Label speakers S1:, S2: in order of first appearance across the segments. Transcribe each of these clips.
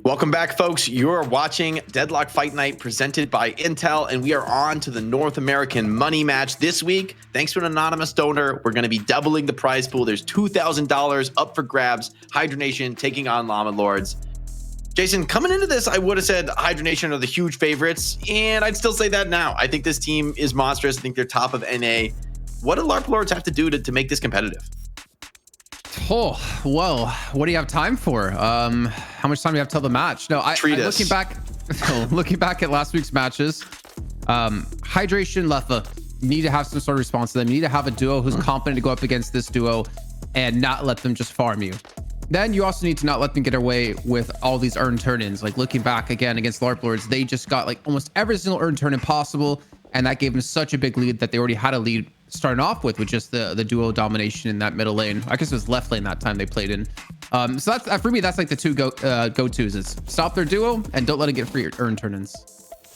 S1: Welcome back, folks. You're watching Deadlock Fight Night presented by Intel, and we are on to the North American money match this week. Thanks to an anonymous donor, we're going to be doubling the prize pool. There's $2,000 up for grabs. Hydra Nation taking on Larp Lords. Jason, coming into this, I would have said Hydra Nation are the huge favorites, and I'd still say that now. I think this team is monstrous. I think they're top of NA. What do Larp Lords have to do to make this competitive?
S2: Oh, well, what do you have time for? How much time do you have till the match? No, looking back at last week's matches, Hydration, Leffa, you need to have some sort of response to them. You need to have a duo who's competent to go up against this duo and not let them just farm you. Then you also need to not let them get away with all these earned turn-ins. Like looking back again against Larp Lords, they just got like almost every single earned turn-in possible, and that gave them such a big lead that they already had a lead starting off with just the duo domination in that middle lane. I guess it was left lane that time they played in. So that's for me, that's like the two go-tos is stop their duo and don't let it get free earn turn-ins.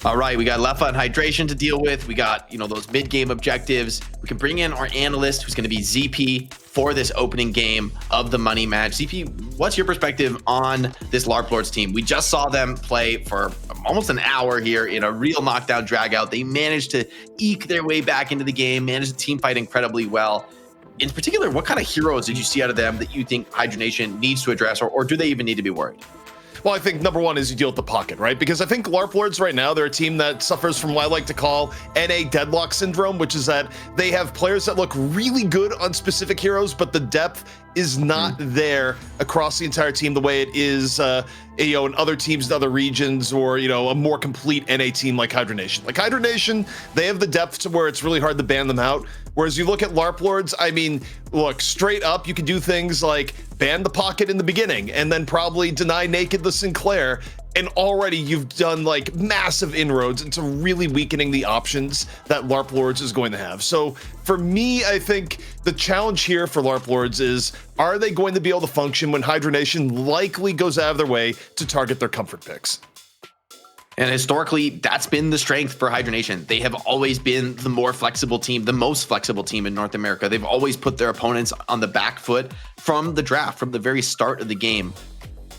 S1: All right, we got Leffa and Hydration to deal with. We got, those mid-game objectives. We can bring in our analyst, who's going to be ZP for this opening game of the money match. ZP, what's your perspective on this Larp Lords team? We just saw them play for almost an hour here in a real knockdown dragout. They managed to eke their way back into the game, managed to team fight incredibly well. In particular, what kind of heroes did you see out of them that you think Hydra Nation needs to address, or do they even need to be worried?
S3: Well, I think number one is you deal with the pocket, right? Because I think Larp Lords right now, they're a team that suffers from what I like to call NA deadlock syndrome, which is that they have players that look really good on specific heroes, but the depth is not there across the entire team the way it is in other teams in other regions, or a more complete NA team like Hydra Nation. Like Hydra Nation, they have the depth to where it's really hard to ban them out. Whereas you look at Larp Lords, I mean, look, straight up, you can do things like ban the pocket in the beginning and then probably deny naked the Sinclair, and already you've done like massive inroads into really weakening the options that Larp Lords is going to have. So for me, I think the challenge here for Larp Lords is, are they going to be able to function when Hydra Nation likely goes out of their way to target their comfort picks?
S1: And historically, that's been the strength for Hydra Nation. They have always been the more flexible team, the most flexible team in North America. They've always put their opponents on the back foot from the draft, from the very start of the game.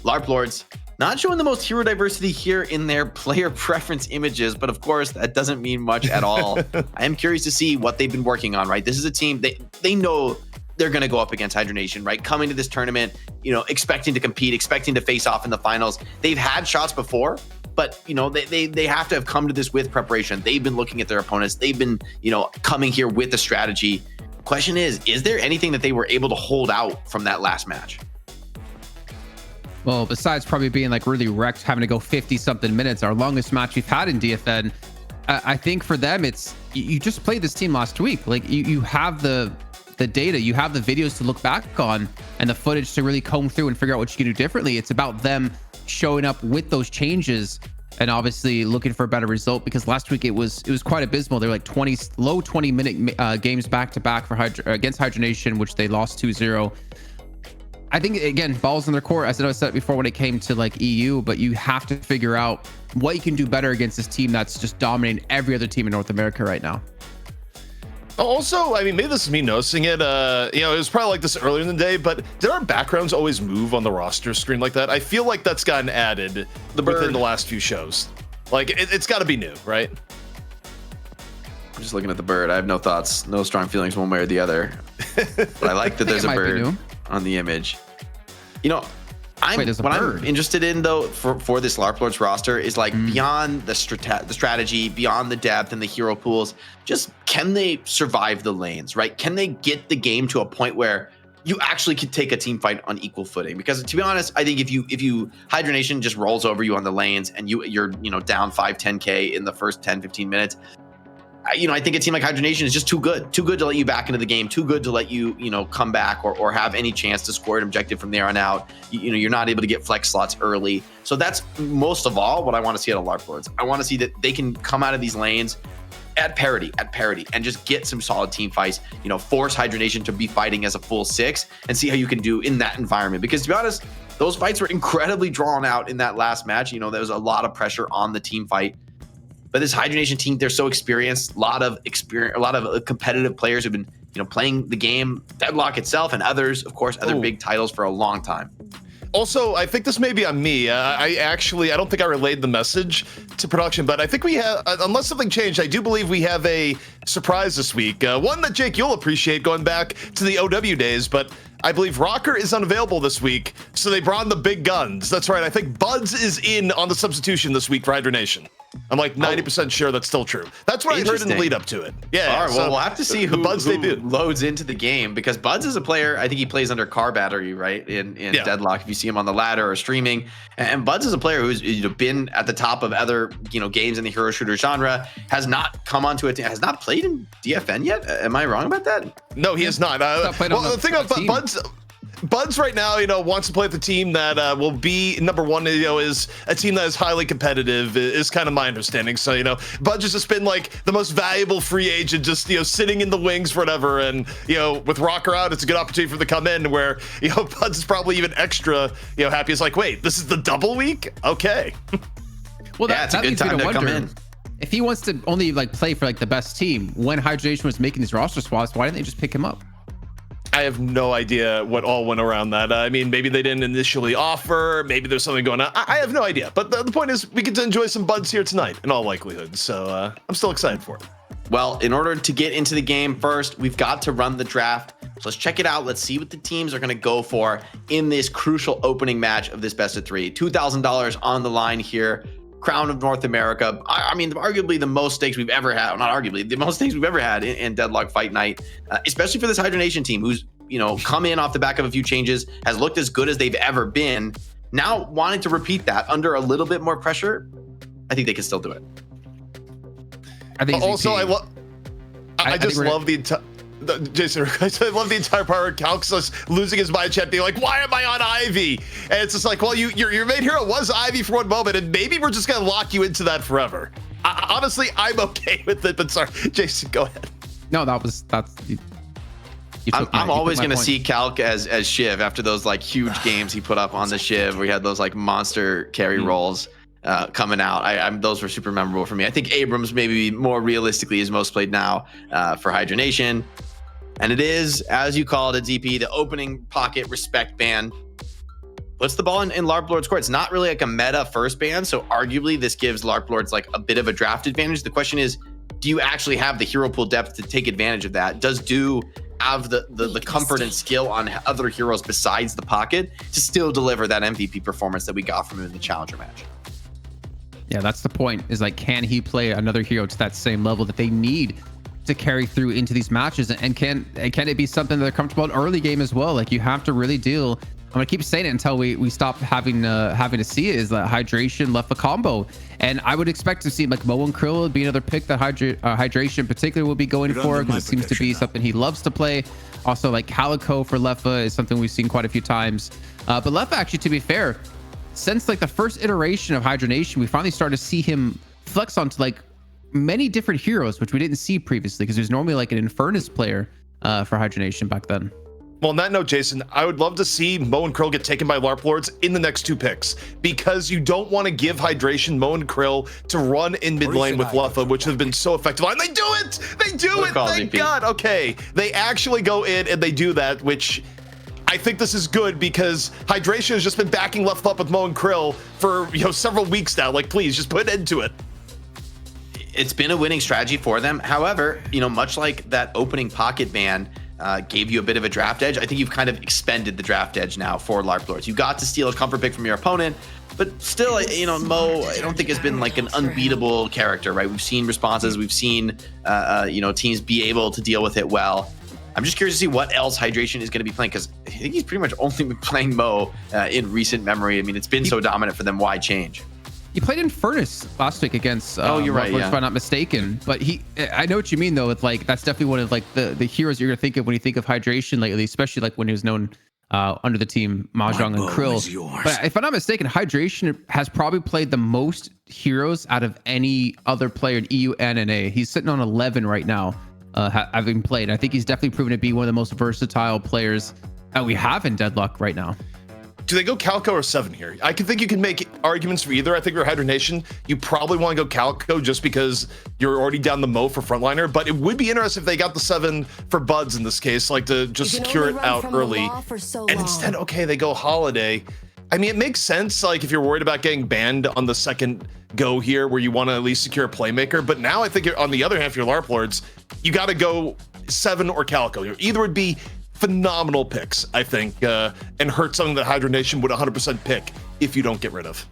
S1: Larp Lords, not showing the most hero diversity here in their player preference images, but of course, that doesn't mean much at all. I am curious to see what they've been working on, right? This is a team, they know they're going to go up against Hydra Nation, right? Coming to this tournament, expecting to compete, expecting to face off in the finals. They've had shots before, but they have to have come to this with preparation. They've been looking at their opponents. They've been coming here with a strategy. Question is there anything that they were able to hold out from that last match?
S2: Well, besides probably being like really wrecked, having to go 50 something minutes, our longest match we've had in DFN, I think for them, it's you just played this team last week. Like you have the data, you have the videos to look back on and the footage to really comb through and figure out what you can do differently. It's about them showing up with those changes and obviously looking for a better result, because last week it was quite abysmal. They were like low 20 minute games back to back against Hydra Nation, which they lost 2-0. I think again, balls in their court, as I said before when it came to like EU, but you have to figure out what you can do better against this team that's just dominating every other team in North America right now.
S3: Also, I mean, maybe this is me noticing it. It was probably like this earlier in the day, but did our backgrounds always move on the roster screen like that? I feel like that's gotten added within the last few shows. Like, it's got to be new, right?
S1: I'm just looking at the bird. I have no thoughts, no strong feelings one way or the other. But I like that there's a bird on the image. What I'm interested in though for this Larp Lords roster is like beyond the strategy, beyond the depth and the hero pools, just can they survive the lanes, right? Can they get the game to a point where you actually could take a team fight on equal footing? Because to be honest, I think if you Hydra Nation just rolls over you on the lanes and you're down 5-10K in the first 10-15 minutes, I think a team like Hydra Nation is just too good to let you back into the game, too good to let you, come back or have any chance to score an objective from there on out. You're not able to get flex slots early. So that's most of all what I want to see out of Larp Lords. I want to see that they can come out of these lanes at parity and just get some solid team fights, force Hydra Nation to be fighting as a full 6 and see how you can do in that environment. Because to be honest, those fights were incredibly drawn out in that last match. There was a lot of pressure on the team fight. But this Hydra Nation team, they're so experienced, a lot of competitive players who've been, playing the game, Deadlock itself, and others, of course, other big titles for a long time.
S3: Also, I think this may be on me. I don't think I relayed the message to production, but I think we have, unless something changed, I do believe we have a surprise this week. One that, Jake, you'll appreciate going back to the OW days, but I believe Rocker is unavailable this week, so they brought in the big guns. That's right. I think Buds is in on the substitution this week for Hydra Nation. I'm like 90% sure that's still true. That's what I heard in the lead up to it. Yeah.
S1: All right. Well, we'll have to see who
S3: Buds
S1: loads into the game, because Buds is a player. I think he plays under car battery, right? In Deadlock, if you see him on the ladder or streaming. And Buds is a player who's been at the top of other games in the hero shooter genre. Has not come onto it. Has not played in DFN yet. Am I wrong about that?
S3: No, he has not. Well, the thing about Buds right now, wants to play with the team that will be number one, is a team that is highly competitive, is kind of my understanding. So, Buds has just been like the most valuable free agent, just, sitting in the wings for whatever. And, with Rocker out, it's a good opportunity for them to come in where, Buds is probably even extra, happy. It's like, wait, this is the double week? Okay.
S2: Well,
S1: it's a good time to come in.
S2: If he wants to only play for the best team, when Hydra Nation was making these roster swaps, why didn't they just pick him up?
S3: I have no idea what all went around that. I mean, maybe they didn't initially offer. Maybe there's something going on. I have no idea. But the point is, we get to enjoy some Buds here tonight, in all likelihood. So I'm still excited for it.
S1: Well, in order to get into the game first, we've got to run the draft. So let's check it out. Let's see what the teams are going to go for in this crucial opening match of this best of three. $2,000 on the line here. Crown of North America. I mean, arguably the most stakes we've ever had. Not arguably, the most stakes we've ever had in Deadlock Fight Night, especially for this Hydra Nation team who's, come in off the back of a few changes, has looked as good as they've ever been. Now wanting to repeat that under a little bit more pressure, I think they can still do it.
S2: I think
S3: also, I just love the entire... Jason, I love the entire part where Calxus losing his mind chat being like, why am I on Ivy? And it's just like, well, your main hero was Ivy for one moment, and maybe we're just going to lock you into that forever. Honestly, I'm okay with it, but sorry. Jason, go ahead.
S2: No,
S1: I'm always going to see Calc as Shiv after those huge games he put up on the Shiv where he had those monster carry rolls coming out. Those were super memorable for me. I think Abrams maybe more realistically is most played now for Hydra Nation. And it is, as you called it, DP, the opening pocket respect ban. Puts the ball in Larp Lords court. It's not really a meta first ban, so arguably this gives Larp Lords a bit of a draft advantage. The question is, do you actually have the hero pool depth to take advantage of that? Does Do have the comfort and skill on other heroes besides the pocket to still deliver that MVP performance that we got from him in the Challenger match?
S2: Yeah, that's the point, is can he play another hero to that same level that they need to carry through into these matches? And can it be something that they're comfortable in early game as well? You have to really deal. I'm gonna keep saying it until we stop having to see it, is that Hydration left a combo. And I would expect to see Mo and Krill would be another pick that Hydration particularly will be going for, because it seems to be something he loves to play. Also Calico for Leffa is something we've seen quite a few times. But Leffa, actually, to be fair, since the first iteration of Hydra Nation, we finally started to see him flex onto many different heroes, which we didn't see previously, because there's normally an Infernus player for Hydra Nation back then.
S3: Well, on that note, Jason, I would love to see Mo and Krill get taken by Larp Lords in the next two picks, because you don't want to give Hydration, Mo and Krill to run in mid lane with Leffa, which have been so effective. And they do it! They do it! Thank God! Okay, they actually go in and they do that, which I think this is good, because Hydration has just been backing Leffa up with Mo and Krill for several weeks now. Please, just put an end to it.
S1: It's been a winning strategy for them. However, much like that opening pocket ban gave you a bit of a draft edge, I think you've kind of expended the draft edge now for Larp Lords. You got to steal a comfort pick from your opponent, but still, Mo, I don't think has been an unbeatable character, right? We've seen responses, we've seen, teams be able to deal with it well. I'm just curious to see what else Hydration is going to be playing, because I think he's pretty much only been playing Mo in recent memory. I mean, it's been so dominant for them. Why change?
S2: He played Infernus last week against
S1: you're right,
S2: if I'm not mistaken. But I know what you mean, though. It's that's definitely one of the heroes you're gonna think of when you think of Hydration lately, especially when he was known under the team Mahjong and Krill. But if I'm not mistaken, Hydration has probably played the most heroes out of any other player in EU and NA. He's sitting on 11 right now, having played. I think he's definitely proven to be one of the most versatile players that we have in Deadlock right now.
S3: Do they go Calico or 7 here? I think you can make arguments for either. I think for Hydra Nation, you probably want to go Calico just because you're already down the Mo for frontliner, but it would be interesting if they got the 7 for Buds in this case, to just secure it out early. And instead, okay, they go Holiday. I mean, it makes sense, like, if you're worried about getting banned on the second go here, where you want to at least secure a playmaker. But now I think on the other hand, for your Larp Lords, you got to go 7 or Calico. Either would be phenomenal picks, I think, and hurt something that Hydra Nation would 100% pick if you don't get rid of.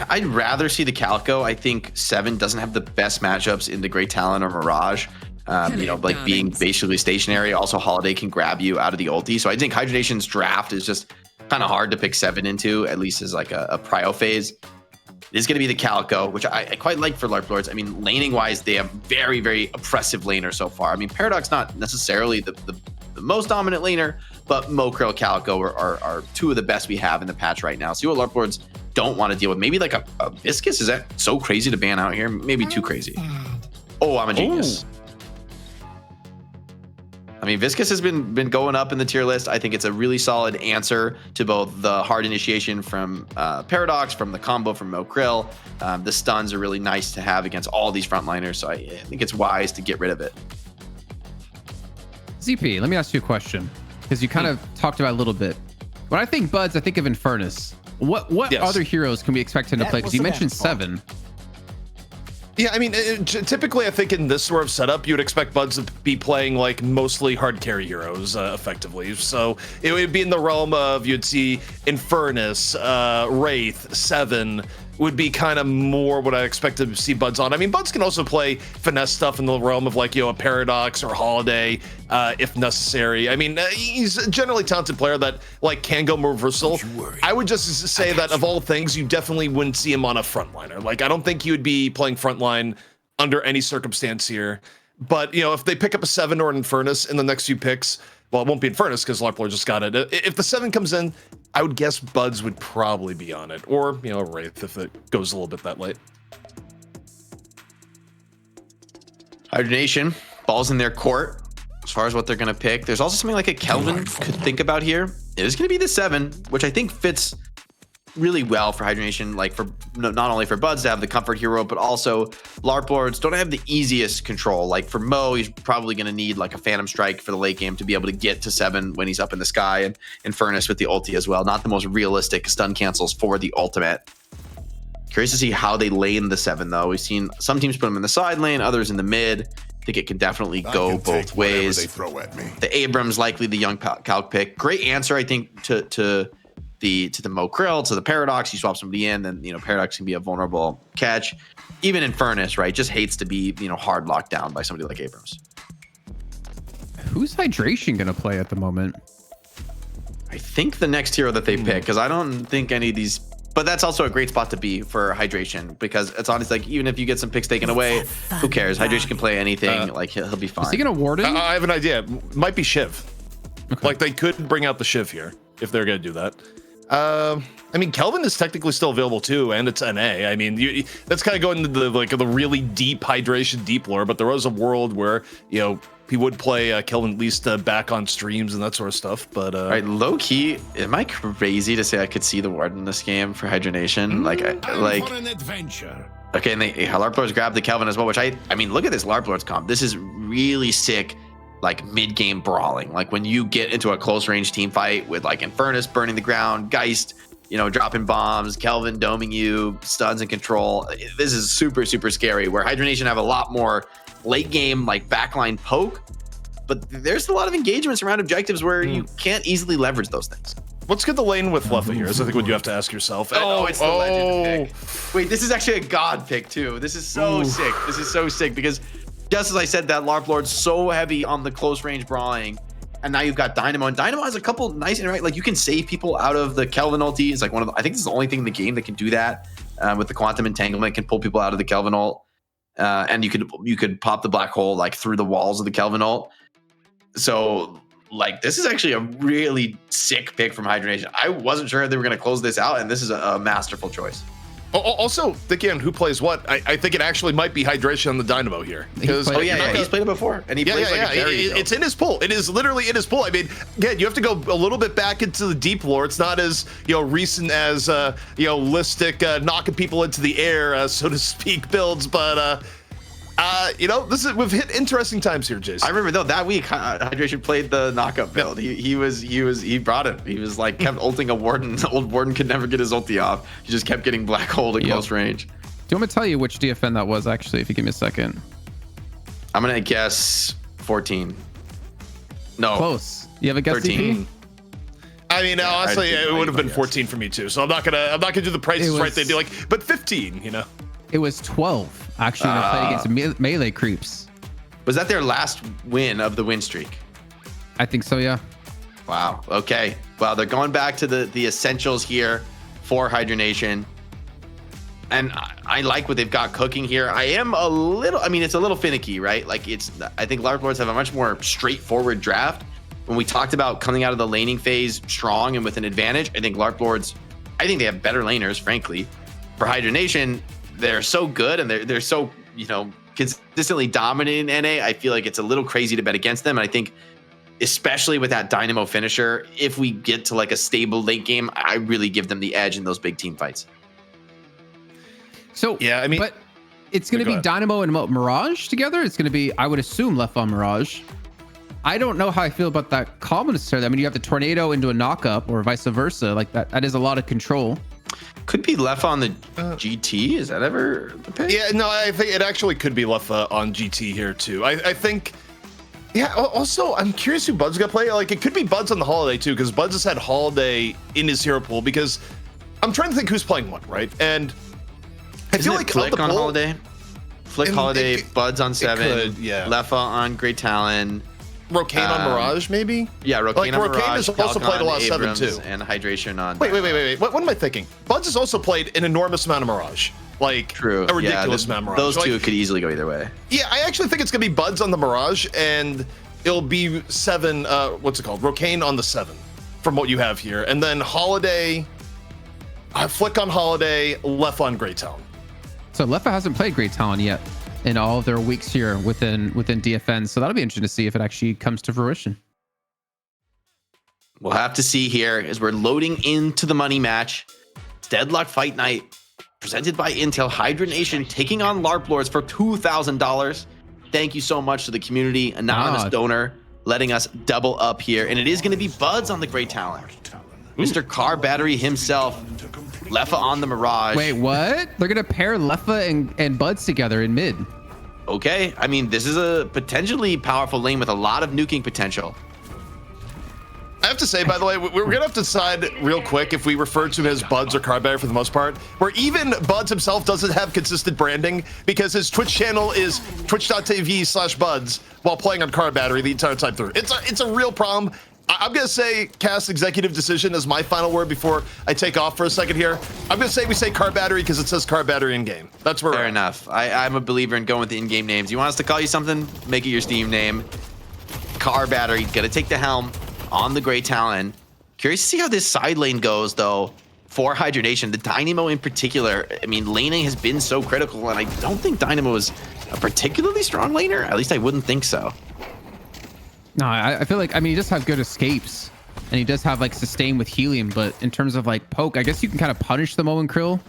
S1: I'd rather see the Calico. I think 7 doesn't have the best matchups in the Great Talon or Mirage. You know, like being basically stationary. Also, Holiday can grab you out of the ulti. So I think Hydra Nation's draft is just kind of hard to pick 7 into, at least as like a prio phase. It is going to be the Calico, which I quite like for Larp Lords. I mean, laning wise, they have very, very oppressive laners so far. I mean, Paradox not necessarily the most dominant laner, but Mokrill, Calico are 2 of the best we have in the patch right now. See what Larp Lords don't want to deal with. Maybe like a Viscus. Is that so crazy to ban out here? Maybe too crazy. Oh, I'm a genius. I mean, Viscus has been going up in the tier list. I think it's a really solid answer to both the hard initiation from Paradox, from the combo from Mokrill. The stuns are really nice to have against all these frontliners, so I think it's wise to get rid of it.
S2: ZP, let me ask you a question, because you kind of talked about it a little bit. When I think Buds, I think of Infernus. What other heroes can we expect him to play? Because you mentioned 7.
S3: Yeah, I mean, typically, I think in this sort of setup, you would expect Buds to be playing like mostly hard carry heroes effectively. So it would be in the realm of, you'd see Infernus, Wraith, 7 would be kind of more what I expect to see Buds on. I mean, Buds can also play finesse stuff in the realm of like, you know, a Paradox or Holiday if necessary. I mean, he's a generally talented player that like can go more versatile. I would just say that of all things, you definitely wouldn't see him on a frontliner. Like, I don't think he would be playing frontline under any circumstance here. But, you know, if they pick up a 7 or an Infernus in the next few picks, well, it won't be Infernus because Larp Lord just got it. If the 7 comes in, I would guess Buds would probably be on it, or, you know, Wraith if it goes a little bit that late.
S1: Hydra Nation, balls in their court as far as what they're going to pick. There's also something like a Kelvin could think about here. It is going to be the 7, which I think fits really well for Hydra Nation, like for not only for Buds to have the comfort hero, but also Larp Lords don't have the easiest control. Like for Mo, he's probably going to need like a Phantom Strike for the late game to be able to get to 7 when he's up in the sky, and Infernus with the ulti as well. Not the most realistic stun cancels for the ultimate. Curious to see how they lane the 7 though. We've seen some teams put them in the side lane, others in the mid. I think it can definitely go both ways.
S4: They throw at me.
S1: The Abrams likely the young Calc pick. Great answer, I think, to the Mokrill, to the Paradox. You swap somebody in, then, you know, Paradox can be a vulnerable catch. Even Infernus, right, just hates to be, you know, hard locked down by somebody like Abrams.
S2: Who's Hydration gonna play at the moment?
S1: I think the next hero that they pick, because I don't think any of these, but that's also a great spot to be for Hydration, because it's honestly like, even if you get some picks taken away, who cares? Hydration can play anything. Like he'll be fine.
S2: Is he gonna Warden?
S3: I have an idea. Might be Shiv. Okay. Like they could bring out the Shiv here if they're gonna do that. I mean, Kelvin is technically still available too, and it's NA. I mean, that's kind of going into the really deep Hydration deep lore, but there was a world where, you know, he would play Kelvin at least back on streams and that sort of stuff. But all
S1: right, low key, am I crazy to say I could see the Warden in this game for Hydra Nation? Like
S4: an adventure.
S1: Okay, and Larp Lords grabbed the Kelvin as well, which I mean, look at this Larp Lords comp. This is really sick. Like mid-game brawling, like when you get into a close range team fight with like Infernus burning the ground, Geist, you know, dropping bombs, Kelvin doming you, stuns and control. This is super, super scary, where Hydra Nation have a lot more late game, like backline poke, but there's a lot of engagements around objectives where you can't easily leverage those things.
S3: What's good to lane with Leffa here is I think what you have to ask yourself.
S1: Oh, it's the legend pick. Wait, this is actually a god pick too. This is so sick. This is so sick because just as I said, that Larp Lord's so heavy on the close range brawling, and now you've got Dynamo, and Dynamo has a couple nice, right? Like you can save people out of the Kelvin ulti. It's like one of the, I think this is the only thing in the game that can do that. With the Quantum Entanglement, can pull people out of the Kelvin ult, and you could pop the black hole like through the walls of the Kelvin ult. So like this is actually a really sick pick from Hydra Nation. I wasn't sure they were going to close this out, and this is a masterful choice.
S3: Also, again, who plays what? I think it actually might be Hydration on the Dynamo here.
S1: Because he's played it before, and he plays like a carry.
S3: It's in his pool. It is literally in his pool. I mean, again, you have to go a little bit back into the deep lore. It's not as, you know, recent as you know, Listic knocking people into the air, so to speak, builds. But You know, we've hit interesting times here, Jason.
S1: I remember though that week Hydration played the knockup build. He brought it. He was like kept ulting a warden. The old warden could never get his ulti off. He just kept getting black holed at close range.
S2: Do you want me to tell you which DFN that was actually, if you give me a second?
S1: I'm gonna guess 14. No.
S2: Close. You have a guess,
S1: 13.
S2: CP?
S3: I mean, honestly,
S1: I
S3: it would have been
S1: guess.
S3: 14 for me too. So I'm not gonna do the prices right. They'd be like, but 15, you know.
S2: It was 12 actually. They played against melee creeps.
S1: Was that their last win of the win streak?
S2: I think so, yeah.
S1: Wow. Okay. Well, they're going back to the essentials here for Hydra Nation. And I like what they've got cooking here. I mean, it's a little finicky, right? Like I think Larp Lords have a much more straightforward draft. When we talked about coming out of the laning phase strong and with an advantage, I think Larp Lords, I think they have better laners, frankly. For Hydra Nation, they're so good and they're so, you know, consistently dominant in NA. I feel like it's a little crazy to bet against them. And I think especially with that Dynamo finisher, if we get to like a stable late game, I really give them the edge in those big team fights.
S2: So
S3: yeah, I mean,
S2: but it's going to be Dynamo and Mirage together. It's going to be, I would assume, left on Mirage. I don't know how I feel about that combo necessarily. I mean, you have the tornado into a knockup or vice versa. Like that is a lot of control.
S1: Could be left on the GT. Is that ever the pick?
S3: Yeah, no, I think it actually could be left on GT here too. I think. Yeah. Also, I'm curious who Bud's gonna play. Like, it could be Bud's on the Holiday too, because Bud's has had Holiday in his hero pool. Because I'm trying to think who's playing what, right? And I feel like
S1: Flick on Holiday. Flick Holiday, Bud's on 7.
S3: Yeah.
S1: Lefa on Great Talon.
S3: Rocane on Mirage, maybe?
S1: Yeah, Rocane
S3: like,
S1: on
S3: Rocane
S1: Mirage.
S3: has also played a lot of 7 too.
S1: And Hydration on.
S3: Wait. What am I thinking? Bud's has also played an enormous amount of Mirage. Like,
S1: true.
S3: A ridiculous amount of Mirage.
S1: Those two could easily go either way.
S3: Yeah, I actually think it's going to be Bud's on the Mirage, and it'll be 7, what's it called? Rocane on the 7, from what you have here. And then Holiday, Flick on Holiday, Lefa on Great Talon.
S2: So Lefa hasn't played Great Talon yet in all of their weeks here within DFN. So that'll be interesting to see if it actually comes to fruition.
S1: We'll have to see here as we're loading into the money match. It's Deadlock Fight Night, presented by Intel. Hydra Nation taking on Larp Lords for $2,000. Thank you so much to the community, anonymous donor, letting us double up here. And it is going to be Buds on the Great Talon. Mr. Car Battery himself. Lefa on the Mirage.
S2: Wait, what? They're going to pair Lefa and Buds together in mid.
S1: Okay. I mean, this is a potentially powerful lane with a lot of nuking potential.
S3: I have to say, by the way, we're going to have to decide real quick if we refer to him as Buds or Car Battery for the most part, where even Buds himself doesn't have consistent branding because his Twitch channel is twitch.tv/Buds while playing on Car Battery the entire time through. It's a real problem. I'm going to say cast executive decision as my final word before I take off for a second here. I'm going to say we say Car Battery because it says Car Battery in game. That's where
S1: Fair enough. I'm a believer in going with the in-game names. You want us to call you something? Make it your Steam name. Car Battery. Got to take the helm on the Great Talon. Curious to see how this side lane goes, though, for Hydra Nation. The Dynamo in particular. I mean, laning has been so critical, and I don't think Dynamo is a particularly strong laner. At least I wouldn't think so.
S2: No, I feel like, I mean, he does have good escapes and he does have like sustain with helium, but in terms of like poke, I guess you can kind of punish the Moen Krill.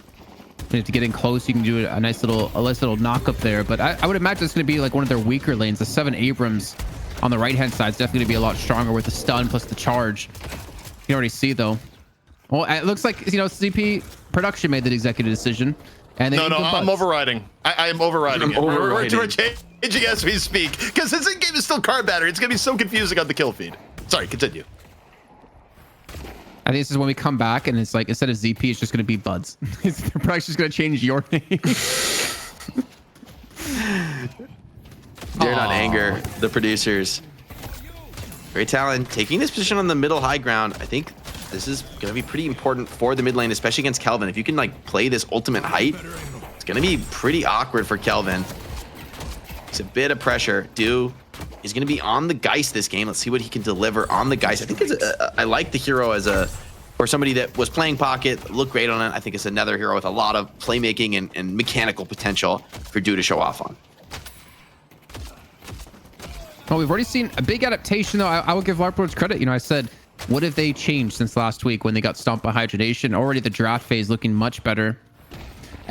S2: And to get in close, you can do a nice little knock up there. But I would imagine it's going to be like one of their weaker lanes. The 7 Abrams on the right hand side is definitely going to be a lot stronger with the stun plus the charge. You can already see though. Well, it looks like, you know, CP production made the executive decision. And
S3: no, I'm overriding. I am overriding. We're changing as we speak because his in-game is still Car Battery. It's gonna be so confusing on the kill feed. Sorry, continue.
S2: I think this is when we come back and it's like instead of ZP, it's just gonna be Buds. The production's gonna change your name.
S1: Dare not anger the producers. Great Talon taking this position on the middle high ground. I think this is going to be pretty important for the mid lane, especially against Kelvin. If you can like play this ultimate height, it's going to be pretty awkward for Kelvin. It's a bit of pressure. He's going to be on the Geist this game. Let's see what he can deliver on the Geist. I think I like the hero for somebody that was playing Pocket, looked great on it. I think it's another hero with a lot of playmaking and mechanical potential for to show off on.
S2: Well, we've already seen a big adaptation, though. I will give Larp Lords credit. You know, I said, what have they changed since last week when they got stomped by Hydra Nation? Already the draft phase looking much better.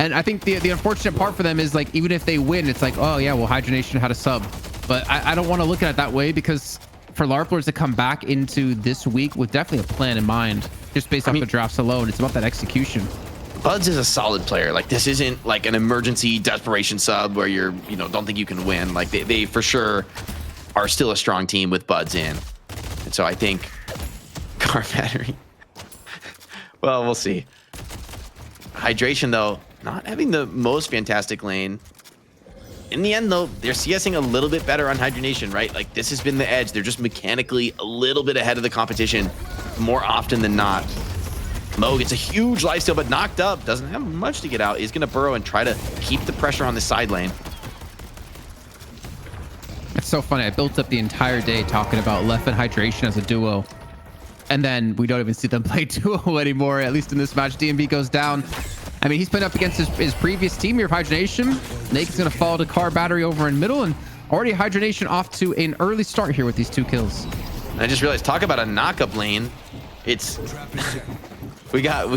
S2: And I think the unfortunate part for them is like, even if they win, it's like, oh yeah, well, Hydra Nation had a sub. But I don't want to look at it that way, because for Larp Lords to come back into this week with definitely a plan in mind, just based off the drafts alone, it's about that execution.
S1: Buds is a solid player. Like, this isn't like an emergency desperation sub where you're, don't think you can win. Like, they for sure are still a strong team with Buds in. And so I think car battery. Well, we'll see. Hydration, though, not having the most fantastic lane. In the end, though, they're CSing a little bit better on Hydra Nation, right? Like, this has been the edge. They're just mechanically a little bit ahead of the competition more often than not. Mo gets a huge lifesteal, but knocked up. Doesn't have much to get out. He's going to burrow and try to keep the pressure on the side lane.
S2: It's so funny. I built up the entire day talking about Left and Hydration as a duo, and then we don't even see them play duo anymore, at least in this match. DMB goes down. I mean, he's played up against his previous team here of Hydra Nation. Naked's going to follow the car battery over in middle, and already Hydra Nation off to an early start here with these 2 kills.
S1: And I just realized, talk about a knock-up lane. It's we got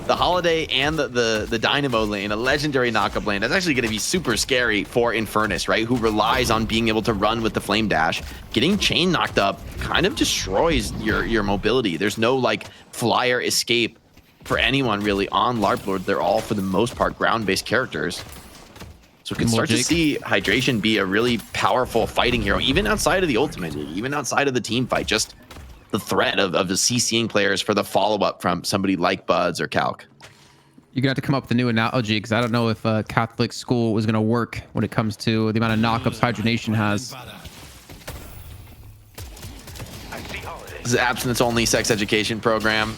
S1: the Holiday and the Dynamo lane, a legendary knock-up lane. That's actually going to be super scary for Infernus, right? Who relies on being able to run with the Flame Dash. Getting chain knocked up kind of destroys your mobility. There's no like flyer escape for anyone really on Larp Lord. They're all, for the most part, ground-based characters. So we can start to see Hydration be a really powerful fighting hero, even outside of the ultimate, even outside of the team fight. Just the threat of the CCing players for the follow-up from somebody like Buds or Calc.
S2: You're gonna have to come up with a new analogy, because I don't know if Catholic school was gonna work when it comes to the amount of knockups Hydra Nation has.
S1: This is abstinence-only sex education program.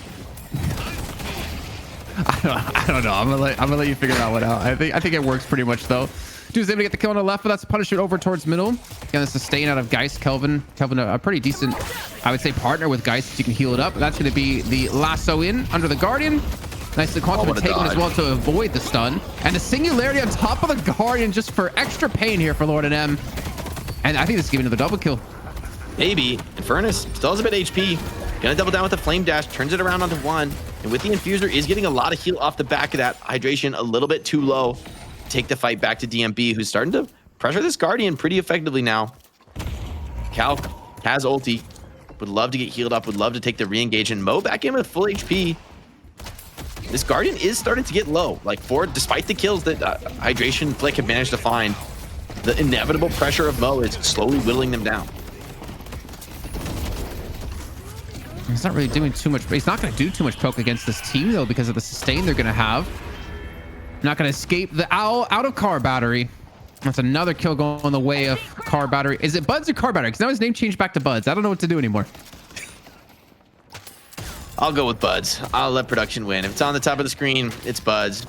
S2: I don't know. I'm gonna let you figure that one out. I think it works pretty much though. Dude's able to get the kill on the left, but that's a punishment over towards middle. Again, the sustain out of Geist. Kelvin, a pretty decent, I would say, partner with Geist. You can heal it up. That's going to be the lasso in under the Guardian. Nice to quantum taken as well to avoid the stun. And the singularity on top of the Guardian just for extra pain here for Lord and M. And I think this is giving another double kill.
S1: Maybe. Infernus still has a bit of HP. Gonna double down with the Flame Dash, turns it around onto 1. And with the Infuser, is getting a lot of heal off the back of that. Hydration a little bit too low. Take the fight back to DMB, who's starting to pressure this Guardian pretty effectively now. Calc has ulti. Would love to get healed up, would love to take the re-engage, and Mo back in with full HP. This Guardian is starting to get low. Like, despite the kills that Hydration Flick have managed to find, the inevitable pressure of Mo is slowly whittling them down.
S2: He's not really doing too much, but he's not going to do too much poke against this team though, because of the sustain they're going to have. Not going to escape the owl out of car battery. That's another kill going the way of car battery. Is it Buds or car battery? Because now his name changed back to Buds. I don't know what to do anymore.
S1: I'll go with Buds. I'll let production win. If it's on the top of the screen, it's Buds.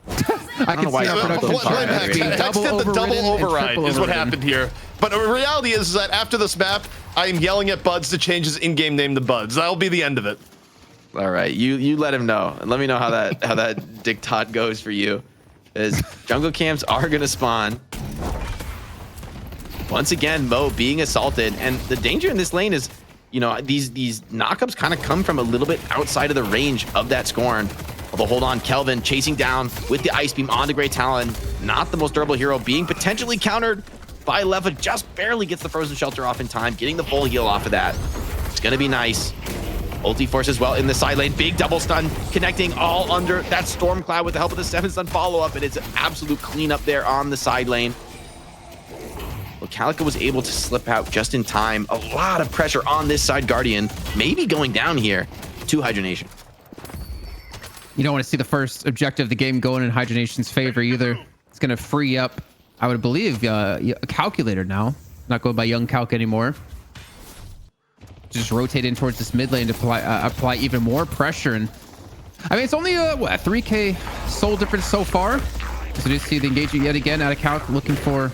S2: I can see our production
S3: the double override is what happened here. But the reality is that after this map, I am yelling at Buds to change his in-game name to Buds. That'll be the end of it.
S1: All right, you let him know, and let me know how that dictat goes for you. As jungle camps are gonna spawn. Once again, Mo being assaulted, and the danger in this lane is, these knockups kind of come from a little bit outside of the range of that Scorn. Although, hold on, Kelvin chasing down with the Ice Beam onto Great Talon. Not the most durable hero, being potentially countered by Leva. Just barely gets the Frozen Shelter off in time, getting the full heal off of that. It's gonna be nice. Ulti Force as well in the side lane. Big double stun connecting all under that Storm Cloud with the help of the 7-stun follow-up. And it's an absolute cleanup there on the side lane. Well, Calica was able to slip out just in time. A lot of pressure on this side Guardian. Maybe going down here to Hydra Nation.
S2: You don't want to see the first objective of the game going in Hydra Nation's favor either. It's going to free up, I would believe, a calculator now. Not going by Young Calc anymore. Just rotate in towards this mid lane to apply even more pressure. And I mean, it's only a 3k soul difference so far. So you see the engagement yet again out of Calc, looking for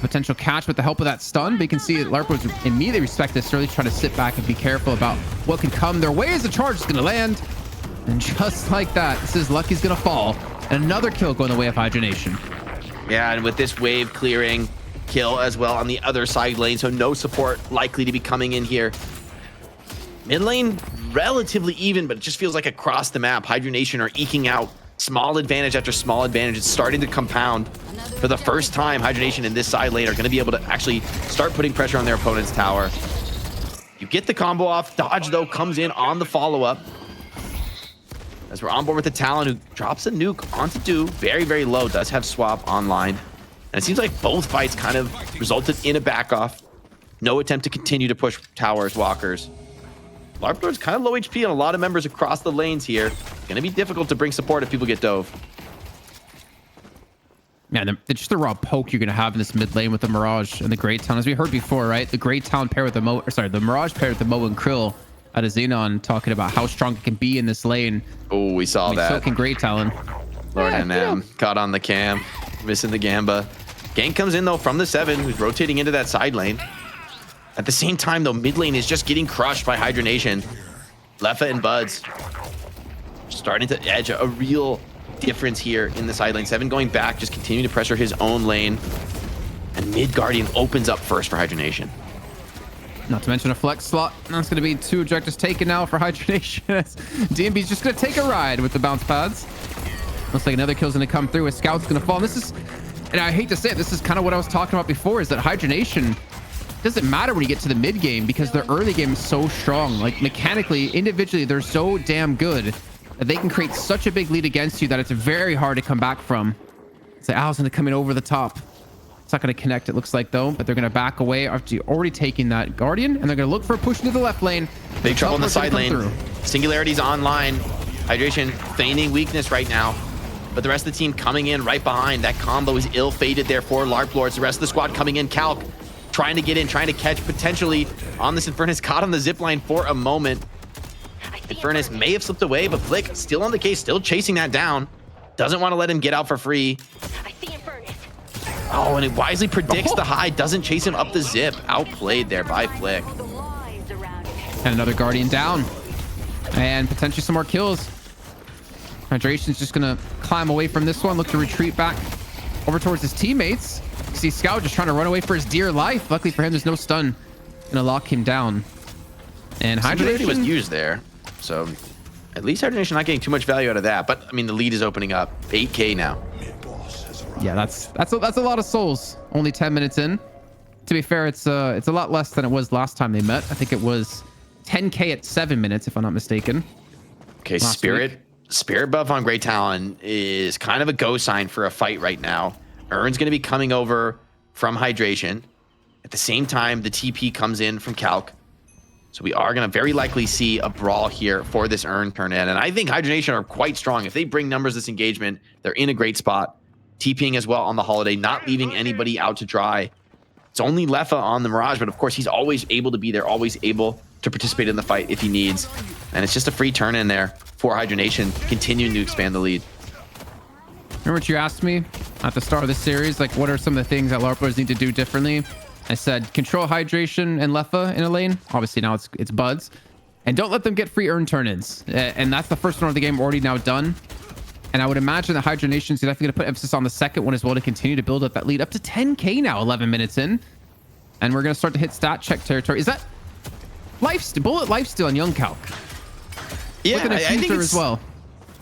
S2: potential catch with the help of that stun. But you can see that Larp Lords immediately respect this, really trying to sit back and be careful about what can come their way as the charge is going to land. And just like that, this is Lucky's going to fall. And another kill going the way of Hydra Nation.
S1: Yeah, and with this wave clearing, kill as well on the other side lane, so no support likely to be coming in here. Mid lane relatively even, but it just feels like across the map Hydra Nation are eking out Small advantage after small advantage. It's starting to compound. For the first time, Hydra Nation in this side lane are going to be able to actually start putting pressure on their opponent's tower. You get the combo off. Dodge, though, comes in on the follow-up. As we're on board with the Talon, who drops a nuke onto Do. Very, very low. Does have swap online. And it seems like both fights kind of resulted in a back-off. No attempt to continue to push towers, walkers. Larp Lords kind of low HP on a lot of members across the lanes here. Going to be difficult to bring support if people get dove.
S2: Man, just the raw poke you're going to have in this mid lane with the Mirage and the Great Talon. As we heard before, right? The Great Talon paired with the Mirage paired with the Mo and Krill out of Xenon, talking about how strong it can be in this lane.
S1: Oh, we saw that.
S2: So can Great Talon.
S1: Lord NM caught on the cam, missing the Gamba. Gank comes in, though, from the 7, who's rotating into that side lane. At the same time, though, mid lane is just getting crushed by Hydra Nation. Leffa and Buds starting to edge a real difference here in the side lane. 7 going back, just continuing to pressure his own lane. And mid Guardian opens up first for Hydra Nation.
S2: Not to mention a flex slot. That's going to be 2 objectives taken now for Hydra Nation. DMB's just going to take a ride with the bounce pads. Looks like another kill's going to come through. A scout's going to fall. And this is, and I hate to say it, this is kind of what I was talking about before, is that Hydra Nation doesn't matter when you get to the mid game because their early game is so strong. Like mechanically, individually, they're so damn good that they can create such a big lead against you that it's very hard to come back from. So Al's going to come in over the top. It's not going to connect, it looks like, though, but they're going to back away after already taking that Guardian, and they're going to look for a push into the left lane.
S1: Big trouble in the side lane. Singularity's online. Hydration feigning weakness right now, but the rest of the team coming in right behind. That combo is ill-fated there for Larp Lords. The rest of the squad coming in. Calc trying to get in, trying to catch potentially on this Infernus, caught on the zip line for a moment. Infernus may have slipped away, but Flick still on the case, still chasing that down. Doesn't want to let him get out for free. Oh, and it wisely predicts the high, doesn't chase him up the zip. Outplayed there by Flick.
S2: And another Guardian down. And potentially some more kills. Hydration's just going to climb away from this one, look to retreat back over towards his teammates. You see Scout just trying to run away for his dear life. Luckily for him, there's no stun. Gonna lock him down. And Hydra Nation
S1: was used there. So at least Hydra Nation not getting too much value out of that. But I mean, the lead is opening up. 8K now.
S2: Yeah, that's a lot of souls. Only 10 minutes in. To be fair, it's a lot less than it was last time they met. I think it was 10K at 7 minutes, if I'm not mistaken.
S1: Okay, Spirit buff on Great Talon is kind of a go sign for a fight right now. Ern's going to be coming over from Hydration. At the same time, the TP comes in from Calc. So we are going to very likely see a brawl here for this Ern turn in. And I think Hydra Nation are quite strong. If they bring numbers this engagement, they're in a great spot. TPing as well on the Holiday, not leaving anybody out to dry. It's only Leffa on the Mirage, but of course he's always able to be there, always able to participate in the fight if he needs. And it's just a free turn in there for Hydra Nation, continuing to expand the lead.
S2: Remember what you asked me at the start of the series? Like, what are some of the things that Larp Lords need to do differently? I said, control Hydration and Leffa in a lane. Obviously now it's Buds. And don't let them get free Earn turn-ins. And that's the first one of the game already now done. And I would imagine that Hydra Nation's definitely going to put emphasis on the second one as well to continue to build up that lead up to 10K now, 11 minutes in. And we're going to start to hit stat check territory. Is that bullet lifesteal on Young Calc?
S1: Yeah,
S2: I think it's as well.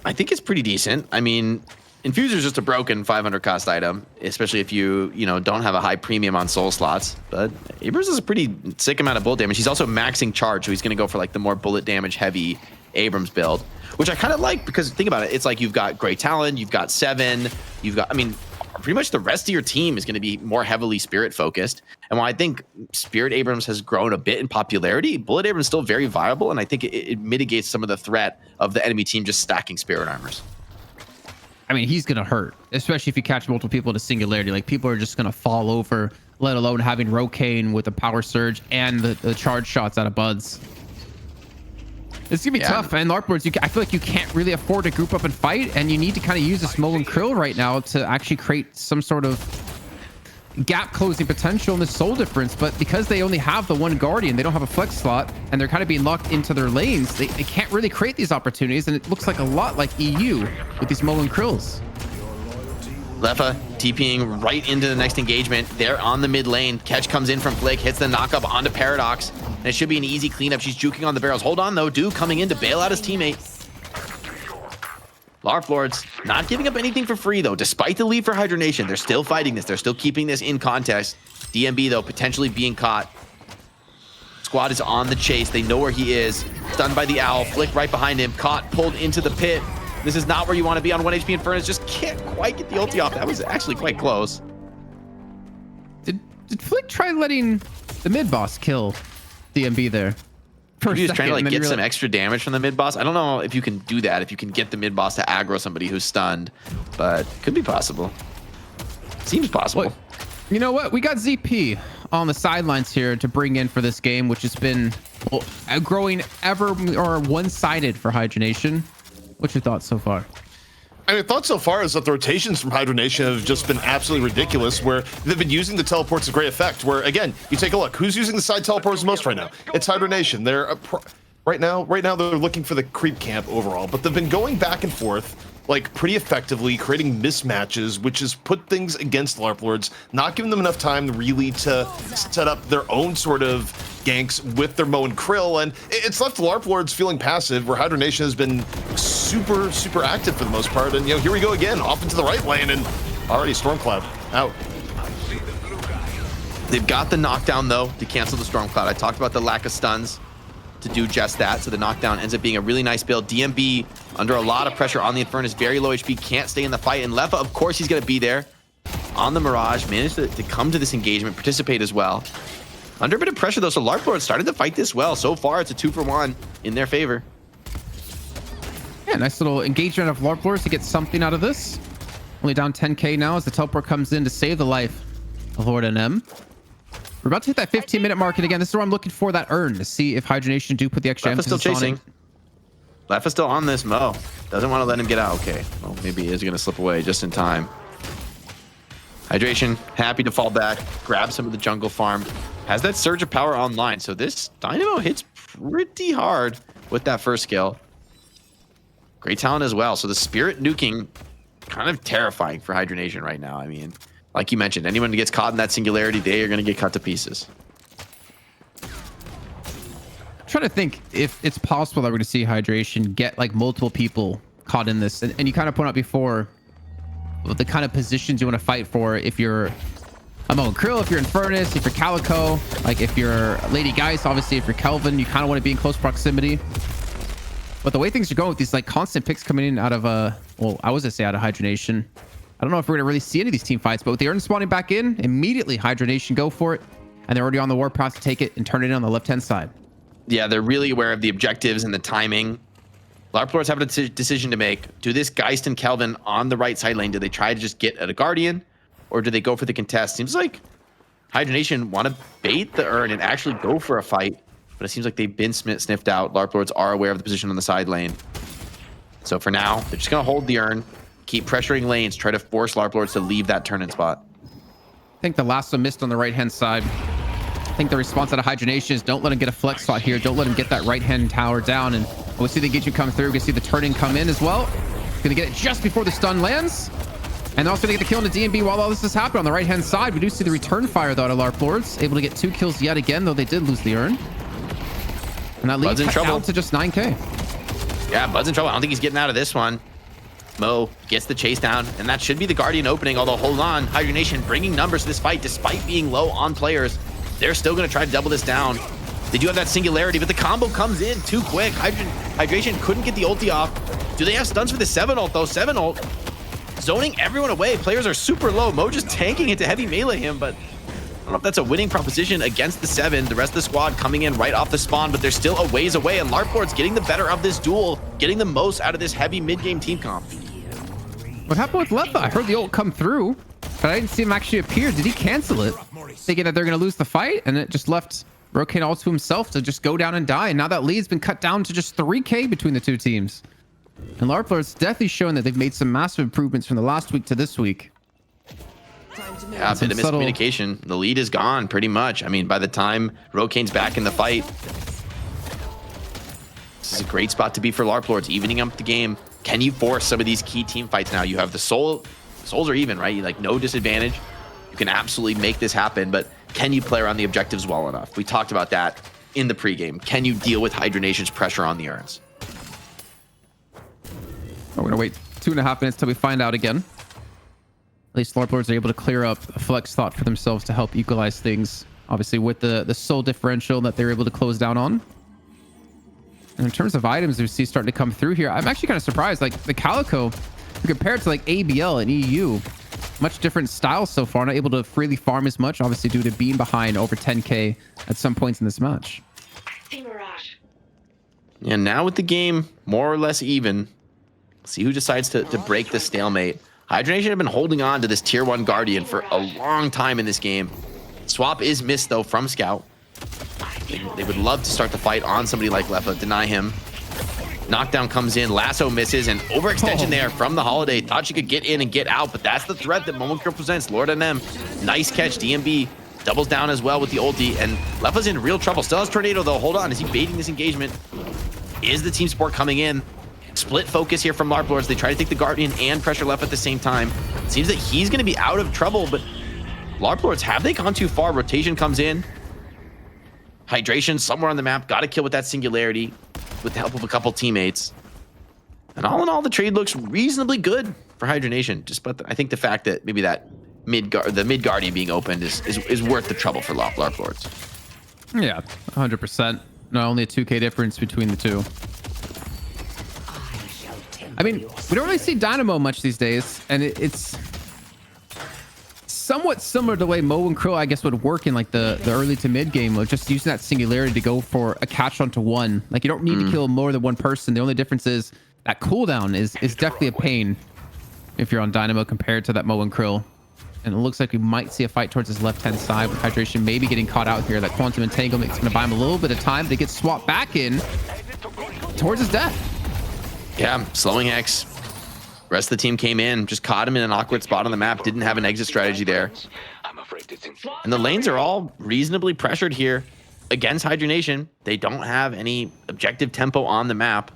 S1: I think it's pretty decent. I mean, Infuser is just a broken 500 cost item, especially if you don't have a high premium on soul slots. But Abrams is a pretty sick amount of bullet damage. He's also maxing charge, so he's going to go for like the more bullet damage heavy Abrams build, which I kind of like because think about it. It's like you've got Great Talon, you've got 7, you've got, I mean, pretty much the rest of your team is going to be more heavily Spirit focused. And while I think Spirit Abrams has grown a bit in popularity, Bullet Abrams is still very viable. And I think it mitigates some of the threat of the enemy team just stacking Spirit armors.
S2: I mean, he's going to hurt, especially if you catch multiple people to Singularity. Like, people are just going to fall over, let alone having Rocane with the Power Surge and the charge shots out of Buds. It's going to be tough. And Larp Lords, I feel like you can't really afford to group up and fight, and you need to kind of use this Mo and Krill right now to actually create some sort of gap closing potential in the soul difference. But because they only have the one Guardian, they don't have a flex slot, and they're kind of being locked into their lanes, they can't really create these opportunities, and it looks like a lot like EU with these Mo and Krills.
S1: Leffa TPing right into the next engagement. They're on the mid lane. Catch comes in from Flick, hits the knockup onto Paradox, and it should be an easy cleanup. She's juking on the barrels. Hold on, though. Dude coming in to bail out his teammate. Larp Lords not giving up anything for free, though. Despite the lead for Hydra Nation, they're still fighting this. They're still keeping this in contest. DMB, though, potentially being caught. Squad is on the chase. They know where he is. Stunned by the owl. Flick right behind him. Caught, pulled into the pit. This is not where you want to be on 1 HP Infernus. Just can't quite get the ulti off. That was actually quite close.
S2: Did Flick try letting the mid boss kill DMB there?
S1: He was trying to like get some extra damage from the mid boss. I don't know if you can do that, if you can get the mid boss to aggro somebody who's stunned, but could be possible. Seems possible.
S2: Well, you know what? We got ZP on the sidelines here to bring in for this game, which has been growing ever more one-sided for Hydra Nation. What's your thoughts so far?
S3: I mean, thought so far is that the rotations from Hydra Nation have just been absolutely ridiculous, where they've been using the teleports to great effect, where, again, you take a look. Who's using the side teleports the most right now? It's Hydra Nation. They're right now they're looking for the creep camp overall, but they've been going back and forth, like, pretty effectively, creating mismatches, which has put things against Larp Lords, not giving them enough time really to set up their own sort of ganks with their Mo and Krill, and it's left Larp Lords feeling passive, where Hydra Nation has been super active for the most part. And, you know, here we go again, off into the right lane, and already Stormcloud out.
S1: They've got the knockdown, though, to cancel the Stormcloud. I talked about the lack of stuns to do just that, so the knockdown ends up being a really nice build. DMB under a lot of pressure on the Infernus, very low HP, can't stay in the fight, and Lefa, of course, he's going to be there on the Mirage, managed to come to this engagement, participate as well. Under a bit of pressure, though, so Larp Lords started to fight this well. So far, it's a 2-for-1 in their favor.
S2: Yeah, nice little engagement of Larp Lords to get something out of this. Only down 10k now as the teleport comes in to save the life of Lord NM. We're about to hit that 15-minute mark, and again, this is where I'm looking for that urn to see if Hydra Nation do put the extra
S1: Lefa's still
S2: emphasis
S1: chasing.
S2: on it.
S1: Lefa's still on this. Mo doesn't want to let him get out. Okay, well, maybe he is going to slip away just in time. Hydration, happy to fall back, grab some of the jungle farm. Has that surge of power online, so this Dynamo hits pretty hard with that first skill. Great talent as well. So the Spirit nuking, kind of terrifying for Hydra Nation right now. I mean, like you mentioned, anyone who gets caught in that singularity, they are going to get cut to pieces.
S2: I'm trying to think if it's possible that we're going to see Hydration get like multiple people caught in this. And you kind of point out before the kind of positions you want to fight for if you're Mo and Krill, if you're Infernus, if you're Calico, like if you're Lady Geist, obviously if you're Kelvin, you kind of want to be in close proximity. But the way things are going with these like constant picks coming in out of well, I was gonna say out of Hydra Nation. I don't know if we're gonna really see any of these team fights, but with the urn spawning back in, immediately Hydra Nation go for it, and they're already on the warpath to take it and turn it in on the left-hand side.
S1: Yeah, they're really aware of the objectives and the timing. Larp Lords have a decision to make. Do this Geist and Kelvin on the right side lane? Do they try to just get at a Guardian? Or do they go for the contest? Seems like Hydra Nation want to bait the urn and actually go for a fight, but it seems like they've been sniffed out. Larp Lords are aware of the position on the side lane. So for now, they're just going to hold the urn, keep pressuring lanes, try to force Larp Lords to leave that turn-in spot.
S2: I think the last one missed on the right-hand side. I think the response out of Hydra Nation is don't let him get a flex spot here. Don't let him get that right-hand tower down. And we'll see the engagement come through. We can see the turn-in come in as well. Going to get it just before the stun lands. And they're also going to get the kill on the DMB while all this is happening on the right-hand side. We do see the return fire, though, to Larp Lords. Able to get 2 kills yet again, though they did lose the urn. And that leads down to just 9k.
S1: Yeah, Bud's in trouble. I don't think he's getting out of this one. Mo gets the chase down, and that should be the Guardian opening, although hold on. Hydra Nation bringing numbers to this fight despite being low on players. They're still going to try to double this down. They do have that singularity, but the combo comes in too quick. Hydration couldn't get the ulti off. Do they have stuns for the 7 ult, though? 7 ult zoning everyone away. Players are super low. Mo just tanking it to heavy melee him, but I don't know if that's a winning proposition against the 7. The rest of the squad coming in right off the spawn, but they're still a ways away, and Larp Lords getting the better of this duel, getting the most out of this heavy mid-game team comp.
S2: What happened with Lefa? I heard the ult come through, but I didn't see him actually appear. Did he cancel it? Thinking that they're going to lose the fight, and it just left Rokane all to himself to just go down and die. And now that lead's been cut down to just 3k between the two teams. And Larp Lords definitely showing that they've made some massive improvements from the last week to this week.
S1: Yeah, a bit of miscommunication. The lead is gone pretty much. I mean, by the time Rokane's back in the fight, this is a great spot to be for Larp Lords, evening up the game. Can you force some of these key team fights now? You have the souls are even, right? You like no disadvantage. You can absolutely make this happen, but can you play around the objectives well enough? We talked about that in the pregame. Can you deal with Hydra Nation's pressure on the urns?
S2: We're gonna wait 2.5 minutes till we find out again. At least Larp Lords are able to clear up a flex thought for themselves to help equalize things. Obviously, with the soul differential that they're able to close down on. And in terms of items we see starting to come through here, I'm actually kind of surprised. Like the Calico, compared to like ABL and EU, much different styles so far. Not able to freely farm as much, obviously due to being behind over 10k at some points in this match.
S1: And now with the game more or less even, see who decides to break the stalemate. Hydra Nation have been holding on to this tier 1 Guardian for a long time in this game. Swap is missed though from Scout. They would love to start the fight on somebody like Lefa, deny him. Knockdown comes in, lasso misses, and overextension there from the Holiday. Thought she could get in and get out, but that's the threat that Momokiro presents. Lord NM, nice catch. DMB doubles down as well with the ulti, and Lefa's in real trouble. Still has Tornado though. Hold on, is he baiting this engagement? Is the team support coming in? Split focus here from Larp Lords. They try to take the Guardian and pressure Lefa at the same time. It seems that he's going to be out of trouble, but Larp Lords, have they gone too far? Rotation comes in. Hydration somewhere on the map. Got to kill with that singularity with the help of a couple teammates. And all in all, the trade looks reasonably good for Hydra Nation. Just but I think the fact that maybe that mid Guardian being opened is worth the trouble for Larp Lords.
S2: Yeah, 100%. Not only a 2k difference between the two. I mean, we don't really see Dynamo much these days, and it's somewhat similar to the way Mo and Krill, I guess, would work in like the early to mid game of just using that singularity to go for a catch onto one. Like you don't need to kill more than one person. The only difference is that cooldown is definitely a pain if you're on Dynamo compared to that Mo and Krill. And it looks like we might see a fight towards his left-hand side with Hydration maybe getting caught out here. That Quantum Entanglement is going to buy him a little bit of time to get swapped back in towards his death.
S1: Yeah, slowing Hex. Rest of the team came in, just caught him in an awkward spot on the map. Didn't have an exit strategy there. And the lanes are all reasonably pressured here against Hydra Nation. They don't have any objective tempo on the map.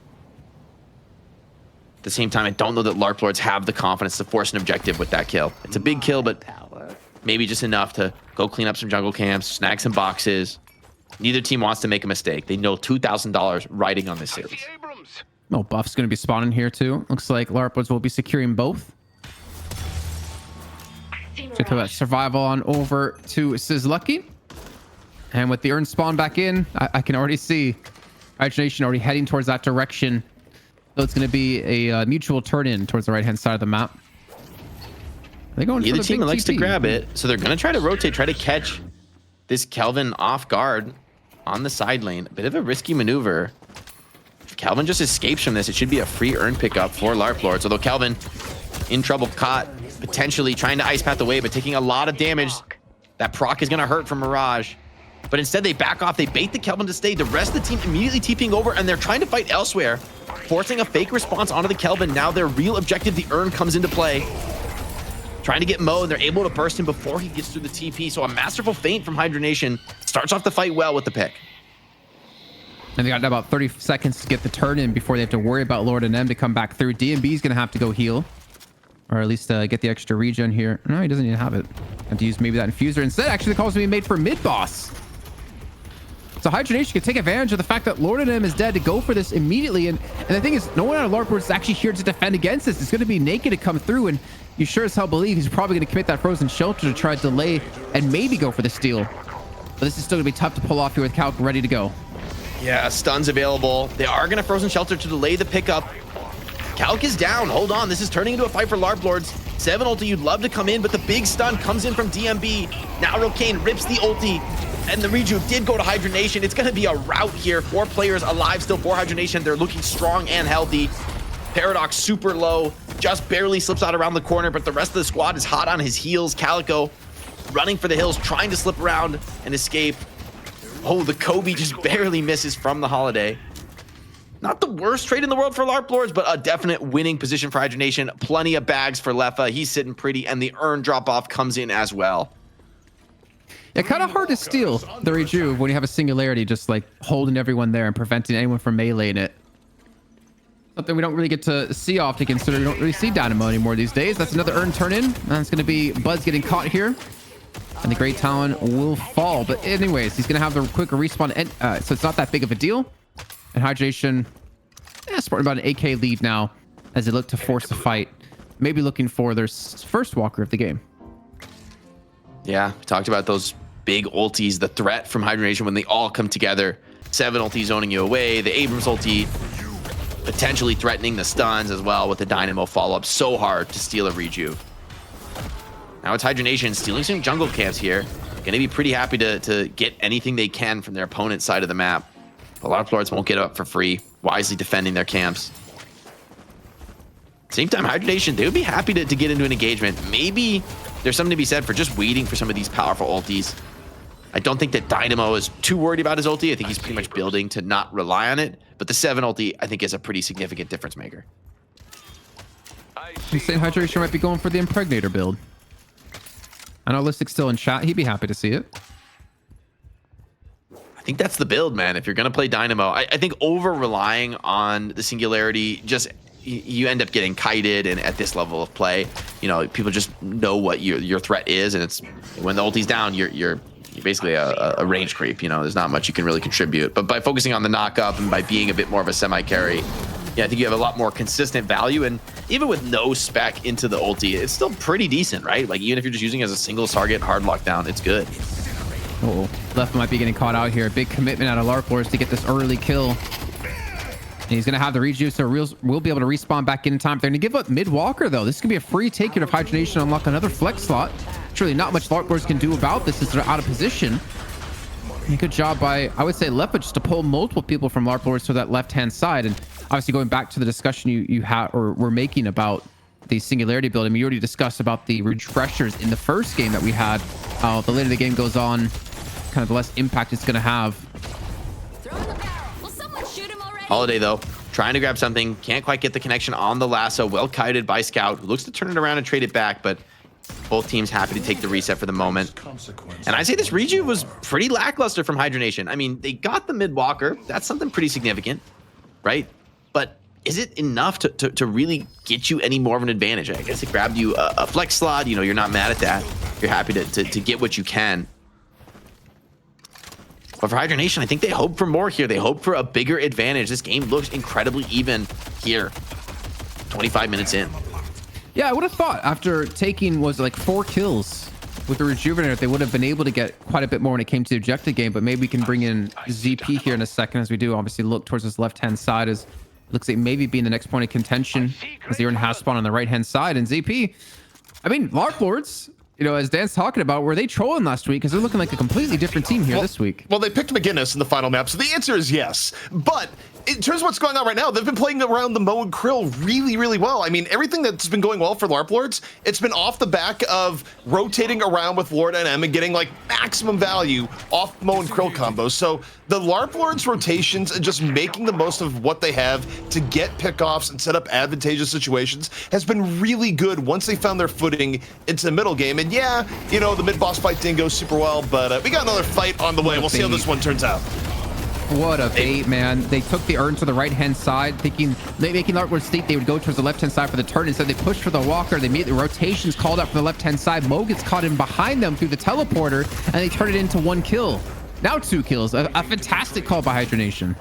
S1: At the same time, I don't know that Larp Lords have the confidence to force an objective with that kill. It's a big kill, but maybe just enough to go clean up some jungle camps, snag some boxes. Neither team wants to make a mistake. They know $2,000 riding on this series.
S2: Oh, Buff's going to be spawning here too. Looks like Larp Lords will be securing both. So throw that survival on over to Sizlucky. And with the Urn spawn back in, I can already see Hydra Nation already heading towards that direction. So it's going to be a mutual turn in towards the right-hand side of the map. They're going
S1: Either
S2: for the
S1: team
S2: big
S1: likes to
S2: TP.
S1: grab it, so they're going to try to rotate, try to catch this Kelvin off guard on the side lane. A bit of a risky maneuver. If Kelvin just escapes from this, it should be a free Urn pickup for Larp Lords. Although Kelvin in trouble, caught, potentially trying to ice path away, but taking a lot of damage. That proc is going to hurt from Mirage. But instead they back off, they bait the Kelvin to stay. The rest of the team immediately TPing over, and they're trying to fight elsewhere, forcing a fake response onto the Kelvin. Now their real objective, the Urn, comes into play. Trying to get Mo, and they're able to burst him before he gets through the TP. So a masterful feint from Hydra Nation starts off the fight well with the pick.
S2: And they got about 30 seconds to get the turn in before they have to worry about Lord and M to come back through. DMB is going to have to go heal, or at least get the extra regen here. No, he doesn't even have it. Have to use maybe that infuser instead. Actually, the call's going to be made for mid boss. So Hydra Nation can take advantage of the fact that Lord and M is dead to go for this immediately. And the thing is, no one on Larp Lords is actually here to defend against this. It's going to be Naked to come through, and you sure as hell believe he's probably going to commit that frozen shelter to try to delay and maybe go for the steal. But this is still going to be tough to pull off here with Calc ready to go.
S1: Yeah, stuns available. They are going to frozen shelter to delay the pickup. Calc is down. Hold on. This is turning into a fight for Larp Lords. 7 ulti, you'd love to come in, but the big stun comes in from DMB. Now Rokane rips the ulti, and the reju did go to Hydra Nation. It's going to be a rout here. 4 players alive still for Hydra Nation. They're looking strong and healthy. Paradox super low, just barely slips out around the corner, but the rest of the squad is hot on his heels. Calico running for the hills, trying to slip around and escape. Oh, the Kobe just barely misses from the Holiday. Not the worst trade in the world for Larp Lords, but a definite winning position for Hydra Nation. Plenty of bags for Lefa. He's sitting pretty, and the Urn drop-off comes in as well.
S2: Yeah, kind of hard to steal the reju when you have a singularity just like holding everyone there and preventing anyone from meleeing it. Something we don't really get to see often, considering we don't really see Dynamo anymore these days. That's another Urn turn in. And it's going to be Buzz getting caught here. And the Great Talon will fall. But anyways, he's going to have the quick respawn. So it's not that big of a deal. And Hydration, sporting about an AK lead now as they look to force a fight, maybe looking for their first walker of the game.
S1: Yeah, we talked about those big ultis, the threat from Hydra Nation when they all come together. 7 ulti zoning you away, the Abrams ulti potentially threatening the stuns as well with the Dynamo follow-up. So hard to steal a rejuve. Now it's Hydra Nation stealing some jungle camps here. Gonna be pretty happy to get anything they can from their opponent's side of the map. But Larp Lords won't get up for free, wisely defending their camps. Same time, Hydra Nation, they would be happy to get into an engagement. Maybe there's something to be said for just waiting for some of these powerful ultis. I don't think that Dynamo is too worried about his ulti. I think he's pretty much building to not rely on it. But the 7 ulti, I think, is a pretty significant difference maker.
S2: I'm saying Hydra Nation might be going for the Impregnator build. I know Listic's still in chat. He'd be happy to see it.
S1: I think that's the build, man. If you're going to play Dynamo, I think over-relying on the Singularity, just you end up getting kited. And at this level of play, you know, people just know what your threat is. And it's when the ulti's down, you're basically a range creep. You know, there's not much you can really contribute. But by focusing on the knock-up and by being a bit more of a semi-carry, yeah, I think you have a lot more consistent value. And even with no spec into the ulti, it's still pretty decent, right? Like, even if you're just using it as a single target hard lockdown, it's good.
S2: Oh, Left might be getting caught out here. Big commitment out of Larp Lords to get this early kill. And he's going to have the rejuice, so we'll be able to respawn back in time. They're going to give up mid walker, though. This is going to be a free take of Hydra Nation, unlock another flex slot. Surely not much Larp Lords can do about this as they're out of position. And good job by, I would say, Lefa just to pull multiple people from Larp Lords to that left-hand side. And obviously going back to the discussion you had or were making about the Singularity build. I mean, you already discussed about the refreshers in the first game that we had. The later the game goes on, kind of the less impact it's going to have.
S1: Holiday, though, trying to grab something. Can't quite get the connection on the lasso. Well kited by Scout, who looks to turn it around and trade it back, but both teams happy to take the reset for the moment. And I say this rejuve was pretty lackluster from Hydra Nation. I mean, they got the mid walker. That's something pretty significant, right? But is it enough to really get you any more of an advantage? I guess it grabbed you a flex slot. You know, you're not mad at that. You're happy to get what you can. But for Hydra Nation, I think they hope for more here. They hope for a bigger advantage. This game looks incredibly even here. 25 minutes in.
S2: Yeah, I would have thought after taking, was it like 4 kills with the Rejuvenator, they would have been able to get quite a bit more when it came to the objective game. But maybe we can bring in ZP here in a second as we do obviously look towards this left-hand side as looks like maybe being the next point of contention as they're in half spawn on the right-hand side. And ZP, I mean, Larp Lords, you know, as Dan's talking about, were they trolling last week? Because they're looking like a completely different team here this week.
S3: Well, they picked McGinnis in the final map, so the answer is yes. But in terms of what's going on right now, they've been playing around the Mo and Krill really, really well. I mean, everything that's been going well for Larp Lords, it's been off the back of rotating around with Lord NM and getting like maximum value off Mo and Krill combos. So the Larp Lords rotations and just making the most of what they have to get pickoffs and set up advantageous situations has been really good once they found their footing into the middle game. And yeah, you know, the mid-boss fight didn't go super well, but we got another fight on the way. We'll see how this one turns out.
S2: What a bait, man. They took the urn to the right-hand side, making Larp Lords think they would go towards the left-hand side for the turn. Instead, they pushed for the walker. They made the rotations called out from the left-hand side. Mo gets caught in behind them through the teleporter, and they turn it into 1 kill. Now 2 kills. A fantastic call by Hydra Nation.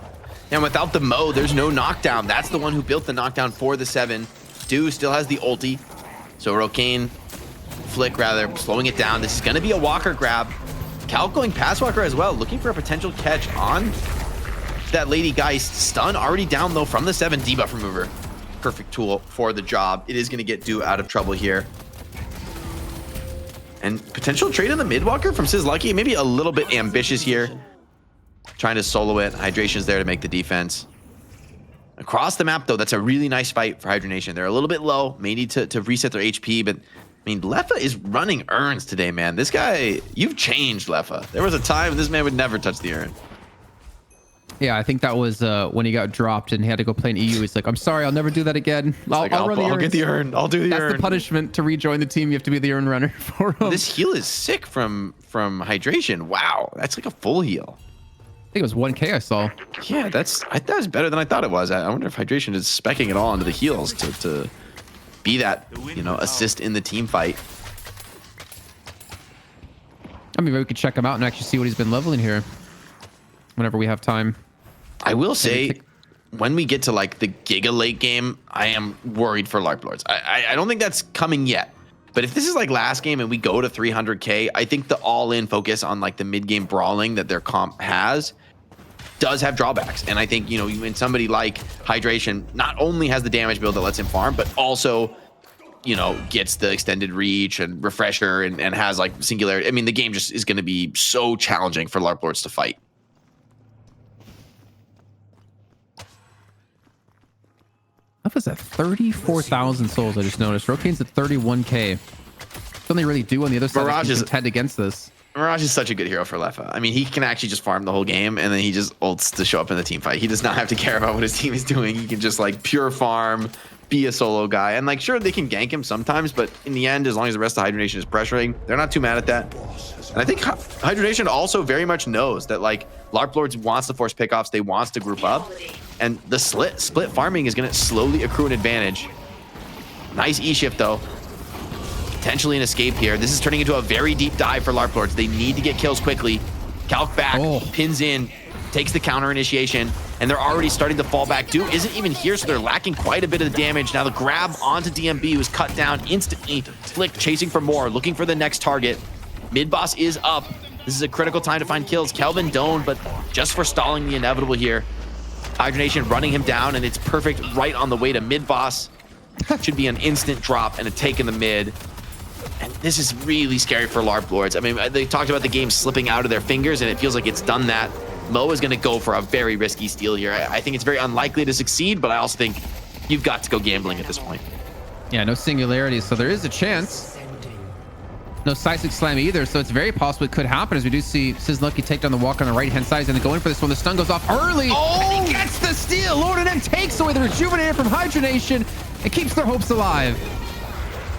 S1: And without the Mo, there's no knockdown. That's the one who built the knockdown for the 7. Dew still has the ulti. So Rokane, Flick rather, slowing it down. This is going to be a walker grab. Calc going past walker as well, looking for a potential catch on that Lady Geist. Stun already down though from the 7 debuff remover. Perfect tool for the job. It is going to get Dew out of trouble here. And potential trade in the mid walker from Sizlucky. Maybe a little bit ambitious here. Trying to solo it. Hydration's there to make the defense. Across the map though, that's a really nice fight for Hydra Nation. They're a little bit low. May need to reset their HP, but I mean, Lefa is running urns today, man. This guy, you've changed, Lefa. There was a time this man would never touch the urn.
S2: Yeah, I think that was when he got dropped and he had to go play in EU. He's like, I'm sorry, I'll never do that again. I'll
S1: get the urn. I'll do the urn.
S2: That's the punishment to rejoin the team. You have to be the urn runner for him.
S1: This heal is sick from Hydration. Wow, that's like a full heal.
S2: I think it was 1K I saw.
S1: Yeah, that was better than I thought it was. I wonder if Hydration is speccing it all into the heals to be that, you know, assist in the team fight.
S2: I mean, maybe we could check him out and actually see what he's been leveling here whenever we have time.
S1: I will say, when we get to like the Giga late game, I am worried for Larp Lords. I don't think that's coming yet. But if this is like last game and we go to 300K, I think the all-in focus on like the mid-game brawling that their comp has does have drawbacks. And I think, you know, when somebody like Hydration not only has the damage build that lets him farm, but also, you know, gets the extended reach and refresher and has like singularity. I mean, the game just is going to be so challenging for Larp Lords to fight.
S2: That was at 34,000 souls. I just noticed. Rokane's at 31K. Something they really do on the other side.
S1: Mirage is
S2: contend against this.
S1: Mirage is such a good hero for Leffa. I mean, he can actually just farm the whole game, and then he just ults to show up in the team fight. He does not have to care about what his team is doing. He can just like pure farm, be a solo guy, and like sure they can gank him sometimes, but in the end, as long as the rest of Hydra Nation is pressuring, they're not too mad at that. And I think Hydra Nation also very much knows that like Larp Lords wants to force pickoffs, they wants to group up, and the split farming is going to slowly accrue an advantage. Nice E shift though. Potentially an escape here. This is turning into a very deep dive for Larp Lords. They need to get kills quickly. Calc back, pins in, takes the counter initiation, and they're already starting to fall back. Do isn't even here, so they're lacking quite a bit of the damage. Now the grab onto DMB, who's cut down instantly. Flick chasing for more, looking for the next target. Mid boss is up. This is a critical time to find kills. Kelvin doned, but just for stalling the inevitable here. Hydra Nation running him down, and it's perfect right on the way to mid boss. Should be an instant drop and a take in the mid. And this is really scary for Larp Lords. I mean, they talked about the game slipping out of their fingers, and it feels like it's done that. Mo is going to go for a very risky steal here. I think it's very unlikely to succeed, but I also think you've got to go gambling at this point.
S2: Yeah, no singularity, so there is a chance. No Seismic Slam either, so it's very possible it could happen as we do see Sizlucky take down the walk on the right-hand side and going for this one. The stun goes off early, and he gets the steal. Lord of them takes away the Rejuvenator from Hydra Nation and keeps their hopes alive.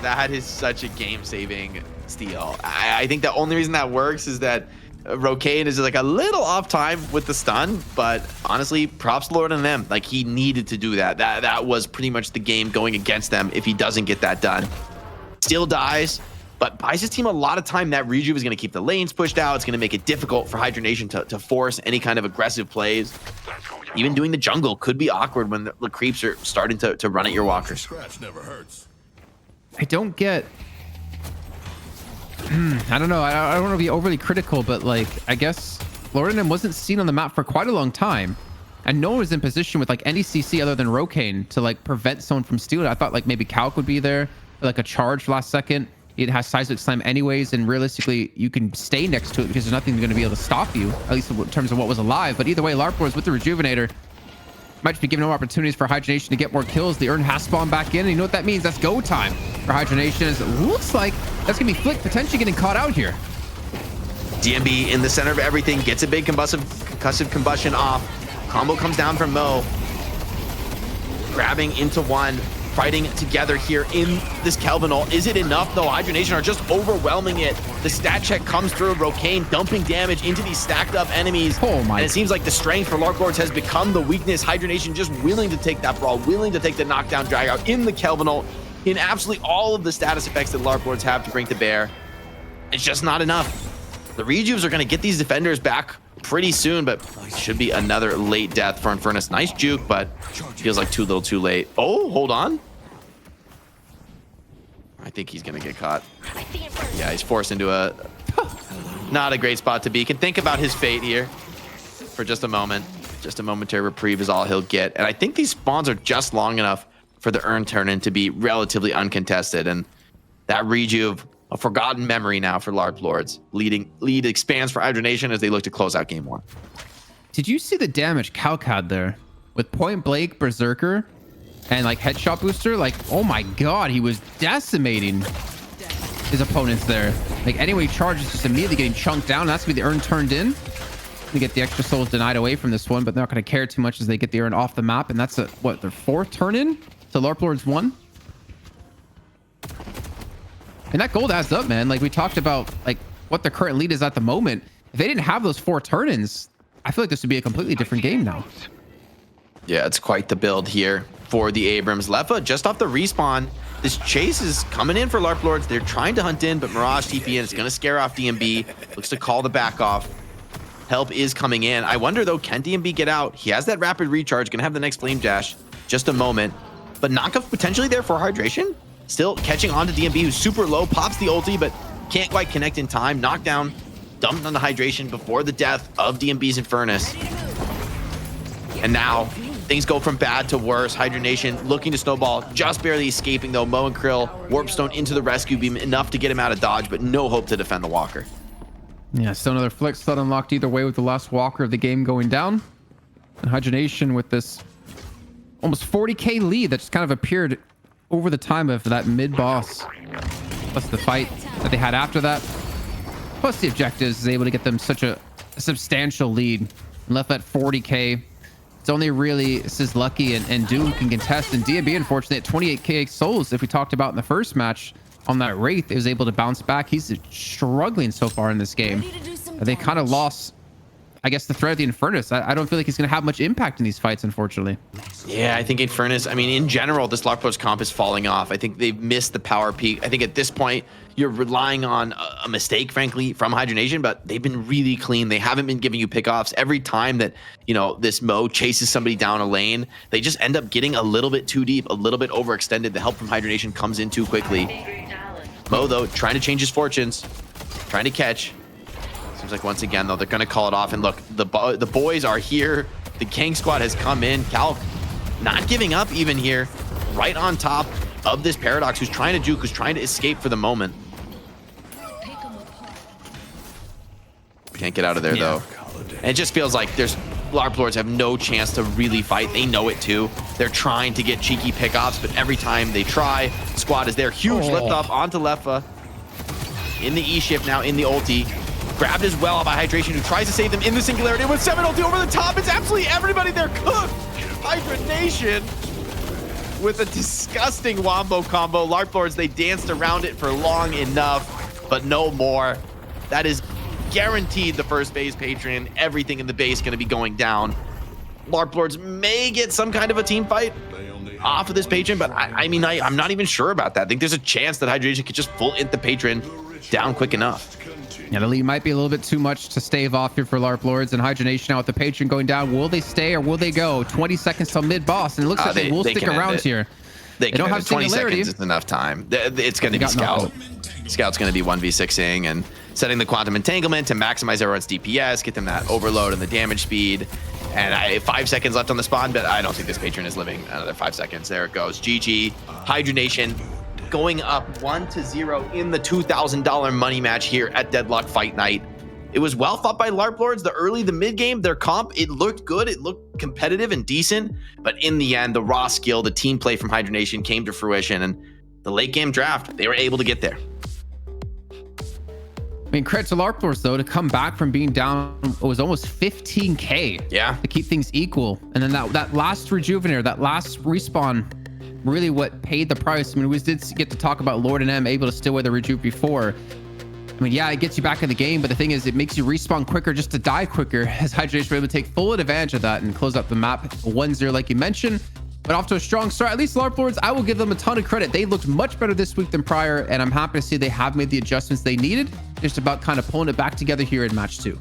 S1: That is such a game-saving steal. I think the only reason that works is that Rokane is like a little off time with the stun, but honestly, props to Lord and them. Like, he needed to do that. That was pretty much the game going against them if he doesn't get that done. Still dies, but buys his team a lot of time. That rejuve is going to keep the lanes pushed out. It's going to make it difficult for Hydra Nation to force any kind of aggressive plays. Even doing the jungle could be awkward when the creeps are starting to run at your walkers.
S4: Scratch never hurts.
S2: I don't get... I don't know. I don't want to be overly critical, but like, I guess Lordanen wasn't seen on the map for quite a long time. And no one was in position with like any CC other than Rokane to like prevent someone from stealing. I thought like maybe Calc would be there, like a charge last second. It has Seismic Slam anyways, and realistically, you can stay next to it because there's nothing going to be able to stop you, at least in terms of what was alive. But either way, Larp Lords with the Rejuvenator might just be giving them opportunities for Hydra Nation to get more kills. The Urn has spawned back in, and you know what that means? That's go time for Hydra Nation. It looks like that's going to be Flick potentially getting caught out here.
S1: DMB in the center of everything, gets a big concussive combustion off. Combo comes down from Mo. Grabbing into one, fighting together here in this Kelvin ult. Is it enough though? Hydra Nation are just overwhelming it. The stat check comes through. Rokane dumping damage into these stacked up enemies.
S2: Oh my.
S1: And it seems like the strength for Larp Lords has become the weakness. Hydra Nation just willing to take that brawl, willing to take the knockdown drag out in the Kelvin ult, in absolutely all of the status effects that Larp Lords have to bring to bear. It's just not enough. The rejuves are going to get these defenders back pretty soon, but should be another late death for Infernus. Nice juke, but feels like too little too late. Oh, hold on. I think he's going to get caught. Yeah, he's forced into a not a great spot to be. Can think about his fate here for just a moment. Just a momentary reprieve is all he'll get. And I think these spawns are just long enough for the Urn turn-in to be relatively uncontested. And that rejuve, a forgotten memory now for Larp Lords. Lead expands for Hydra Nation as they look to close out game one.
S2: Did you see the damage Calc had there with point blank Berserker and like headshot booster? Like, oh my god, he was decimating his opponents there. Like, anyway, charges just immediately getting chunked down. That's gonna be the Urn turned in. We get the extra souls denied away from this one, but they're not gonna care too much as they get the Urn off the map. And that's what, their fourth turn in to Larp Lords 1. And that gold adds up, man. Like, we talked about like what the current lead is at the moment. If they didn't have those 4 turn-ins, I feel like this would be a completely different game now.
S1: Yeah, it's quite the build here for the Abrams. Leffa just off the respawn. This chase is coming in for Larp Lords. They're trying to hunt in, but Mirage TP in. It's going to scare off DMB. Looks to call the back off. Help is coming in. I wonder though, can DMB get out? He has that rapid recharge, gonna have the next flame dash. Just a moment. But knockup potentially there for hydration. Still catching on to DMB, who's super low, pops the ulti, but can't quite connect in time. Knockdown, dumped on the hydration before the death of DMB's Infernus. And now things go from bad to worse. Hydra Nation looking to snowball, just barely escaping though. Mo and Krill, Warpstone into the rescue beam, enough to get him out of dodge, but no hope to defend the Walker.
S2: Yeah, still another flick slot unlocked either way with the last Walker of the game going down. And Hydra Nation with this almost 40k lead that just kind of appeared over the time of that mid-boss. Plus the fight that they had after that. Plus the objectives is able to get them such a substantial lead. And left at 40k. It's only really Slugfest and Doom can contest. And DMB, unfortunately, at 28k souls, if we talked about in the first match on that Wraith, is able to bounce back. He's struggling so far in this game. They kind of lost, I guess, the threat of the Infernus. I don't feel like he's going to have much impact in these fights, unfortunately.
S1: Yeah, I think Infernus, I mean, in general, this Larp Lords comp is falling off. I think they've missed the power peak. I think at this point, you're relying on a mistake, frankly, from Hydra Nation, but they've been really clean. They haven't been giving you pickoffs. Every time that, you know, this Mo chases somebody down a lane, they just end up getting a little bit too deep, a little bit overextended. The help from Hydra Nation comes in too quickly. Mo, though, trying to change his fortunes, trying to catch. Seems like once again, though, they're going to call it off. And look, the boys are here. The Gang Squad has come in. Cal not giving up even here, right on top of this Paradox, who's trying to juke, who's trying to escape for the moment. Can't get out of there, though. And it just feels like Larp Lords have no chance to really fight. They know it, too. They're trying to get cheeky pickoffs, but every time they try, squad is there. Huge lift up onto Leffa. In the E-shift now, in the ulti. Grabbed as well by Hydration, who tries to save them in the singularity with 7 ulti over the top. It's absolutely everybody there cooked. Hydra Nation with a disgusting wombo combo. Larp Lords, they danced around it for long enough, but no more. That is guaranteed the first phase patron. Everything in the base going to be going down. Larp Lords may get some kind of a team fight off of this patron, but I mean, I'm not even sure about that. I think there's a chance that Hydra Nation could just full int the patron down quick enough.
S2: Yeah, the lead might be a little bit too much to stave off here for Larp Lords, and Hydra Nation now with the patron going down. Will they stay or will they go? 20 seconds till mid-boss, and it looks like they will stick around here.
S1: They don't have 20 seconds is enough time. It's going to be Scout. Scout's going to be 1v6ing and setting the quantum entanglement to maximize everyone's DPS, get them that overload and the damage speed. And 5 seconds left on the spawn, but I don't think this patron is living another 5 seconds. There it goes. GG. Hydra Nation going up 1-0 in the $2,000 money match here at Deadlock Fight Night. It was well fought by Larp Lords. The early, the mid game, their comp, it looked good. It looked competitive and decent. But in the end, the raw skill, the team play from Hydra Nation came to fruition. And the late game draft, they were able to get there.
S2: I mean, credit to Larp Lords, though, to come back from being down, it was almost 15k.
S1: Yeah.
S2: To keep things equal. And then that last Rejuvenator, that last respawn, really what paid the price. I mean, we did get to talk about Lord and M able to steal away the Rejuve before. I mean, yeah, it gets you back in the game, but the thing is, it makes you respawn quicker just to die quicker, as Hydra Nation were able to take full advantage of that and close up the map 1-0 like you mentioned. But off to a strong start. At least Larp Lords, I will give them a ton of credit. They looked much better this week than prior, and I'm happy to see they have made the adjustments they needed. Just about kind of pulling it back together here in match 2.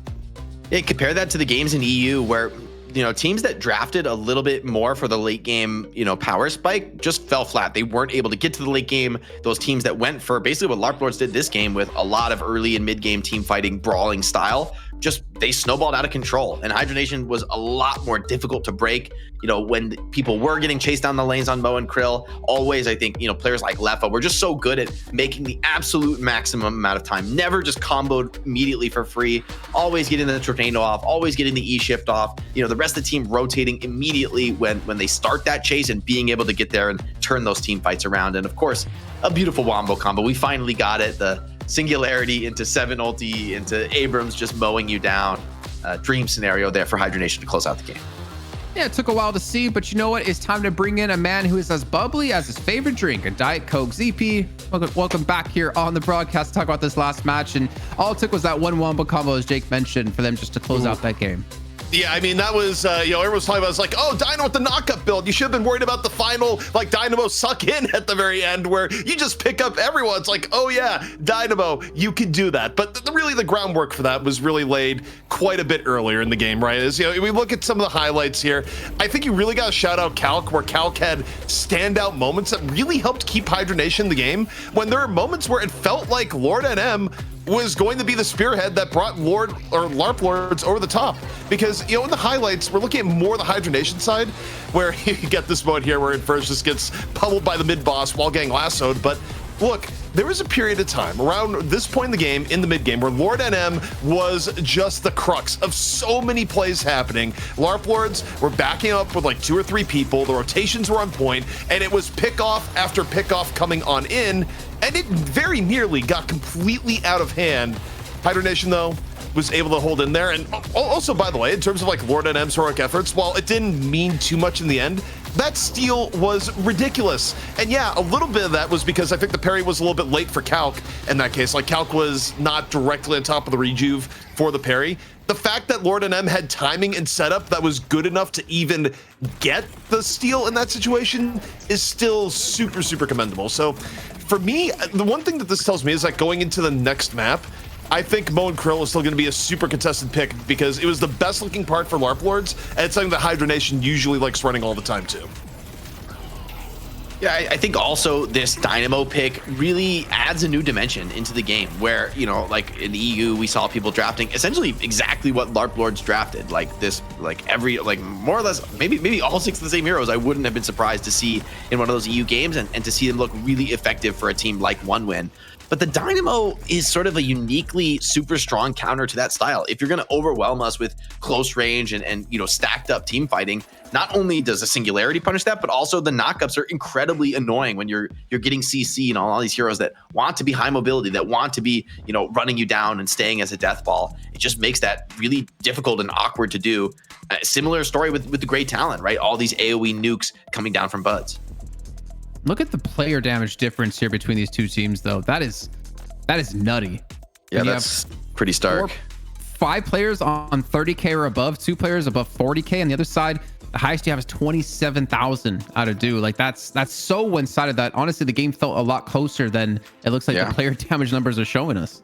S1: Yeah, compare that to the games in EU where, you know, teams that drafted a little bit more for the late game, you know, power spike just fell flat. They weren't able to get to the late game. Those teams that went for basically what Larp Lords did this game with a lot of early and mid game team fighting, brawling style, just they snowballed out of control. And Hydra Nation was a lot more difficult to break. You know, when people were getting chased down the lanes on Mo and Krill, always, I think, you know, players like Leffa were just so good at making the absolute maximum amount of time. Never just comboed immediately for free. Always getting the tornado off, always getting the E-shift off. You know, the rest of the team rotating immediately when they start that chase and being able to get there and turn those team fights around. And of course, a beautiful wombo combo. We finally got it. The singularity into 7 ulti, into Abrams just mowing you down. Dream scenario there for Hydra Nation to close out the game.
S2: Yeah, it took a while to see, but you know what? It's time to bring in a man who is as bubbly as his favorite drink, a Diet Coke. ZP, welcome back here on the broadcast to talk about this last match. And all it took was that one wombo combo, as Jake mentioned, for them just to close out that game.
S3: Yeah, I mean, that was, everyone was talking about, it's like, oh, Dynamo with the knockup build. You should have been worried about the final, like, Dynamo suck in at the very end where you just pick up everyone. It's like, oh, yeah, Dynamo, you can do that. But really, the groundwork for that was really laid quite a bit earlier in the game, right? As we look at some of the highlights here, I think you really got to shout out Calc, where Calc had standout moments that really helped keep Hydra Nation in the game when there are moments where it felt like Lord NM was going to be the spearhead that brought Larp Lords over the top. Because, in the highlights, we're looking at more the Hydra Nation side, where you get this moment here where Inferno just gets pummeled by the mid-boss while getting lassoed. But look, there was a period of time around this point in the game, in the mid-game, where Lord NM was just the crux of so many plays happening. Larp Lords were backing up with like 2 or 3 people, the rotations were on point, and it was pick-off after pick-off coming on in, and it very nearly got completely out of hand. Hydra Nation, though, was able to hold in there. And also, by the way, in terms of like Lord NM's heroic efforts, while it didn't mean too much in the end, that steal was ridiculous. And yeah, a little bit of that was because I think the parry was a little bit late for Calc in that case. Like, Calc was not directly on top of the rejuve for the parry. The fact that Lord NM had timing and setup that was good enough to even get the steal in that situation is still super, super commendable. So for me, the one thing that this tells me is that going into the next map, I think Mo and Krill is still going to be a super contested pick because it was the best looking part for Larp Lords, and it's something that Hydra Nation usually likes running all the time too.
S1: Yeah, I think also this Dynamo pick really adds a new dimension into the game where, like in the EU, we saw people drafting essentially exactly what Larp Lords drafted. Like more or less, maybe all 6 of the same heroes I wouldn't have been surprised to see in one of those EU games and to see them look really effective for a team like OneWin. But the Dynamo is sort of a uniquely super strong counter to that style. If you're going to overwhelm us with close range and stacked up team fighting, not only does a singularity punish that, but also the knockups are incredibly annoying when you're getting CC and all these heroes that want to be high mobility, that want to be running you down and staying as a death ball. It just makes that really difficult and awkward to do. A similar story with the great talent, right? All these AoE nukes coming down from buds.
S2: Look at the player damage difference here between these two teams, though. That is nutty.
S1: Yeah, that's pretty stark.
S2: 5 players on 30K or above, 2 players above 40K. On the other side, the highest you have is 27,000 out of due. Like, that's so one-sided that honestly the game felt a lot closer than it looks like the player damage numbers are showing us.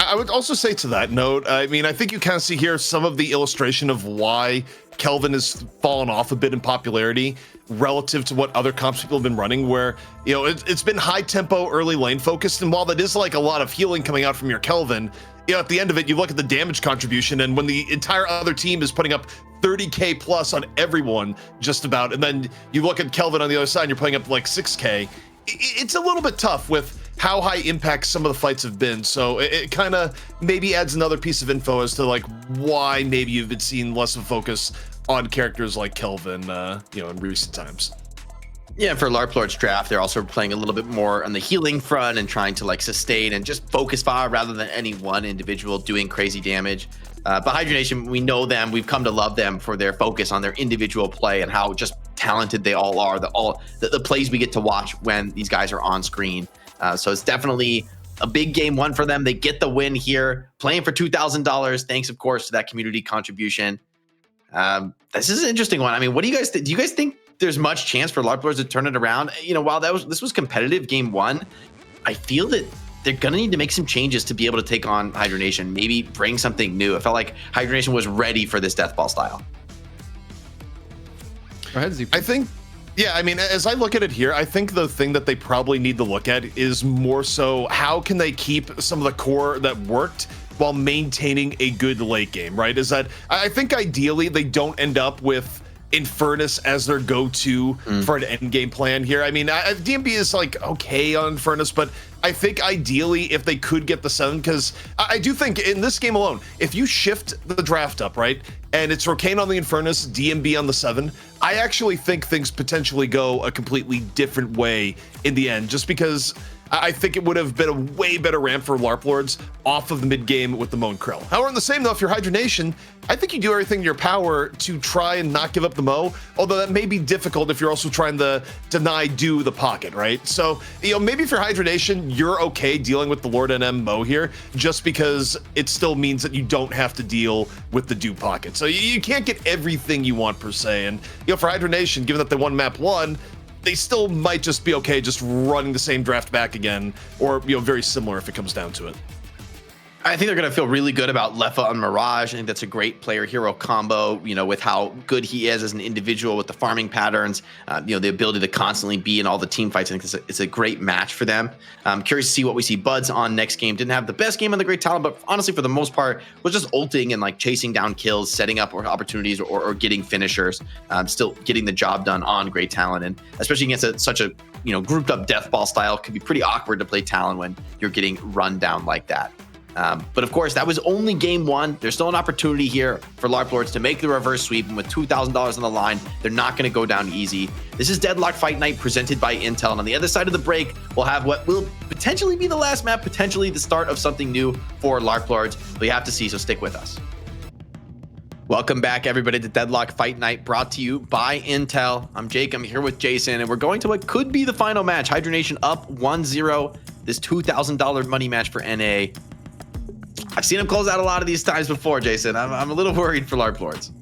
S3: I would also say to that note, I mean, I think you kind of see here some of the illustration of why Kelvin has fallen off a bit in popularity relative to what other comps people have been running, where, it's been high tempo, early lane focused. And while that is like a lot of healing coming out from your Kelvin, at the end of it, you look at the damage contribution, and when the entire other team is putting up 30K plus on everyone just about, and then you look at Kelvin on the other side and you're putting up like 6K, it's a little bit tough with how high impact some of the fights have been. So it kind of maybe adds another piece of info as to like why maybe you've been seeing less of focus on characters like Kelvin, in recent times.
S1: Yeah, for Larp Lords draft, they're also playing a little bit more on the healing front and trying to like sustain and just focus fire rather than any one individual doing crazy damage. But Hydra Nation, we know them. We've come to love them for their focus on their individual play and how just talented they all are. The plays we get to watch when these guys are on screen. So it's definitely a big game one for them. They get the win here, playing for $2,000. Thanks, of course, to that community contribution. This is an interesting one. I mean, what do you guys think? Do you guys think there's much chance for Larp Lords to turn it around? While this was competitive game one, I feel that they're gonna need to make some changes to be able to take on Hydra Nation. Maybe bring something new. I felt like Hydra Nation was ready for this deathball style.
S2: Go ahead, Z.
S3: I think. Yeah, I mean, as I look at it here, I think the thing that they probably need to look at is more so how can they keep some of the core that worked while maintaining a good late game, right? Is that I think ideally they don't end up with Infernus as their go-to for an end game plan here. I mean, DMB is like okay on Infernus, but I think ideally if they could get the 7, because I do think in this game alone, if you shift the draft up, right, and it's Rocane on the Infernus, DMB on the 7, I actually think things potentially go a completely different way in the end, just because I think it would have been a way better ramp for Larp Lords off of the mid game with the Moan Krill. However, in the same though, if you're Hydra Nation, I think you do everything in your power to try and not give up the the Mo, although that may be difficult if you're also trying to deny Do the pocket, right? So, maybe if you're Hydra Nation, you're okay dealing with the Lord NM Mo here, just because it still means that you don't have to deal with the Do pocket. So you can't get everything you want per se. And, for Hydra Nation, given that they won map 1, they still might just be okay just running the same draft back again, or, very similar if it comes down to it.
S1: I think they're going to feel really good about Leffa on Mirage. I think that's a great player-hero combo, with how good he is as an individual with the farming patterns, the ability to constantly be in all the team fights. I think it's a great match for them. I'm curious to see what we see Buds on next game. Didn't have the best game on the Great Talon, but honestly, for the most part, was just ulting and like chasing down kills, setting up opportunities or getting finishers, still getting the job done on Great Talon. And especially against such a grouped up death ball style, can be pretty awkward to play Talon when you're getting run down like that. But of course, that was only game 1. There's still an opportunity here for Larp Lords to make the reverse sweep, and with $2,000 on the line, they're not going to go down easy. This is Deadlock Fight Night presented by Intel, and on the other side of the break, we'll have what will potentially be the last map, potentially the start of something new for Larp Lords. We have to see, so stick with us. Welcome back, everybody, to Deadlock Fight Night, brought to you by Intel. I'm Jake. I'm here with Jason, and we're going to what could be the final match. Hydra Nation up 1-0. This $2,000 money match for NA. I've seen him close out a lot of these times before, Jason. I'm a little worried for Larp Lords.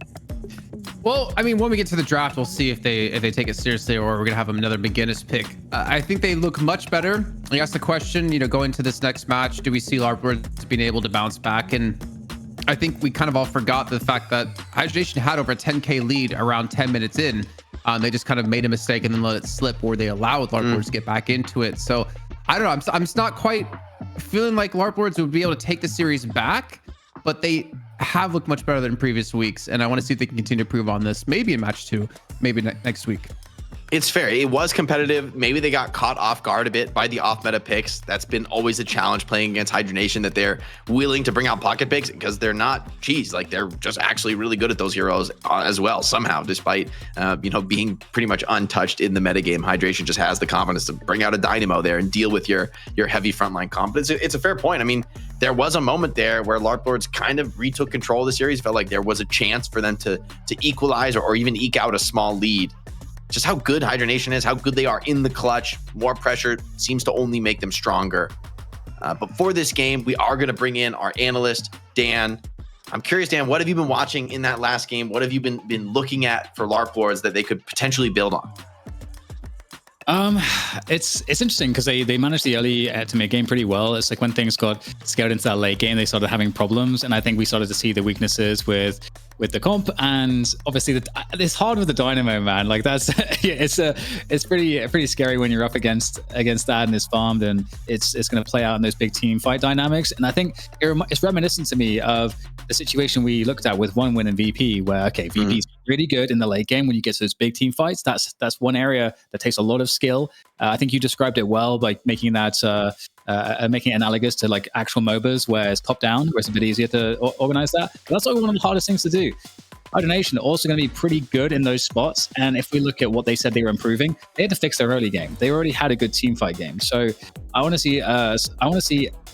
S2: Well, I mean, when we get to the draft, we'll see if they take it seriously, or we're gonna have them another beginner's pick. I think they look much better. I asked the question, going to this next match, do we see Larp Lords being able to bounce back? And I think we kind of all forgot the fact that Hydra Nation had over a 10K lead around 10 minutes in. They just kind of made a mistake and then let it slip, where they allowed Larp Lords to get back into it. So I don't know. I'm just not quite feeling like Larp Lords would be able to take the series back, but they have looked much better than previous weeks, and I want to see if they can continue to improve on this, maybe in match 2, maybe next week.
S1: It's fair. It was competitive. Maybe they got caught off guard a bit by the off-meta picks. That's been always a challenge playing against Hydra Nation, that they're willing to bring out pocket picks because they're not cheese. Like, they're just actually really good at those heroes as well, somehow, despite being pretty much untouched in the metagame. Hydration just has the confidence to bring out a Dynamo there and deal with your heavy frontline competence. It's a fair point. I mean, there was a moment there where Larp Lords kind of retook control of the series. Felt like there was a chance for them to equalize or even eke out a small lead. Just how good Hydra Nation is, how good they are in the clutch. More pressure seems to only make them stronger. But for this game, we are going to bring in our analyst, Dan. I'm curious, Dan, what have you been watching in that last game? What have you been looking at for Larp Lords that they could potentially build on?
S5: It's interesting because they managed the early to mid game pretty well. It's like when things got scaled into that late game, they started having problems, and I think we started to see the weaknesses with the comp, and obviously it's hard with the Dynamo, man. Like, that's it's pretty scary when you're up against that and it's farmed, and it's going to play out in those big team fight dynamics. And I think it's reminiscent to me of the situation we looked at with 1 win in VP, where VP's really good in the late game when you get to those big team fights. That's one area that takes a lot of skill. I think you described it well by making that making it analogous to like actual MOBAs where it's top down, where it's a bit easier to organize that. But that's one of the hardest things to do. Hydra Nation are also going to be pretty good in those spots. And if we look at what they said they were improving, they had to fix their early game. They already had a good team fight game. So I want to see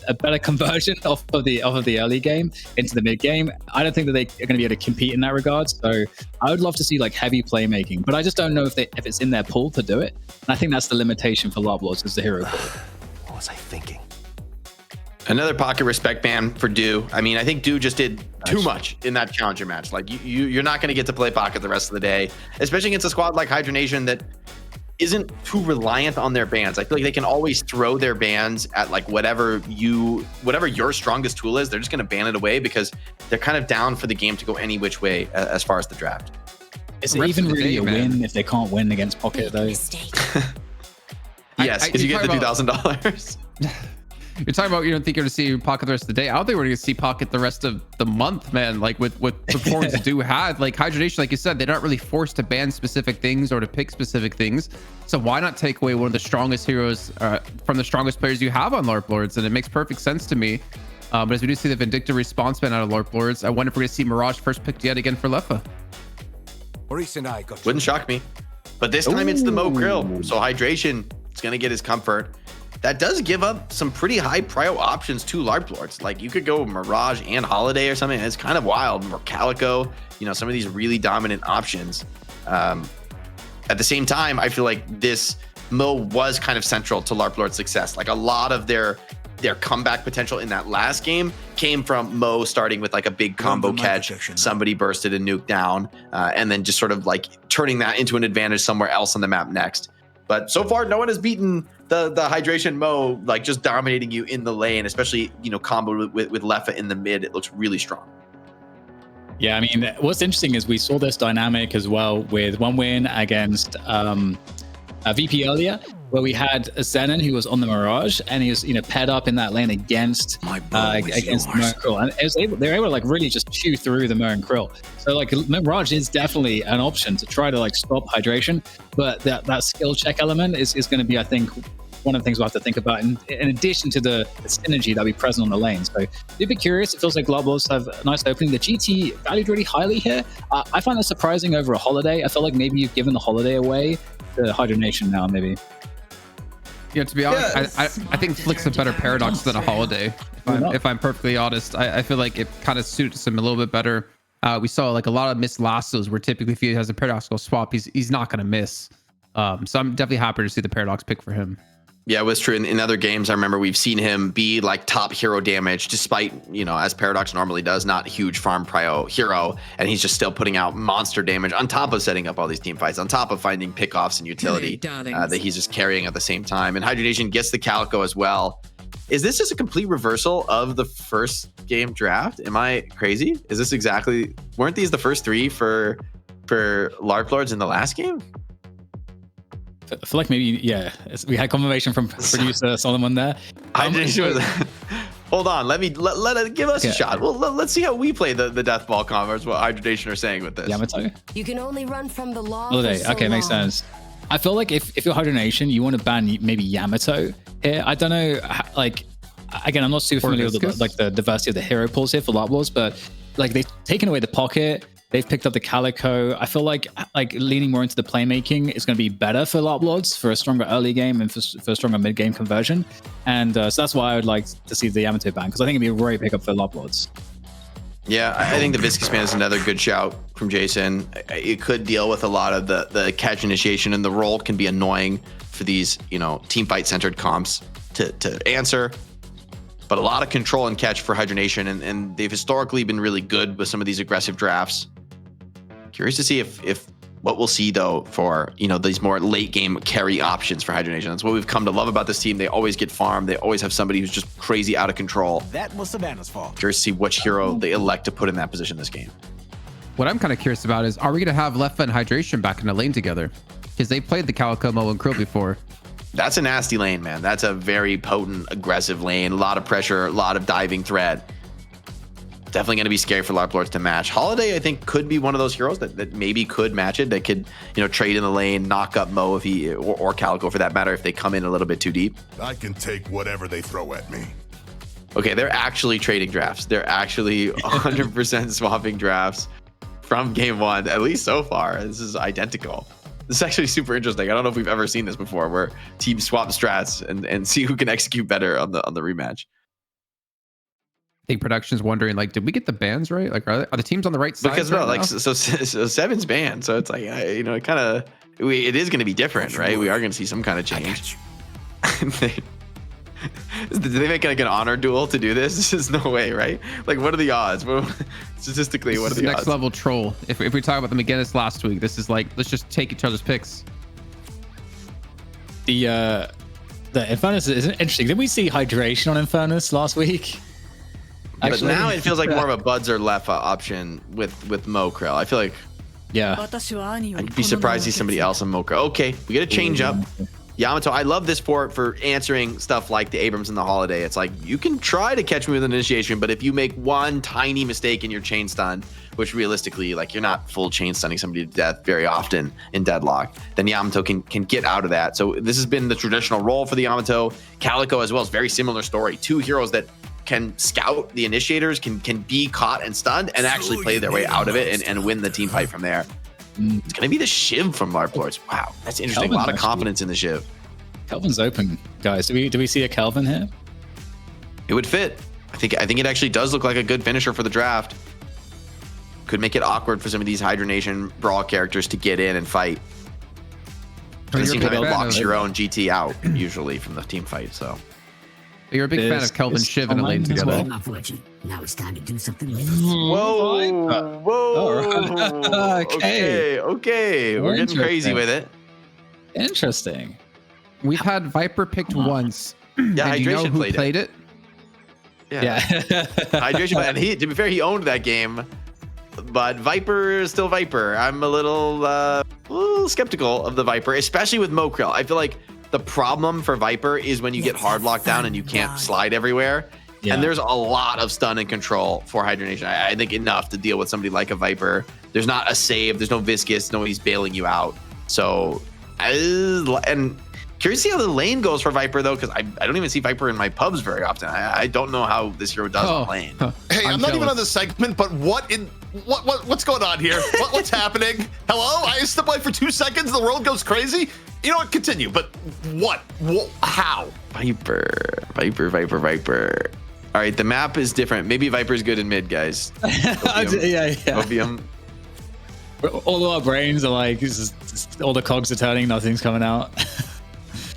S5: a better conversion of the early game into the mid game. I don't think that they are going to be able to compete in that regard. So I would love to see like heavy playmaking, but I just don't know if it's in their pool to do it. And I think that's the limitation for Larp Lords, is the hero pool.
S4: What was I thinking?
S1: Another pocket respect ban for Do. I mean, I think Do just did too much in that challenger match. Like, you're not going to get to play pocket the rest of the day, especially against a squad like Hydra Nation that isn't too reliant on their bans. I feel like they can always throw their bans at like whatever your strongest tool is. They're just going to ban it away because they're kind of down for the game to go any which way as far as the draft.
S5: Is it even really a win if they can't win against pocket though?
S1: Yes, because you get the $2,000.
S2: You're talking about you don't think you're going to see pocket the rest of the day. I don't think we're going to see pocket the rest of the month, man. Like with performance Do had, like Hydra Nation, like you said, they're not really forced to ban specific things or to pick specific things. So why not take away one of the strongest heroes from the strongest players you have on Larp Lords? And it makes perfect sense to me. But as we do see the Vindictive response ban out of Larp Lords, I wonder if we're going to see Mirage first picked yet again for Leffa.
S1: Wouldn't shock me. But this time it's the Mo Krill. So Hydration is going to get his comfort. That does give up some pretty high prio options to Larp Lords. Like, you could go Mirage and Holiday or something. It's kind of wild. Or Calico, some of these really dominant options. At the same time, I feel like this Mo was kind of central to Larp Lord's success. Like a lot of their comeback potential in that last game came from Mo starting with like a big combo catch, somebody bursted and nuked down, and then just sort of like turning that into an advantage somewhere else on the map next. But so far, no one has beaten the Hydration Mo, like just dominating you in the lane, especially, you know, comboed with Leffa in the mid. It looks really strong.
S5: Yeah, I mean, what's interesting is we saw this dynamic as well with one win against VP earlier, where we had Zenon who was on the Mirage, and he was, you know, paired up in that lane against the Mer and Krill, and they were able to like really just chew through the Mer and Krill. So like Mirage is definitely an option to try to like stop Hydration, but that skill check element is going to be, I think, one of the things we'll have to think about in addition to the synergy that'll be present on the lane. So you'd be curious. It feels like Larp Lords have a nice opening. The GT valued really highly here. I find that surprising over a holiday. I feel like maybe you've given the holiday away to Hydra Nation now, maybe.
S2: Yeah, to be honest, I think Flick's a better Paradox than a Holiday. If I'm perfectly honest, I feel like it kind of suits him a little bit better. We saw like a lot of missed lassos where typically if he has a Paradoxical swap, he's not going to miss. So I'm definitely happy to see the Paradox pick for him.
S1: Yeah, it was true. In other games, I remember we've seen him be like top hero damage, despite, you know, as Paradox normally does, not huge farm prio hero, and he's just still putting out monster damage on top of setting up all these team fights, on top of finding pickoffs and utility that he's just carrying at the same time. And Hydra Nation gets the Calico as well. Is this just a complete reversal of the first game draft? Am I crazy? Is this exactly, weren't these the first three for Larp Lords in the last game?
S5: I feel like maybe, yeah, we had confirmation from producer Solomon there.
S1: Hold on, let it give us a shot. Well, let's see how we play the death ball combos. What Hydra Nation are saying with this.
S5: Yamato.
S6: You can only run from the law.
S5: Okay, makes sense. I feel like if you're Hydra Nation, you want to ban maybe Yamato here. I don't know, like, again, I'm not super familiar with like the diversity of the hero pools here for Larp Lords, but like they've taken away the pocket. They've picked up the Calico. I feel like leaning more into the playmaking is going to be better for Larp Lords for a stronger early game and for a stronger mid game conversion. And so that's why I would like to see the Yamato ban, because I think it'd be a great pickup for Larp Lords.
S1: Yeah, I think the Viscous Man is another good shout from Jason. It could deal with a lot of the catch initiation, and the role can be annoying for these, you know, team fight centered comps to answer. But a lot of control and catch for Hydra Nation, and they've historically been really good with some of these aggressive drafts. Curious to see if what we'll see though for, you know, these more late game carry options for Hydra Nation. That's what we've come to love about this team. They always get farmed. They always have somebody who's just crazy out of control.
S4: That was Savannah's fault.
S1: Curious to see which hero they elect to put in that position this game.
S2: What I'm kind of curious about is, are we going to have Leffa and Hydration back in the lane together? Because they played the Calico, Mo, and Krill before.
S1: That's a nasty lane, man. That's a very potent, aggressive lane. A lot of pressure, a lot of diving threat. Definitely going to be scary for Larp Lords to match. Holiday, I think, could be one of those heroes that maybe could match it. That could, you know, trade in the lane, knock up Mo if he or Calico for that matter if they come in a little bit too deep.
S4: I can take whatever they throw at me.
S1: Okay, they're actually trading drafts. They're actually 100% swapping drafts from game one, at least so far. This is identical. This is actually super interesting. I don't know if we've ever seen this before, where teams swap strats and see who can execute better on the rematch.
S2: I think production's wondering, like, did we get the bans right? Like, are the teams on the right side?
S1: Because no, like, so Seven's banned, so it's like, you know, it is going to be different, right? We are going to see some kind of change. Did they make like an honor duel to do this? This is no way, right? Like, what are the odds? Statistically, what are the odds?
S2: Next level troll. If we talk about them again this last week, this is like, let's just take each other's picks.
S5: The Infernus is interesting. Did we see Hydration on Infernus last week?
S1: But now it feels like more of a Buds or Leffa option with Mo Krill. I feel like,
S5: yeah,
S1: I'd be surprised to see somebody else on Mo Krill. Okay, we got to change up. Yamato, I love this for answering stuff like the Abrams and the Holiday. It's like, you can try to catch me with an initiation, but if you make one tiny mistake in your chain stun, which realistically, like, you're not full chain stunning somebody to death very often in Deadlock, then Yamato can get out of that. So this has been the traditional role for the Yamato. Calico as well is very similar story. Two heroes that can scout the initiators, can be caught and stunned, and actually play their way out of it and win the team fight from there. It's going to be the Shiv from Larp Lords. Wow, that's interesting.
S5: Kelvin,
S1: a lot of confidence in the Shiv.
S5: Kelvin's open, guys. Do we see a Kelvin here?
S1: It would fit. I think it actually does look like a good finisher for the draft. could make it awkward for some of these Hydra Nation brawl characters to get in and fight.
S2: So
S1: It
S2: you're a
S1: seems
S2: big
S1: like it
S2: fan
S1: blocks
S2: of-
S1: your own GT out usually from the team fight. So
S2: You're a big fan of Kelvin Shiv in a lane together.
S7: My fortune. Now it's time to do something.
S1: whoa, whoa,
S5: Okay.
S1: okay, we're getting crazy
S5: Interesting.
S1: with it.
S5: Interesting.
S2: We've had Viper picked once.
S1: Yeah,
S2: and do you know
S1: Hydration
S2: who
S1: played it.
S2: played it?
S5: Yeah.
S1: Hydration, and to be fair, he owned that game. But Viper is still Viper. I'm a little skeptical of the Viper, especially with Mokrill. I feel like the problem for Viper is when you get hard locked down and you can't slide everywhere.
S5: Yeah.
S1: And there's a lot of stun and control for Hydra Nation. I think enough to deal with somebody like a Viper. There's not a save. There's no Viscous. Nobody's bailing you out. So, and curious to see how the lane goes for Viper, though, because I don't even see Viper in my pubs very often. I don't know how this hero does on lane.
S3: Hey, I'm not even
S2: jealous.
S3: on this segment, but what's going on here? What's happening? Hello? I step away for 2 seconds, the world goes crazy? You know what? Continue, but what? How?
S1: Viper. All right, the map is different. Maybe Viper's good in mid, guys.
S5: Yeah.
S1: Opium.
S5: All our brains are like, all the cogs are turning, nothing's coming out.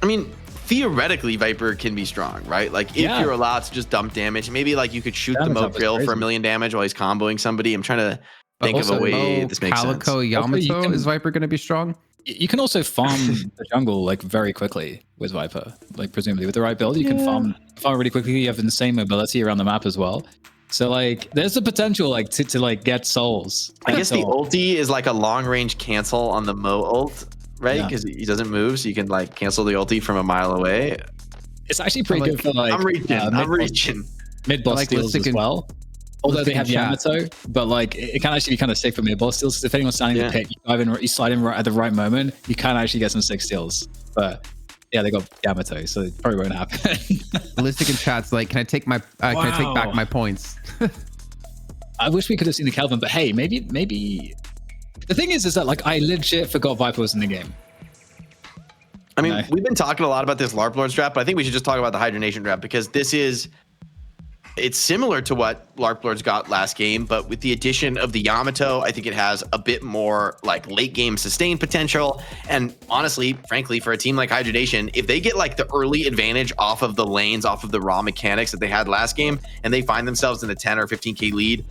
S1: I mean, theoretically, Viper can be strong, right? Like, if
S5: Yeah.
S1: you're allowed to just dump damage, maybe like you could shoot the
S5: Damage up is
S1: Mokrill for
S5: crazy.
S1: 1 million damage while he's comboing somebody. I'm trying to
S2: But
S1: think of a
S2: also,
S1: way
S2: Mo,
S1: this makes sense.
S2: Calico, Yamato,
S5: Also, you can-
S2: is Viper going to be strong?
S5: You can also farm the jungle like very quickly with Viper. Like presumably with the right build, you can farm really quickly. You have insane mobility around the map as well. So like, there's the potential like to like get souls.
S1: I guess the
S5: That's all.
S1: ulti is like a long range cancel on the Mo ult, right?
S5: Yeah.
S1: Because he doesn't move, so you can like cancel the ulti from a mile away.
S5: It's actually pretty
S2: I'm
S5: good for like
S1: I'm reaching.
S5: mid boss
S2: I like
S5: steals as
S2: Listic and-
S5: well. Although they
S2: Listic
S5: have
S2: and chat.
S5: Yamato, but like it can actually be kind of sick for mid boss steals. Depending on standing in
S1: Yeah.
S5: the pit, you slide in right at the right moment, you can actually get some sick steals. But yeah, they got Yamato, so it probably won't happen.
S2: Listic in chat's like, can I take my can I take back
S5: Wow.
S2: my points?
S5: I wish we could have seen the Kelvin, but hey, maybe the thing is that like I legit forgot Viper was in the game.
S1: I mean,
S5: No.
S1: we've been talking a lot about this Larp Lords draft, but I think we should just talk about the Hydra Nation draft because it's similar to what Larp Lords got last game, but with the addition of the Yamato, I think it has a bit more like late game sustain potential. And honestly, frankly, for a team like Hydra Nation, if they get like the early advantage off of the lanes, off of the raw mechanics that they had last game, and they find themselves in a 10 or 15K lead,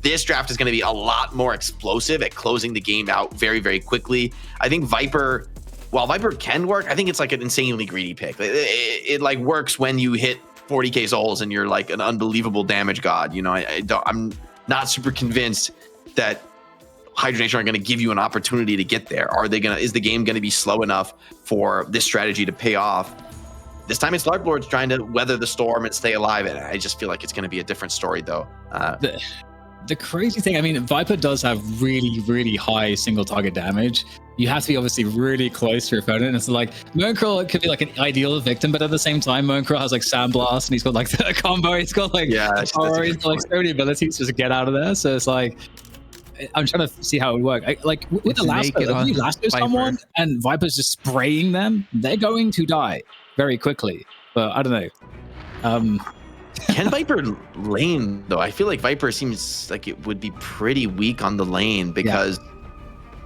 S1: this draft is going to be a lot more explosive at closing the game out very, very quickly. I think Viper, while Viper can work, I think it's like an insanely greedy pick. It like works when you hit 40K souls and you're like an unbelievable damage god. You know, I'm not super convinced that Hydra Nation are going to give you an opportunity to get there. Is the game going to be slow enough for this strategy to pay off? This time it's Larp Lords trying to weather the storm and stay alive. And I just feel like it's going to be a different story though.
S5: The crazy thing, I mean, Viper does have really, really high single target damage. You have to be obviously really close to your opponent. And so like Monkrill could be like an ideal victim, but at the same time, Monkrill has like Sandblast and he's got like the combo. He's got like
S1: That's a
S5: power,
S1: good
S5: he's got like
S1: point.
S5: so many abilities just to get out of there. So it's like, I'm trying to see how it would work. Like with
S2: It's
S5: the last,
S2: naked
S5: if
S2: on
S5: you lasso
S2: Viper.
S5: someone and Viper's just spraying them, they're going to die very quickly. But I don't know.
S1: Can Viper lane though? I feel like Viper seems like it would be pretty weak on the lane because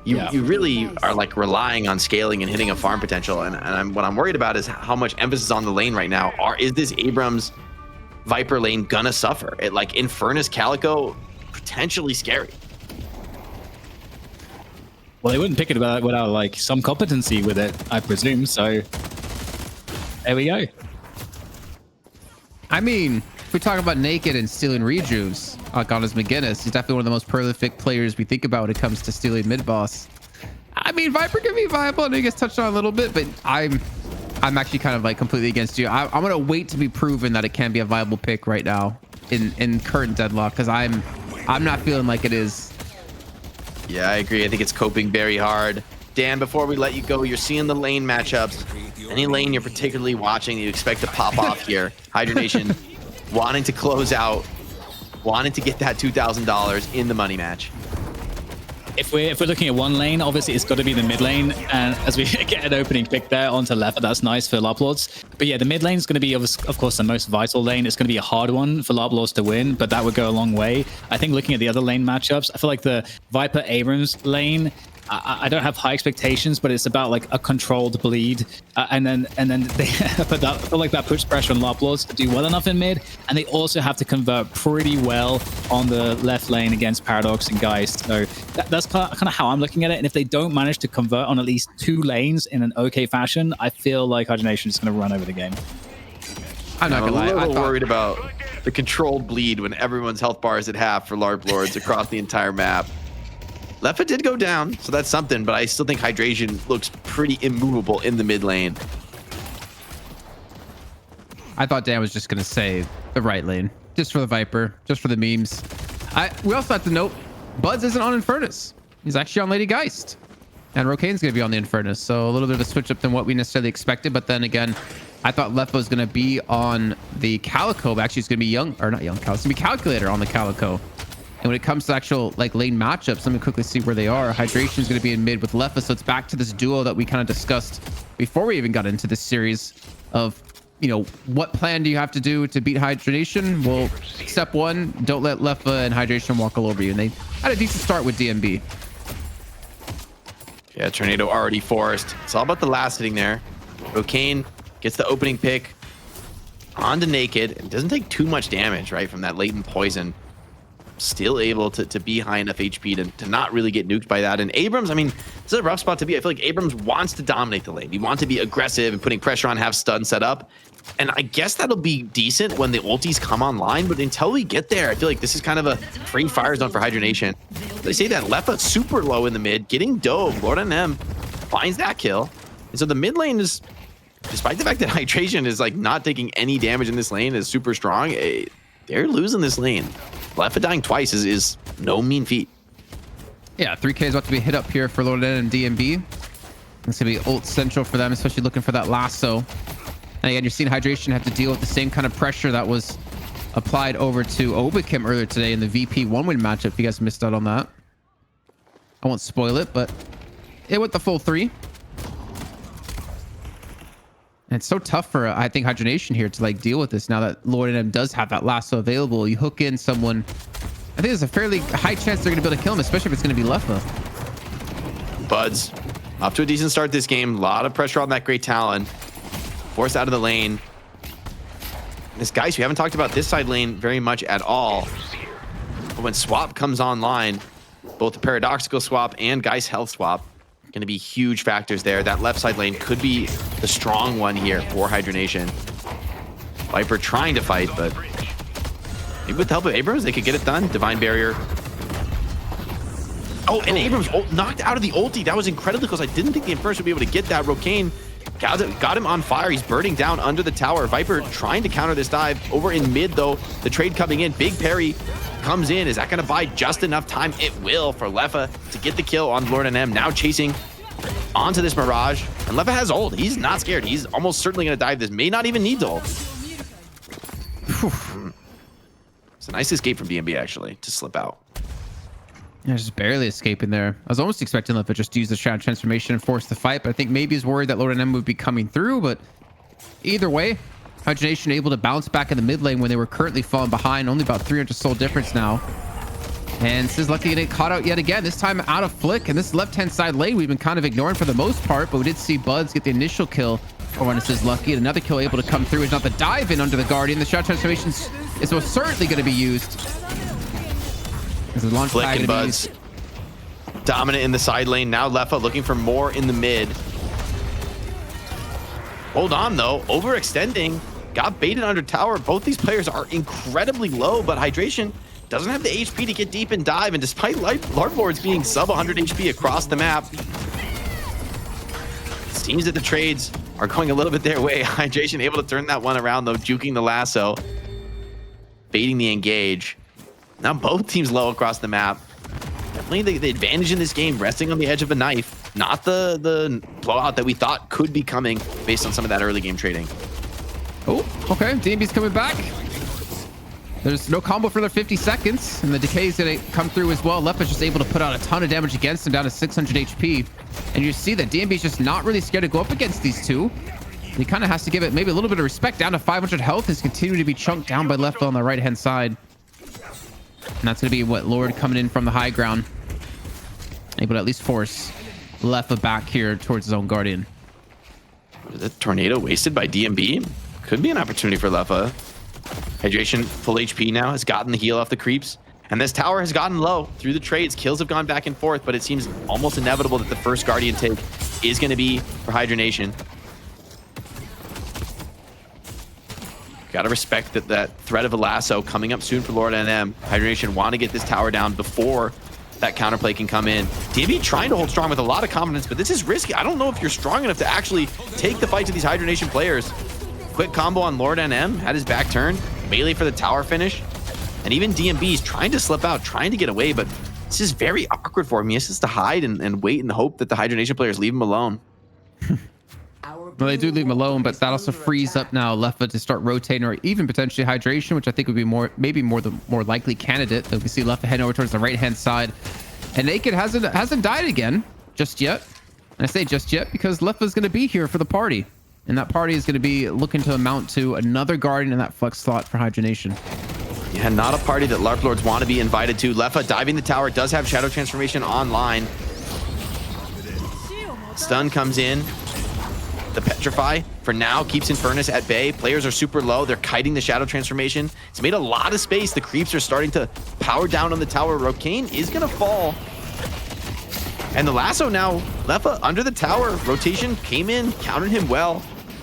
S1: you really are like relying on scaling and hitting a farm potential. And what I'm worried about is how much emphasis on the lane right now. Is this Abrams Viper lane gonna suffer? Like Infernus Calico, potentially scary.
S5: Well, they wouldn't pick it without like some competency with it, I presume. So there we go.
S2: I mean, if we talk about naked and stealing rejuves, like Honest McGinnis, he's definitely one of the most prolific players we think about when it comes to stealing mid boss. I mean, Viper can be viable, and he gets touched on a little bit, but I'm actually kind of like completely against you. I'm gonna wait to be proven that it can be a viable pick right now in current Deadlock because I'm not feeling like it is.
S1: Yeah, I agree. I think it's coping very hard. Dan, before we let you go, you're seeing the lane matchups. Any lane you're particularly watching that you expect to pop off here? Hydra Nation wanting to close out, wanting to get that $2,000 in the money match.
S5: if we're looking at one lane, obviously it's got to be the mid lane, and as we get an opening pick there onto left, that's nice for Larp Lords. But yeah, the mid lane is going to be of course the most vital lane. It's going to be a hard one for Larp Lords to win, but that would go a long way. I think looking at the other lane matchups, I feel like the Viper Abrams lane, I don't have high expectations, but it's about like a controlled bleed, and then they but I feel like that puts pressure on Larp Lords to do well enough in mid, and they also have to convert pretty well on the left lane against Paradox and Geist. So that's kind of how I'm looking at it. And if they don't manage to convert on at least 2 lanes in an okay fashion, I feel like Hydra Nation is going to run over the game.
S2: I'm not gonna lie.
S1: I'm a
S2: I
S1: little
S2: thought,
S1: worried about the controlled bleed when everyone's health bar is at half for Larp Lords across the entire map. Leffa did go down, so that's something, but I still think Hydration looks pretty immovable in the mid lane.
S2: I thought Dan was just gonna say the right lane, just for the Viper, just for the memes. We also have to note, Buds isn't on Infernus. He's actually on Lady Geist, and Rokane's gonna be on the Infernus. So a little bit of a switch up than what we necessarily expected. But then again, I thought Leffa was gonna be on the Calico, but actually it's gonna be not Young Calico. It's gonna be Calculator on the Calico. And when it comes to actual like lane matchups, let me quickly see where they are. Hydration is going to be in mid with Leffa, so it's back to this duo that we kind of discussed before we even got into this series of, you know, what plan do you have to do to beat Hydra Nation? Well, step 1, don't let Leffa and Hydration walk all over you. And they had a decent start with DMB.
S1: Yeah, Tornado already forced. It's all about the last hitting there. Rokane gets the opening pick onto Naked. It doesn't take too much damage, right, from that latent poison. Still able to be high enough HP to not really get nuked by that. And Abrams, I mean, this is a rough spot to be. I feel like Abrams wants to dominate the lane. He wants to be aggressive and putting pressure on, have stun set up. And I guess that'll be decent when the ultis come online. But until we get there, I feel like this is kind of a free fire zone for Hydra Nation. They say that Leffa super low in the mid, getting dove. Lord NM finds that kill. And so the mid lane is, despite the fact that Hydration is like not taking any damage in this lane, is super strong, they're losing this lane. Leffa dying twice is no mean feat.
S2: Yeah, 3K is about to be hit up here for Lord and DMB. It's going to be ult central for them, especially looking for that lasso. And again, you're seeing Hydration have to deal with the same kind of pressure that was applied over to Obikim earlier today in the VP 1-win matchup. If you guys missed out on that, I won't spoil it, but it went the full 3. And it's so tough for, I think, Hydra Nation here to like deal with this now that Lord M does have that lasso available. You hook in someone, I think there's a fairly high chance they're going to be able to kill him, especially if it's going to be Leffa.
S1: Buds off to a decent start this game. A lot of pressure on that Great Talon. Forced out of the lane. This guys, we haven't talked about this side lane very much at all. But when swap comes online, both the paradoxical swap and Geist health swap going to be huge factors there. That left side lane could be the strong one here for Hydra Nation. Viper trying to fight, but maybe with the help of Abrams, they could get it done. Divine Barrier. Oh, and Abrams knocked out of the ulti. That was incredibly close. I didn't think the Inferno would be able to get that. Rokane got him on fire. He's burning down under the tower. Viper trying to counter this dive. Over in mid, though, the trade coming in. Big parry comes in. Is that going to buy just enough time? It will for Leffa to get the kill on Lord NM. Now chasing onto this Mirage. And Leffa has ult. He's not scared. He's almost certainly going to dive this. May not even need to ult. It's a nice escape from DMB, actually, to slip out.
S2: Yeah, just barely escaping there. I was almost expecting Leffa just to use the Shroud Transformation and force the fight, but I think maybe he's worried that Lord NM would be coming through. But either way, Hydra Nation able to bounce back in the mid lane when they were currently falling behind. Only about 300 soul difference now. And Slugfest getting caught out yet again, this time out of Flick. And this left-hand side lane we've been kind of ignoring for the most part, but we did see Buds get the initial kill over on Slugfest. And another kill able to come through is not the dive in under the Guardian. The Shroud Transformation is most certainly going to be used.
S1: Flick and Buds dominant in the side lane. Now Leffa looking for more in the mid. Hold on, though. Overextending. Got baited under tower. Both these players are incredibly low, but Hydration doesn't have the HP to get deep and dive. And despite Larp Lords being sub 100 HP across the map, it seems that the trades are going a little bit their way. Hydration able to turn that one around, though, juking the lasso, baiting the engage. Now both teams low across the map. Definitely the advantage in this game resting on the edge of a knife, not the blowout that we thought could be coming based on some of that early game trading.
S2: Oh, okay. DMB's coming back. There's no combo for another 50 seconds, and the decay is going to come through as well. Lepa's just able to put out a ton of damage against him, down to 600 HP. And you see that DMB is just not really scared to go up against these two. He kind of has to give it maybe a little bit of respect. Down to 500 health. He's continuing to be chunked down by Lefa on the right-hand side. And that's going to be what Lord coming in from the high ground. Able to at least force Lefa back here towards his own Guardian.
S1: The tornado wasted by DMB. Could be an opportunity for Lefa. Hydration, full HP now, has gotten the heal off the creeps. And this tower has gotten low through the trades. Kills have gone back and forth, but it seems almost inevitable that the first Guardian take is going to be for Hydra Nation. Got to respect that threat of a lasso coming up soon for Lord NM. Hydra Nation want to get this tower down before that counterplay can come in. DB trying to hold strong with a lot of confidence, but this is risky. I don't know if you're strong enough to actually take the fight to these Hydra Nation players. Quick combo on Lord NM, had his back turned. Melee for the tower finish. And even DMB's trying to slip out, trying to get away, but this is very awkward for him. He has just to hide and wait and hope that the Hydra Nation players leave him alone.
S2: Well, they do leave him alone, but that also frees up now Lefa to start rotating, or even potentially hydration, which I think would be maybe the more likely candidate. That we see Lefa heading over towards the right-hand side. And Naked hasn't died again just yet. And I say just yet because Lefa's going to be here for the party. And that party is going to be looking to amount to another Guardian in that flex slot for Hydra Nation.
S1: Yeah, not a party that Larp Lords want to be invited to. Lefa diving the tower, does have Shadow Transformation online. Stun comes in. The Petrify, for now, keeps Infernus at bay. Players are super low. They're kiting the Shadow Transformation. It's made a lot of space. The creeps are starting to power down on the tower. Rocane is going to fall. And the lasso now, Lefa under the tower. Rotation came in, countered him well.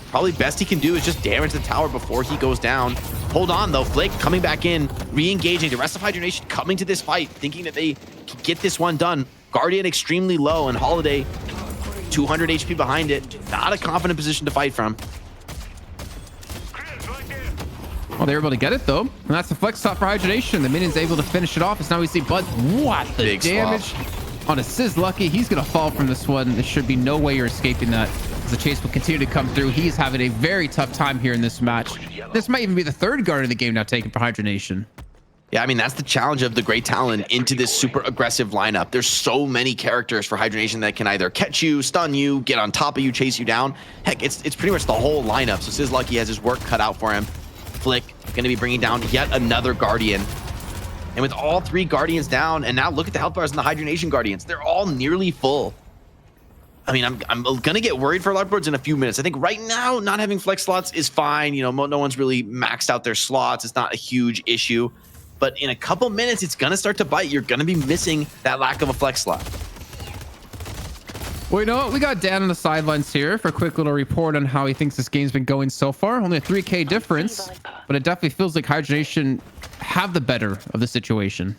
S1: Probably best he can do is just damage the tower before he goes down. Hold on, though. Flake coming back in, re-engaging. The rest of Hydra Nation coming to this fight, thinking that they can get this one done. Guardian extremely low, and Holiday 200 HP behind it. Not a confident position to fight from.
S2: Well, they were able to get it, though. And that's the flex shot for Hydra Nation. The minion's able to finish it off. As now we see Bud. What the
S1: Big
S2: damage
S1: swap
S2: on a Sizz Lucky. He's going to fall from this one. There should be no way you're escaping that. As the chase will continue to come through. He's having a very tough time here in this match. This might even be the third Guardian of the game now taken for Hydra Nation.
S1: Yeah, I mean, that's the challenge of the Great Talon into this super aggressive lineup. There's so many characters for Hydra Nation that can either catch you, stun you, get on top of you, chase you down. Heck, it's pretty much the whole lineup. So Sizz Lucky has his work cut out for him. Flick going to be bringing down yet another Guardian. And with all three Guardians down, and now look at the health bars in the Hydra Nation Guardians. They're all nearly full. I mean, I'm going to get worried for Larp Lords in a few minutes. I think right now, not having flex slots is fine. You know, no one's really maxed out their slots. It's not a huge issue. But in a couple minutes, it's going to start to bite. You're going to be missing that lack of a flex slot.
S2: Well, you know what? We got Dan on the sidelines here for a quick little report on how he thinks this game's been going so far. Only a 3K difference, but it definitely feels like Hydra Nation have the better of the situation.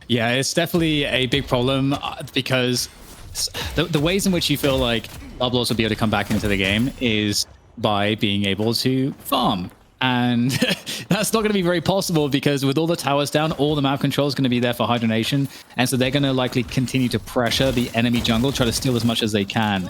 S5: Yeah, it's definitely a big problem because the ways in which you feel like Larp Lords will be able to come back into the game is by being able to farm. And that's not going to be very possible because with all the towers down, all the map control is going to be there for Hydra Nation. And so they're going to likely continue to pressure the enemy jungle, try to steal as much as they can.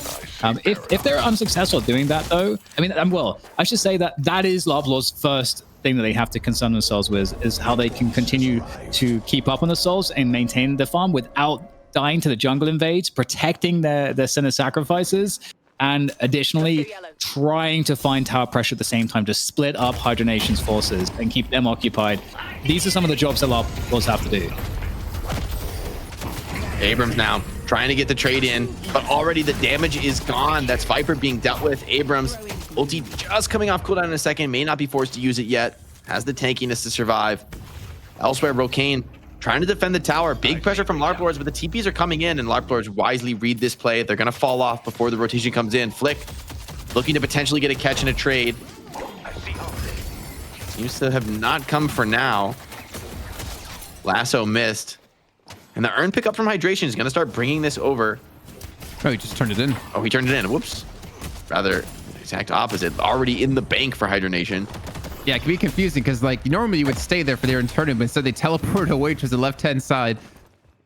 S5: If they're unsuccessful at doing that, though, I mean, well, I should say that is Larp Lords' first thing that they have to concern themselves with is how they can continue to keep up on the souls and maintain the farm without dying to the jungle invades, protecting their center sacrifices, and additionally trying to find tower pressure at the same time to split up Hydra Nation's forces and keep them occupied. These are some of the jobs that Larp Lords have to do.
S1: Abrams now trying to get the trade in, but already the damage is gone. That's Viper being dealt with. Abrams ulti just coming off cooldown in a second, may not be forced to use it yet, has the tankiness to survive. Elsewhere, Rocane trying to defend the tower. Big pressure from Larp Lords, but the TPs are coming in, and Larp Lords wisely read this play. They're going to fall off before the rotation comes in. Flick looking to potentially get a catch in a trade. Seems to have not come for now. Lasso missed. And the earn pickup from Hydration is going to start bringing this over.
S2: Oh, he just turned it in.
S1: Oh, he turned it in. Whoops. Rather, exact opposite. Already in the bank for Hydra Nation.
S2: Yeah, it can be confusing because, like, normally you would stay there for their turn in, but instead they teleport away to the left-hand side.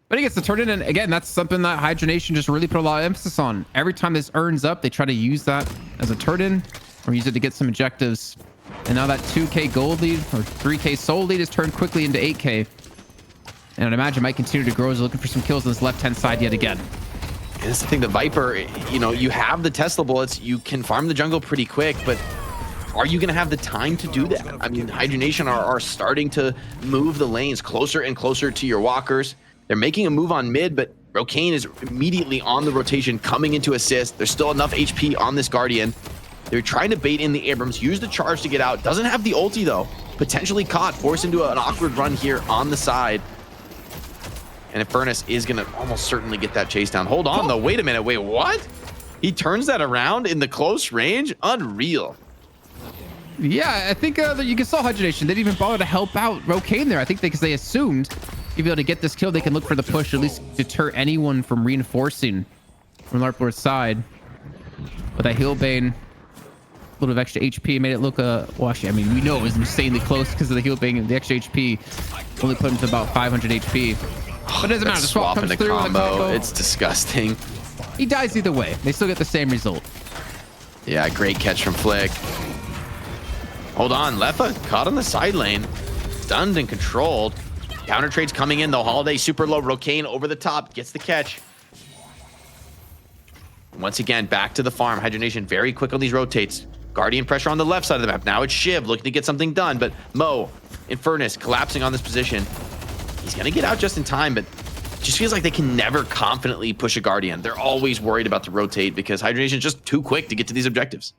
S2: But he gets to turn it in. And again, that's something that Hydra Nation just really put a lot of emphasis on. Every time this earns up, they try to use that as a turn in or use it to get some objectives. And now that 2K gold lead or 3K soul lead is turned quickly into 8K. And I'd imagine might continue to grow as looking for some kills on this left-hand side yet again.
S1: And that's the thing, the Viper, you know, you have the Tesla bullets, you can farm the jungle pretty quick, but are you going to have the time to do that? I mean, Hydra Nation are starting to move the lanes closer and closer to your walkers. They're making a move on mid, but Rokane is immediately on the rotation, coming into assist. There's still enough HP on this Guardian. They're trying to bait in the Abrams, use the charge to get out. Doesn't have the ulti, though. Potentially caught, forced into an awkward run here on the side. And Infernus is going to almost certainly get that chase down. Hold on, though. Wait a minute. Wait, what? He turns that around in the close range? Unreal.
S2: Yeah, I think that you can saw Hydra Nation. They didn't even bother to help out Rokane there. I think because they assumed to be able to get this kill, they can look for the push, at least deter anyone from reinforcing from Larp Lord's side. But that heal bane, a little bit of extra HP made it look well, actually, I mean, we know it was insanely close because of the heal bane and the extra HP only put him to about 500 HP. But it doesn't matter. The swap comes through in the combo.
S1: It's disgusting.
S2: He dies either way. They still get the same result.
S1: Yeah, great catch from Flick. Hold on, Lefa caught on the side lane. Stunned and controlled. Counter trades coming in, though. Holiday super low. Rokane over the top. Gets the catch. Once again, back to the farm. Hydra Nation very quick on these rotates. Guardian pressure on the left side of the map. Now it's Shiv looking to get something done, but Mo, Infernus collapsing on this position. He's going to get out just in time, but it just feels like they can never confidently push a Guardian. They're always worried about the rotate because Hydra Nation is just too quick to get to these objectives.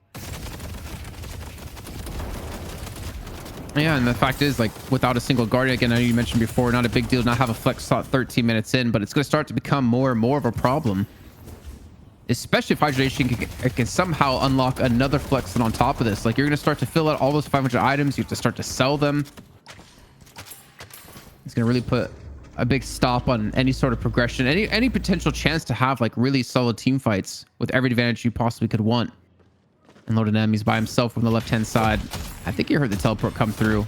S2: Yeah, and the fact is, like, without a single Guardian, again, I know you mentioned before, not a big deal to not have a flex slot 13 minutes in, but it's going to start to become more and more of a problem. Especially if Hydra Nation can somehow unlock another flex slot on top of this. Like, you're going to start to fill out all those 500 items. You have to start to sell them. It's going to really put a big stop on any sort of progression, any potential chance to have, like, really solid team fights with every advantage you possibly could want. And Lord of Enemies by himself from the left-hand side. I think you heard the teleport come through.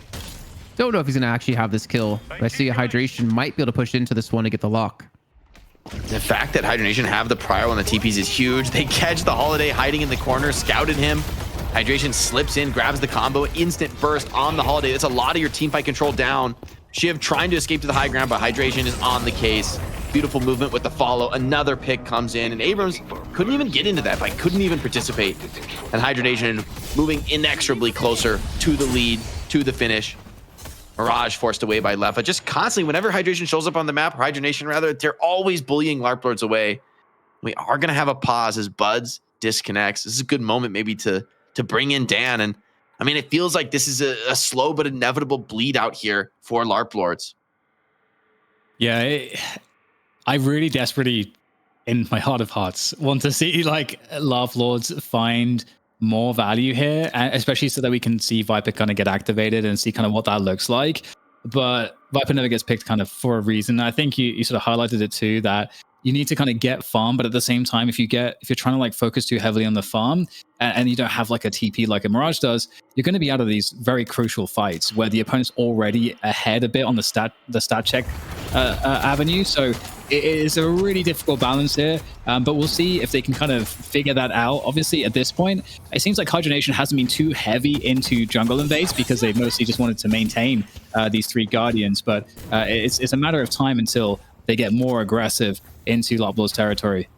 S2: Don't know if he's going to actually have this kill, but I see a Hydration might be able to push into this one to get the lock.
S1: The fact that Hydra Nation have the prio on the TPs is huge. They catch the Holiday hiding in the corner, scouted him. Hydration slips in, grabs the combo, instant burst on the Holiday. That's a lot of your team fight control down. Shiv trying to escape to the high ground, but Hydration is on the case. Beautiful movement with the follow. Another pick comes in, and Abrams couldn't even get into that fight, couldn't even participate. And Hydra Nation moving inexorably closer to the lead, to the finish. Mirage forced away by Lefa. Just constantly, whenever Hydration shows up on the map, or Hydra Nation rather, they're always bullying Larp Lords away. We are going to have a pause as Buds disconnects. This is a good moment maybe to bring in Dan. And I mean, it feels like this is a slow but inevitable bleed out here for Larp Lords.
S5: Yeah, I really desperately, in my heart of hearts, want to see like Larp Lords find more value here, especially so that we can see Viper kind of get activated and see kind of what that looks like. But Viper never gets picked kind of for a reason. I think you sort of highlighted it too, that you need to kind of get farm, but at the same time, if you're trying to like focus too heavily on the farm and you don't have like a TP like a Mirage does, you're going to be out of these very crucial fights where the opponent's already ahead a bit on the stat check avenue. So it is a really difficult balance here, but we'll see if they can kind of figure that out. Obviously, at this point, it seems like Hydra Nation hasn't been too heavy into jungle invades because they've mostly just wanted to maintain these three Guardians, but it's a matter of time until they get more aggressive into Larp Lords territory.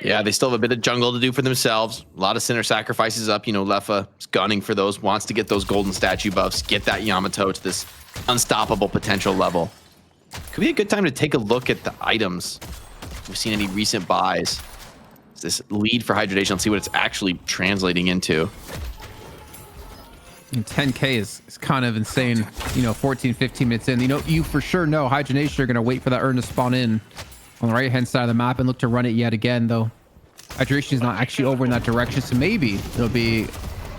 S1: Yeah, they still have a bit of jungle to do for themselves. A lot of center sacrifices up. You know, Lefa is gunning for those, wants to get those golden statue buffs, get that Yamato to this unstoppable potential level. Could be a good time to take a look at the items. If we've seen any recent buys. This lead for Hydra Nation, let's see what it's actually translating into.
S2: And 10K is kind of insane, you know, 14, 15 minutes in. You know, you for sure know Hydra Nation are going to wait for that urn to spawn in on the right-hand side of the map and look to run it yet again, though. Hydra Nation is not actually over in that direction, so maybe it'll be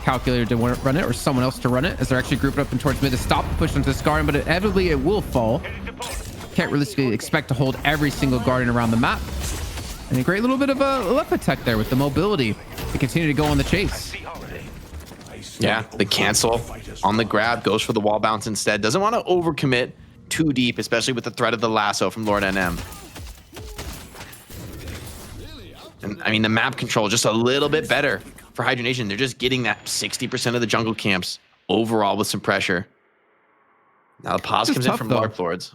S2: calculated to run it or someone else to run it as they're actually grouped up in towards mid to stop the push onto this Guardian, but inevitably it will fall. Can't realistically expect to hold every single Guardian around the map. And a great little bit of a Lefa tech there with the mobility to continue to go on the chase.
S1: Yeah, the cancel on the grab, goes for the wall bounce instead. Doesn't want to overcommit too deep, especially with the threat of the lasso from Lord NM. And I mean, the map control just a little bit better for Hydra Nation. They're just getting that 60% of the jungle camps overall with some pressure. Now the pause comes in from Larp Lords.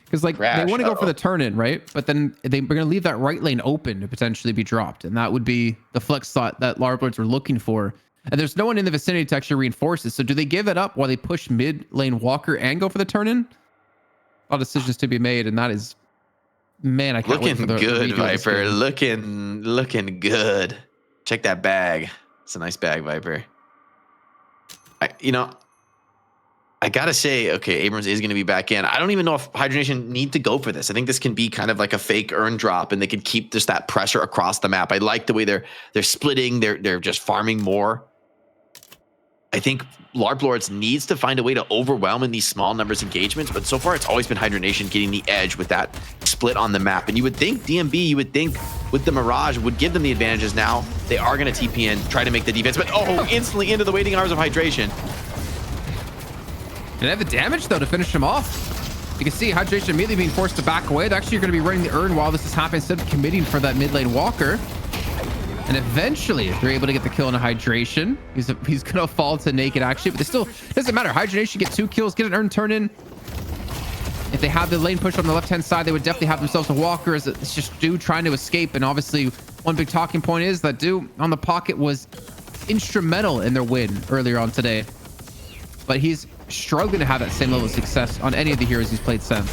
S2: Because like they want to go for the turn in, right? But then they're going to leave that right lane open to potentially be dropped. And that would be the flex slot that Larp Lords were looking for. And there's no one in the vicinity to actually reinforce it. So do they give it up while they push mid lane Walker and go for the turn in? A lot of decisions to be made. And that is, man, I can't wait for the
S1: good, Viper. Looking good. Check that bag. It's a nice bag, Viper. I gotta say, okay, Abrams is gonna be back in. I don't even know if Hydra Nation need to go for this. I think this can be kind of like a fake earn drop, and they can keep just that pressure across the map. I like the way they're splitting. They're just farming more. I think Larp Lords needs to find a way to overwhelm in these small numbers engagements, but so far it's always been Hydra Nation getting the edge with that split on the map. And you would think DMB, you would think with the Mirage would give them the advantages. Now they are gonna TP in, try to make the defense, but instantly into the waiting hours of hydration.
S2: They have the damage though to finish him off. You can see Hydration immediately being forced to back away. They're actually going to be running the urn while this is happening instead of committing for that mid lane Walker. And eventually they're able to get the kill on a Hydration. He's going to fall to naked actually, but it still doesn't matter. Hydration get 2 kills, get an urn turn in. If they have the lane push on the left hand side, they would definitely have themselves a Walker. It's just Do trying to escape. And obviously one big talking point is that Do on the pocket was instrumental in their win earlier on today. But he's struggling to have that same level of success on any of the heroes he's played since.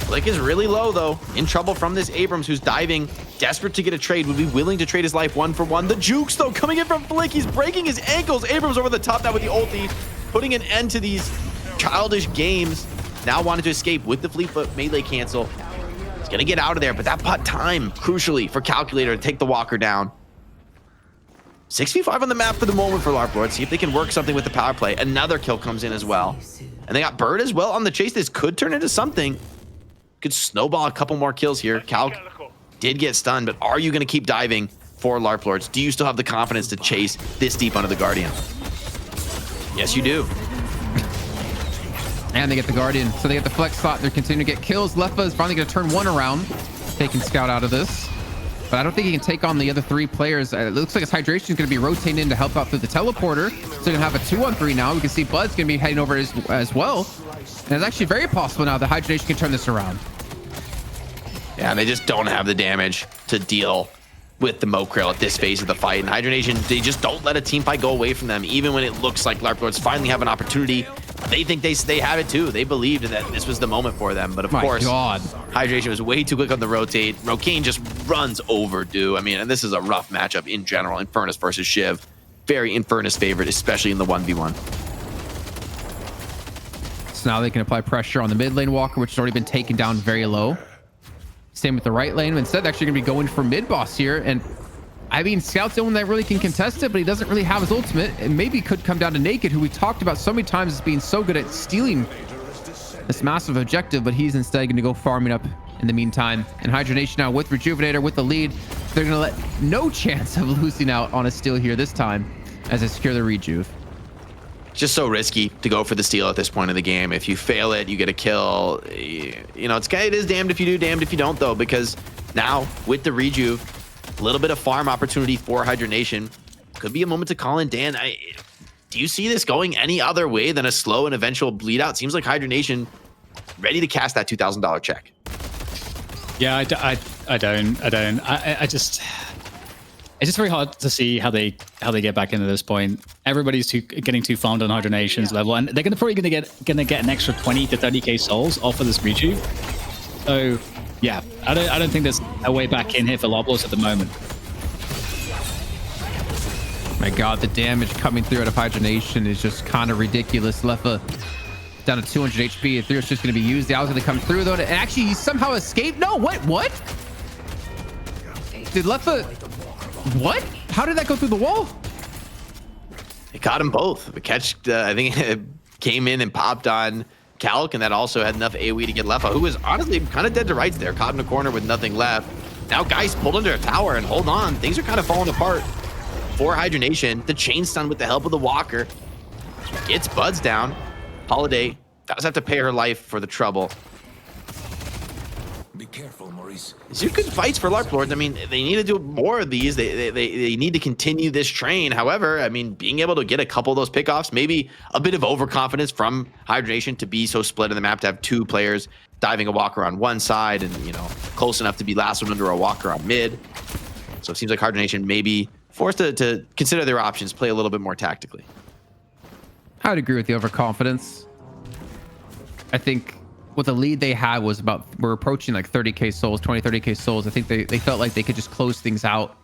S1: Blick is really low though, in trouble from this Abrams who's diving, desperate to get a trade, would be willing to trade his life 1-for-1. The jukes though coming in from Blick, he's breaking his ankles. Abrams over the top now with the ulti, putting an end to these childish games. Now wanted to escape with the fleet foot melee cancel. He's gonna get out of there, but that pot time, crucially for Calculator to take the Walker down. 6v5 on the map for the moment for Larp Lords. See if they can work something with the power play. Another kill comes in as well. And they got Bird as well on the chase. This could turn into something. Could snowball a couple more kills here. Calc did get stunned, but are you going to keep diving for Larp Lords? Do you still have the confidence to chase this deep under the Guardian? Yes, you do.
S2: And they get the Guardian. So they get the flex slot. They're continuing to get kills. Leffa is finally going to turn one around, taking Scout out of this. But I don't think he can take on the other 3 players. It looks like his Hydration is going to be rotating in to help out through the teleporter. So you're going to have a 2-on-3 now. We can see Bud's going to be heading over as well. And it's actually very possible now that Hydration can turn this around.
S1: Yeah, they just don't have the damage to deal with the Mokrail at this phase of the fight. And Hydra Nation, they just don't let a team fight go away from them, even when it looks like Larp Lords finally have an opportunity. They think they have it too. They believed that this was the moment for them. But of course, Hydration was way too quick on the rotate. Rokane just runs over Do. I mean, and this is a rough matchup in general. Infernus versus Shiv. Very Infernus favorite, especially in the 1v1.
S2: So now they can apply pressure on the mid lane Walker, which has already been taken down very low. Same with the right lane. Instead, they're actually going to be going for mid boss here. And I mean, Scout's the one that really can contest it, but he doesn't really have his ultimate. And maybe could come down to Naked, who we talked about so many times as being so good at stealing this massive objective, but he's instead going to go farming up in the meantime. And Hydra Nation now with Rejuvenator, with the lead. They're going to let no chance of losing out on a steal here this time as they secure the Rejuve.
S1: Just so risky to go for the steal at this point in the game. If you fail it, you get a kill. You know, it is damned if you do, damned if you don't, though, because now with the Rejuve, a little bit of farm opportunity for Hydra Nation. Could be a moment to call in Dan. Do you see this going any other way than a slow and eventual bleed out? Seems like Hydra Nation ready to cast that $2,000 check.
S5: Yeah, I don't. It's just very hard to see how they get back into this point. Everybody's getting too farmed on Hydra Nation's level, and they're probably gonna get an extra 20 to 30k souls off of this Rejuve. So yeah, I don't think there's a way back in here for Larp Lords at the moment.
S2: My God, the damage coming through out of Hydra Nation is just kind of ridiculous. Leffa down to 200 HP. Ethereal's just going to be used. The owl's going to come through though, and actually he somehow escaped. No, what? Did Leffa? What? How did that go through the wall?
S1: It caught them both. The catch, I think, it came in and popped on Calc, and that also had enough AoE to get Leffa, who was honestly kind of dead to rights there, caught in a corner with nothing left. Now Geist pulled under a tower, and hold on, things are kind of falling apart for Hydra Nation. The chain stun with the help of the Walker gets Buds down. Holiday does have to pay her life for the trouble.
S4: careful, Maurice.
S1: These are good fights for Larp Lords. I mean, they need to do more of these. They need to continue this train. However, I mean, being able to get a couple of those pickoffs, maybe a bit of overconfidence from Hydra Nation to be so split in the map, to have two players diving a walker on one side and, you know, close enough to be last one under a walker on mid. So it seems like Hydra Nation may be forced to consider their options, play a little bit more tactically.
S2: I would agree with the overconfidence. I think what the lead they had was about, we're approaching like 30k souls, 30k souls. I think they felt like they could just close things out.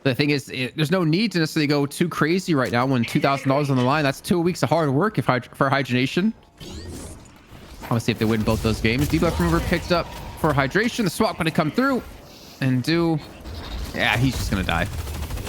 S2: The thing is, there's no need to necessarily go too crazy right now when $2,000 on the line. That's 2 weeks of hard work for Hydra Nation. I want to see if they win both those games. Debuff remover picked up for hydration. The swap going to come through and yeah, he's just going to die.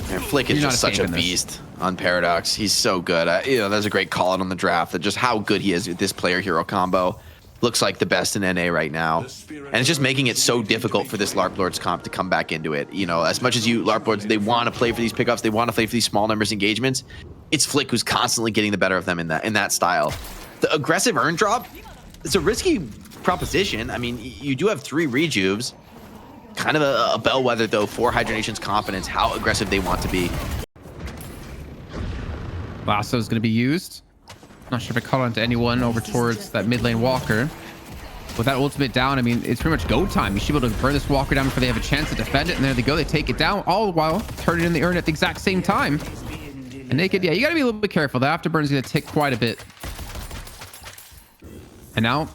S1: Man, Flick is just such a beast on Paradox. He's so good. You know, that's a great call out on the draft, that just how good he is with this player hero combo. Looks like the best in NA right now. And it's just making it so difficult for this Larp Lords comp to come back into it. You know, as much as you Larp Lords, they want to play for these pickups, they want to play for these small numbers engagements. It's Flick who's constantly getting the better of them in that style. The aggressive earn drop, it's a risky proposition. I mean, you do have 3 rejuves. Kind of a bellwether, though, for Hydra Nation's confidence, how aggressive they want to be.
S2: Lasso is going to be used. Not sure if I caught on to anyone over towards that mid lane walker. With that ultimate down, I mean, it's pretty much go time. You should be able to burn this walker down before they have a chance to defend it. And there they go. They take it down, all the while turn it in the urn at the exact same time. And Naked, yeah, you got to be a little bit careful. The afterburn is going to tick quite a bit. And now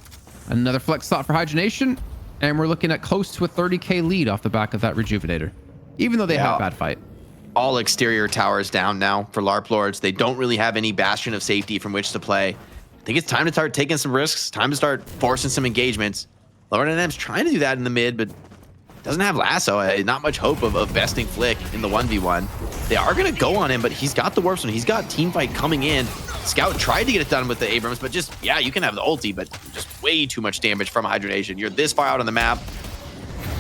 S2: another flex slot for Hydra Nation. And we're looking at close to a 30k lead off the back of that Rejuvenator, even though they have a bad fight.
S1: All exterior towers down now for Larp Lords. They don't really have any bastion of safety from which to play. I think it's time to start taking some risks, time to start forcing some engagements. Lord NM's trying to do that in the mid, but doesn't have Lasso. Not much hope of besting Flick in the 1v1. They are going to go on him, but he's got the Warp Stone. He's got Teamfight coming in. Scout tried to get it done with the Abrams, but just, yeah, you can have the ulti, but just way too much damage from Hydra Nation. You're this far out on the map.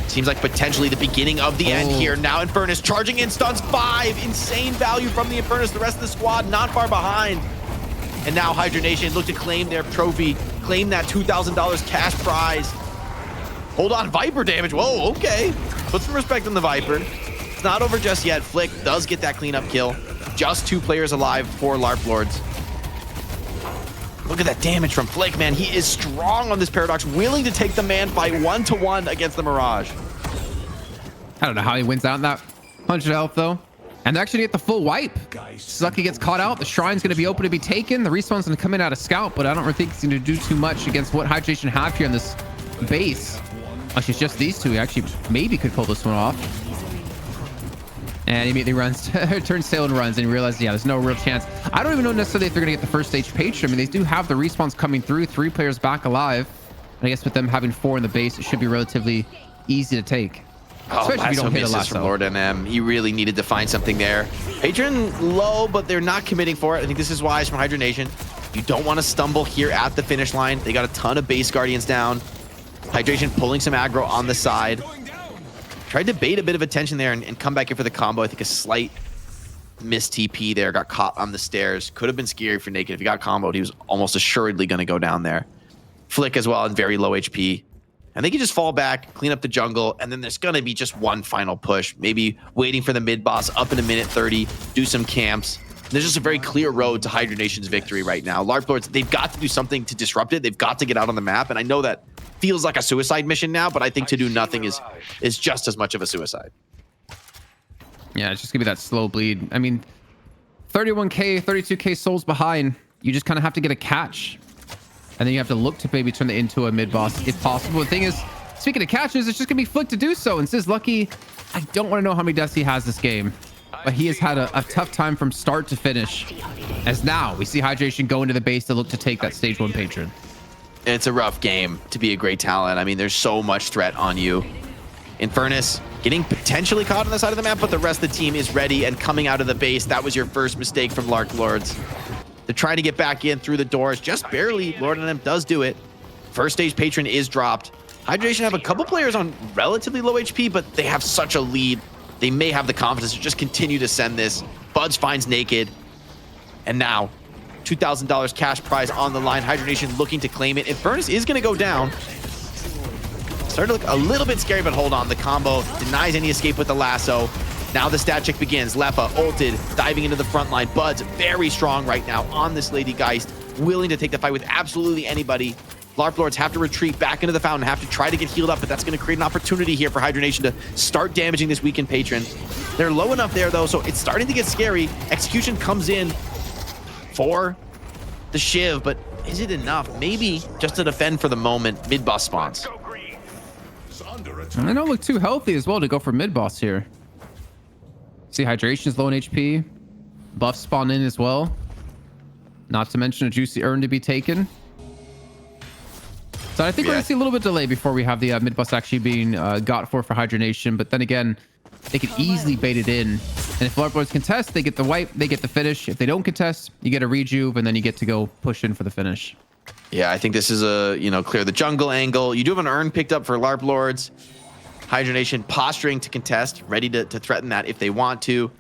S1: Seems like potentially the beginning of the end here. Now Infernus charging in, stuns 5. Insane value from the Infernus. The rest of the squad not far behind. And now Hydra Nation look to claim their trophy, claim that $2,000 cash prize. Hold on, Viper damage. Whoa, okay. Put some respect on the Viper. It's not over just yet. Flick does get that cleanup kill. Just 2 players alive for Larp Lords. Look at that damage from Flick, man. He is strong on this Paradox, willing to take the man fight 1-to-1 against the Mirage.
S2: I don't know how he wins out in that 100 health, though. And they're actually get the full wipe. Sucky gets caught out. The Shrine's going to be open to be taken. The respawn's going to come in out of Scout, but I don't really think it's going to do too much against what Hydra Nation have here in this base. Actually, it's just these two. He actually maybe could pull this one off. And he immediately runs, turns tail and runs, and he realizes, yeah, there's no real chance. I don't even know necessarily if they're going to get the first stage patron. I mean, they do have the respawns coming through, 3 players back alive. And I guess with them having 4 in the base, it should be relatively easy to take. Especially if you don't hit a lasso. From Lord NM. He really needed to find something there. Patron low, but they're not committing for it. I think this is wise from Hydra Nation. You don't want to stumble here at the finish line. They got a ton of base guardians down. Hydration pulling some aggro on the side. Tried to bait a bit of attention there and come back in for the combo. I think a slight missed TP there. Got caught on the stairs. Could have been scary for Naked. If he got comboed, he was almost assuredly going to go down there. Flick as well and very low HP. And they can just fall back, clean up the jungle, and then there's going to be just one final push. Maybe waiting for the mid boss up in a minute 30, do some camps. There's just a very clear road to Hydra Nation's victory right now. Larp Lords, they've got to do something to disrupt it. They've got to get out on the map. And I know that feels like a suicide mission now, but I think to do nothing is just as much of a suicide. Yeah, it's just gonna be that slow bleed. I mean, 31k, 32k souls behind. You just kind of have to get a catch. And then you have to look to maybe turn it into a mid boss if possible. The thing is, speaking of catches, it's just gonna be Flick to do so. And says Lucky, I don't want to know how many deaths he has this game, but he has had a tough time from start to finish. As now we see Hydration go into the base to look to take that stage 1 patron.
S1: It's a rough game to be a great talent. I mean, there's so much threat on you. Infernus getting potentially caught on the side of the map, but the rest of the team is ready and coming out of the base. That was your first mistake from Larp Lords. They're trying to get back in through the doors, just barely. Lord NM does do it. First stage patron is dropped. Hydration have a couple players on relatively low HP, but they have such a lead. They may have the confidence to just continue to send this. Buds finds Naked. And now, $2,000 cash prize on the line. Hydra Nation looking to claim it. Infernus is going to go down. Starting to look a little bit scary, but hold on. The combo denies any escape with the lasso. Now the stat check begins. Lefa ulted, diving into the front line. Bud's very strong right now on this Lady Geist, willing to take the fight with absolutely anybody. Larp Lords have to retreat back into the fountain, have to try to get healed up, but that's going to create an opportunity here for Hydra Nation to start damaging this weakened patron. They're low enough there, though, so it's starting to get scary. Execution comes in for the Shiv, but is it enough? Maybe just to defend for the moment. Mid-boss spawns.
S2: And they don't look too healthy as well to go for mid-boss here. See, Hydration's low in HP. Buffs spawn in as well. Not to mention a juicy urn to be taken. So I think we're going to see a little bit of delay before we have the mid-boss actually being got for Hydra Nation. But then again, they could easily bait it in. And if Larp Lords contest, they get the wipe, they get the finish. If they don't contest, you get a rejuve, and then you get to go push in for the finish.
S1: Yeah, I think this is a, clear the jungle angle. You do have an urn picked up for Larp Lords. Hydra Nation posturing to contest, ready to threaten that if they want to.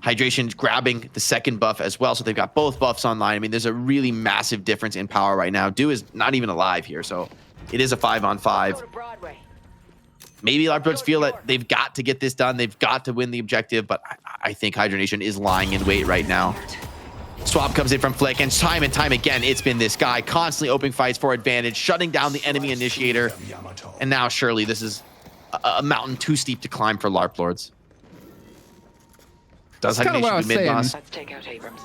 S1: Hydration's grabbing the second buff as well, so they've got both buffs online. I mean, there's a really massive difference in power right now. Do is not even alive here, so it is a 5-on-5. Maybe Larp Lords feel that they've got to get this done. They've got to win the objective, but I think Hydra Nation is lying in wait right now. Swap comes in from Flick, and time again, it's been this guy constantly opening fights for advantage, shutting down the enemy initiator. And now surely this is a mountain too steep to climb for Larp Lords. Does Hydra Nation do mid-boss?
S8: Let's take out Abrams.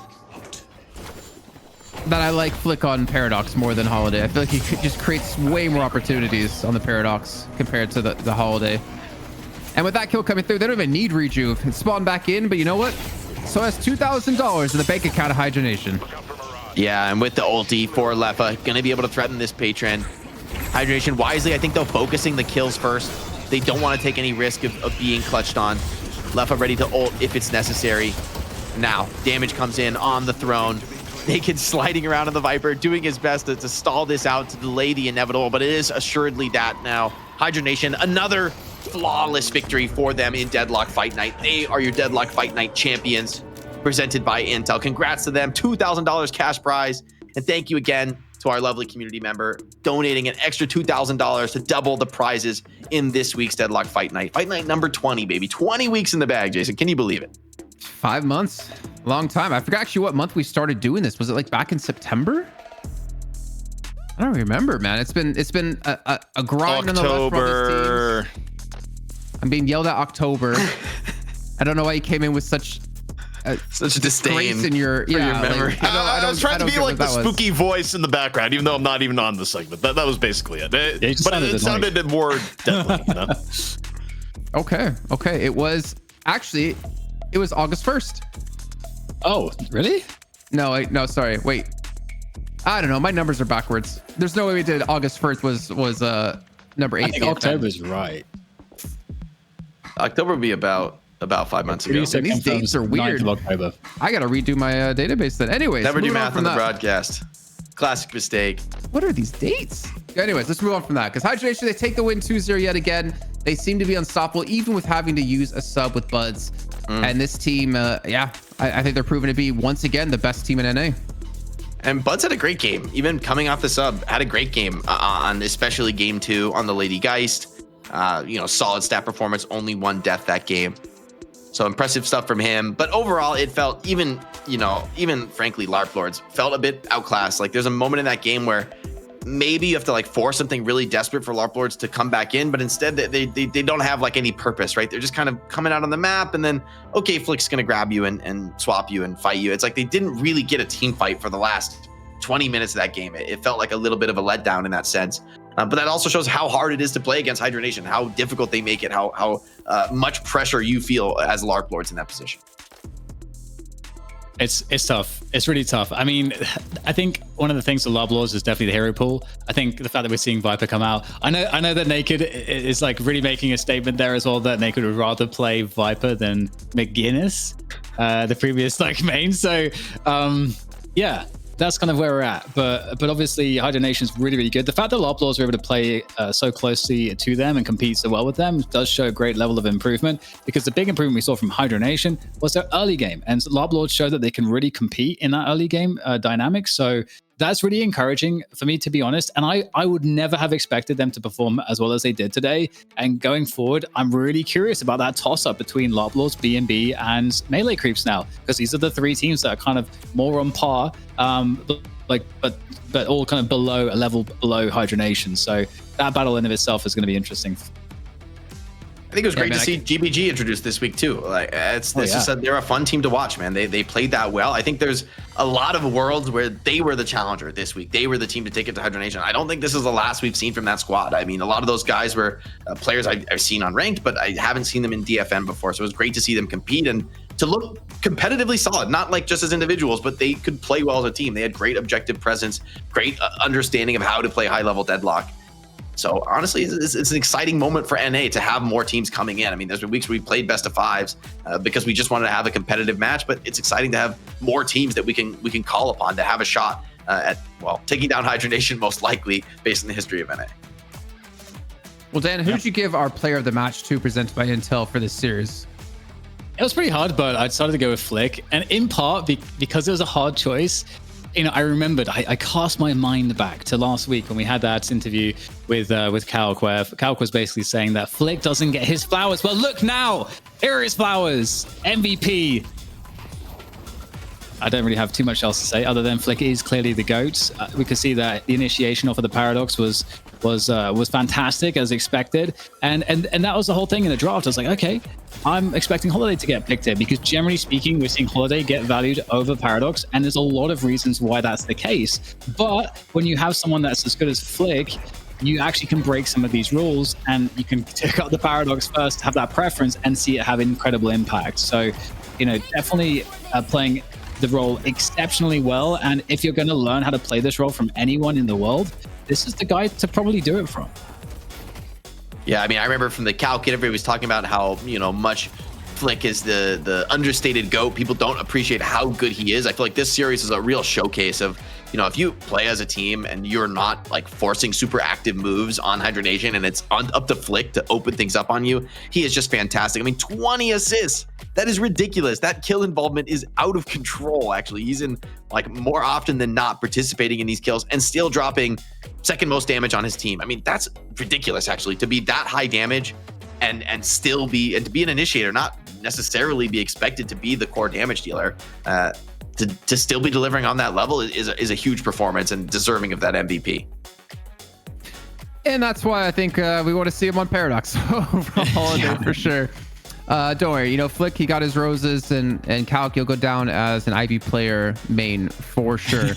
S2: That I like Flick on Paradox more than Holiday. I feel like he just creates way more opportunities on the Paradox compared to the Holiday. And with that kill coming through, they don't even need rejuve. It's spawned back in, but you know what? So has $2,000 in the bank account of Hydra Nation.
S1: Yeah, and with the ulti for Lefa, going to be able to threaten this patron. Hydra Nation wisely, I think, though, focusing the kills first. They don't want to take any risk of being clutched on. Lefa ready to ult if it's necessary. Now, damage comes in on the throne. Naked sliding around on the Viper, doing his best to stall this out, to delay the inevitable, but it is assuredly that now. Hydra Nation, another flawless victory for them in Deadlock Fight Night. They are your Deadlock Fight Night champions, presented by Intel. Congrats to them, $2,000 cash prize. And thank you again to our lovely community member, donating an extra $2,000 to double the prizes in this week's Deadlock Fight Night. Fight Night number 20, baby. 20 weeks in the bag, Jason. Can you believe it?
S2: 5 months. Long time. I forgot actually what month we started doing this. Was it like back in September? I don't remember, man. It's been a grind on the
S3: October.
S2: I'm being yelled at October. I don't know why you came in with such
S1: disdain
S2: grace in your
S1: memory.
S2: Like,
S3: I was trying to be like the spooky voice in the background, even though I'm not even on the segment. That was basically it. But it sounded more deadly. You know?
S2: Okay. It was August 1st.
S5: Oh, really?
S2: No, sorry. Wait. I don't know. My numbers are backwards. There's no way we did August 1st was number 8.
S5: I think October's right.
S1: October would be about 5 months ago.
S2: These dates are weird. I gotta redo my database then. Anyways,
S1: never do math on the broadcast. Classic mistake.
S2: What are these dates? Anyways, let's move on from that, because Hydra Nation, they take the win 2-0 yet again. They seem to be unstoppable, even with having to use a sub with Buds. And this team, I think they're proven to be once again the best team in NA.
S1: And Buds had a great game, even coming off the sub, had a great game on especially game 2 on the Lady Geist. Solid stat performance, only 1 death that game. So impressive stuff from him. But overall, it felt even frankly, Larp Lords felt a bit outclassed. Like there's a moment in that game where maybe you have to like force something really desperate for Larp Lords to come back in, but instead they don't have like any purpose, right? They're just kind of coming out on the map, and then okay, Flick's gonna grab you and swap you and fight you. It's like they didn't really get a team fight for the last 20 minutes of that game. It felt like a little bit of a letdown in that sense. But that also shows how hard it is to play against Hydra Nation, how difficult they make it, how much pressure you feel as Larp Lords in that position.
S5: It's tough. It's really tough. I mean, I think one of the things with Larp Lords is definitely the hero pool. I think the fact that we're seeing Viper come out. I know that Naked is like really making a statement there as well, that Naked would rather play Viper than McGuinness, the previous like main. So yeah, that's kind of where we're at. But obviously Hydra Nation's really, really good. The fact that Larp Lords were able to play so closely to them and compete so well with them does show a great level of improvement, because the big improvement we saw from Hydra Nation was their early game. And Larp Lords showed that they can really compete in that early game dynamic. So that's really encouraging for me, to be honest. And I would never have expected them to perform as well as they did today. And going forward, I'm really curious about that toss-up between Larp Lords, B&B, and Melee Creeps now, because these are the three teams that are kind of more on par, but all kind of below a level below Hydra Nation. So that battle in of itself is going to be interesting.
S1: I think it was great to see GBG introduced this week too. Like they're a fun team to watch, man. They played that well. I think there's a lot of worlds where they were the challenger this week. They were the team to take it to Hydra Nation. I don't think this is the last we've seen from that squad. I mean, a lot of those guys were players I've seen on ranked, but I haven't seen them in DFN before. So it was great to see them compete and to look competitively solid, not like just as individuals, but they could play well as a team. They had great objective presence, great understanding of how to play high level Deadlock. So honestly, it's an exciting moment for NA to have more teams coming in. I mean, there's been weeks where we played best of fives because we just wanted to have a competitive match, but it's exciting to have more teams that we can call upon to have a shot at, well, taking down Hydra Nation most likely based on the history of NA.
S2: Well, Dan, who'd you give our player of the match to presented by Intel for this series?
S5: It was pretty hard, but I decided to go with Flick. And in part because it was a hard choice, I remembered, I cast my mind back to last week when we had that interview with Kalk, where Kalk was basically saying that Flick doesn't get his flowers. Well, look now, here are his flowers, MVP. I don't really have too much else to say other than Flick is clearly the GOAT. We could see that the initiation off of the Paradox was fantastic as expected, and that was the whole thing in the draft. I was like, okay, I'm expecting Holiday to get picked here because generally speaking, we're seeing Holiday get valued over Paradox, and there's a lot of reasons why that's the case. But when you have someone that's as good as Flick, you actually can break some of these rules, and you can take out the Paradox first, have that preference, and see it have incredible impact. So, definitely playing the role exceptionally well. And if you're going to learn how to play this role from anyone in the world, this is the guy to probably do it from.
S1: Yeah, I mean, I remember from the Calc, everybody was talking about how, much Flick is the understated GOAT. People don't appreciate how good he is. I feel like this series is a real showcase of, if you play as a team and you're not like forcing super active moves on Hydra Nation and it's up to Flick to open things up on you, he is just fantastic. I mean, 20 assists. That is ridiculous. That kill involvement is out of control, actually. He's in, like, more often than not participating in these kills and still dropping second most damage on his team. I mean, that's ridiculous, actually, to be that high damage and still be, and to be an initiator, not necessarily be expected to be the core damage dealer. To still be delivering on that level is a huge performance and deserving of that MVP.
S2: And that's why I think we want to see him on Paradox over Holiday for sure. Don't worry, Flick, he got his roses, and Calc, you'll go down as an Ivy player main for sure.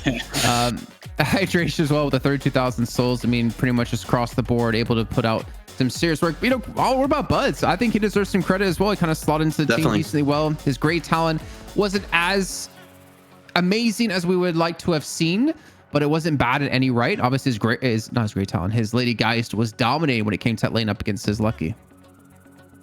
S2: Hydration as well with the 32,000 souls. I mean, pretty much just across the board, able to put out some serious work. All we're about Buds. I think he deserves some credit as well. He kind of slotted into the team decently well. His great talent wasn't as amazing as we would like to have seen, but it wasn't bad at any right. Obviously, not his great talent. His Lady Geist was dominating when it came to that lane up against his Lucky.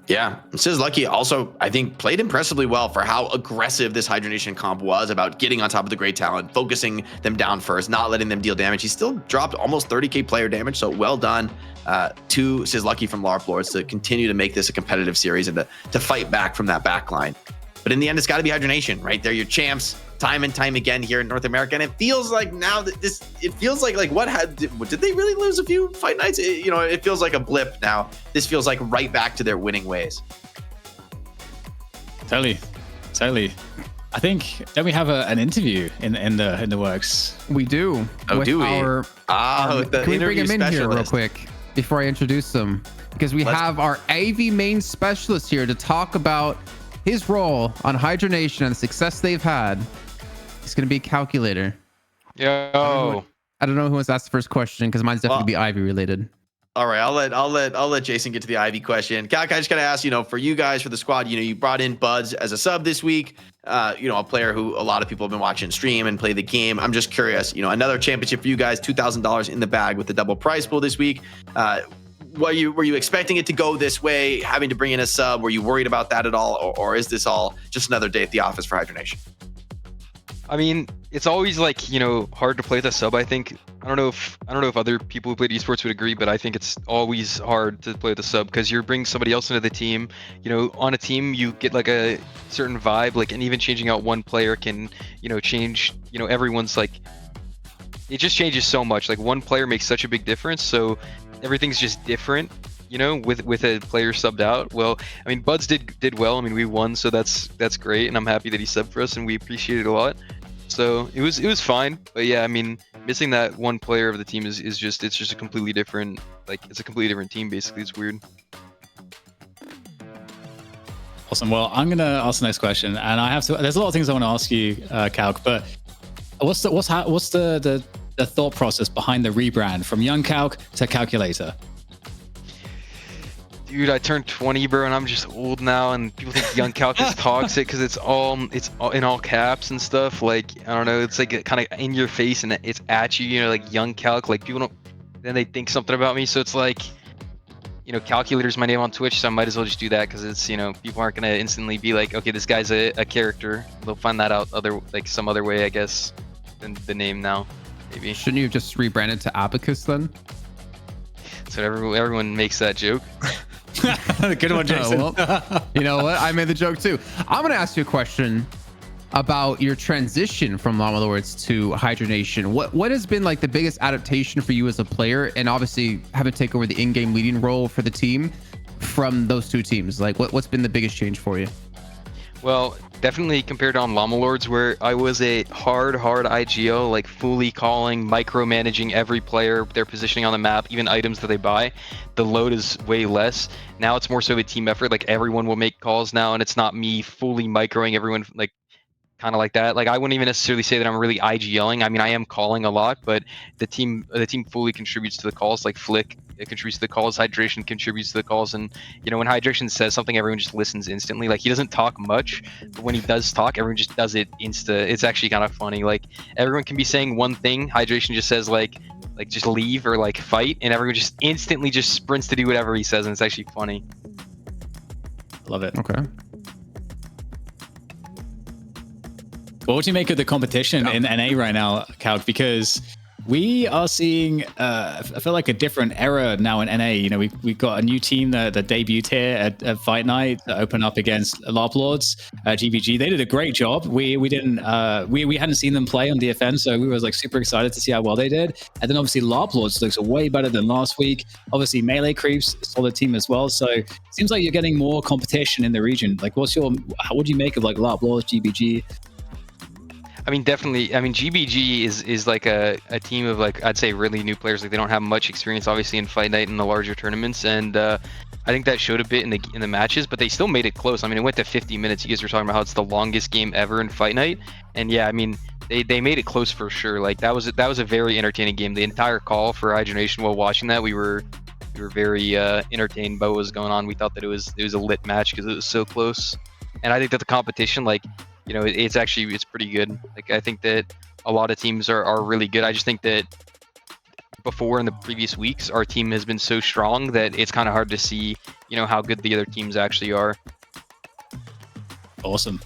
S1: Yeah, Sis Lucky also, I think, played impressively well for how aggressive this Hydra Nation comp was about getting on top of the great talent, focusing them down first, not letting them deal damage. He still dropped almost 30k player damage, so well done to Sis Lucky from Larp Lords to continue to make this a competitive series and to fight back from that back line. But in the end, it's got to be Hydra Nation, right? They're your champs time and time again here in North America. And it feels like now that it feels like did they really lose a few fight nights? It feels like a blip now. This feels like right back to their winning ways.
S5: Totally. I think, don't we have an interview in the works?
S2: We do.
S1: Oh, do we?
S2: Can we bring him in here real quick before I introduce him? Because we have our AV main specialist here to talk about his role on Hydra Nation and the success they've had. He's going to be a calculator.
S8: Yo.
S2: I don't know who wants to ask the first question because mine's definitely be Ivy related.
S1: All right, I'll let Jason get to the Ivy question. Calc, I just got to ask, for you guys, for the squad, you brought in Buds as a sub this week. A player who a lot of people have been watching stream and play the game. I'm just curious, another championship for you guys, $2,000 in the bag with the double prize pool this week. Were you expecting it to go this way, having to bring in a sub? Were you worried about that at all? Or is this all just another day at the office for Hydra Nation?
S8: I mean, it's always hard to play with a sub. I think I don't know if other people who played esports would agree, but I think it's always hard to play with a sub because you're bringing somebody else into the team. On a team you get like a certain vibe, and even changing out one player can change everyone's it just changes so much. Like one player makes such a big difference, so everything's just different. You know, with a player subbed out. Well, I mean, Buds did well. I mean, we won, so that's great, and I'm happy that he subbed for us, and we appreciate it a lot. So it was fine. But yeah, I mean, missing that one player of the team is just a completely different, like, it's a completely different team. Basically, it's weird.
S5: Awesome. Well, I'm gonna ask the next question, and I have to. There's a lot of things I want to ask you, Calc, but what's the thought process behind the rebrand from Young Calc to Calculator?
S8: Dude, I turned 20, bro, and I'm just old now, and people think Young Calc is toxic because it's all in all caps and stuff. Like, I don't know, it's like kind of in your face and it's at you, you know, like Young Calc. Like people don't, then they think something about me, so it's like, you know, Calculator's my name on Twitch, so I might as well just do that because it's, you know, people aren't gonna instantly be like, okay, this guy's a character. They'll find that out some other way, I guess, than the name now, maybe.
S2: Shouldn't you have just rebranded to Abacus then?
S8: So everyone makes that joke.
S5: Good one, Jason.
S2: Well, you know what? I made the joke too. I'm going to ask you a question about your transition from Larp Lords to Hydra Nation. What has been like the biggest adaptation for you as a player, and obviously having to take over the in-game leading role for the team from those two teams? Like, what's been the biggest change for you?
S8: Well, definitely compared on Llama Lords, where I was a hard IGO, like fully calling, micromanaging every player, their positioning on the map, even items that they buy. The load is way less. Now it's more so a team effort. Like everyone will make calls now, and it's not me fully microing everyone, like kind of like that. Like I wouldn't even necessarily say that I'm really IGLing. I mean, I am calling a lot, but the team fully contributes to the calls. Like Flick, it contributes to the calls. Hydration contributes to the calls. And you know, when Hydration says something, everyone just listens instantly. Like he doesn't talk much, but when he does talk, everyone just does it It's actually kind of funny. Like everyone can be saying one thing, Hydration just says like just leave or like fight, and everyone just instantly just sprints to do whatever he says, and it's actually funny.
S5: Love it.
S2: Okay.
S5: What would you make of the competition in NA right now, Calc? Because we are seeing, I feel like a different era now in NA. You know, we've got a new team that debuted here at Fight Night to open up against Larp Lords, GVG. They did a great job. We hadn't seen them play on DFN, so we was like super excited to see how well they did. And then obviously Larp Lords looks way better than last week. Obviously Melee Creeps, solid team as well. So it seems like you're getting more competition in the region. Like, what do you make of like Larp Lords, GVG?
S8: I mean, definitely. I mean, GBG is like a team of like, I'd say really new players. Like they don't have much experience, obviously, in Fight Night and the larger tournaments, and I think that showed a bit in the matches. But they still made it close. I mean, it went to 50 minutes. You guys were talking about how it's the longest game ever in Fight Night, and yeah, I mean, they made it close for sure. Like that was a very entertaining game. The entire call for Hydra Nation, while watching that, we were very entertained by what was going on. We thought that it was a lit match because it was so close, and I think that the competition, like, you know, it's pretty good. Like I think that a lot of teams are really good. I just think that before in the previous weeks, our team has been so strong that it's kind of hard to see, you know, how good the other teams actually are.
S5: Awesome.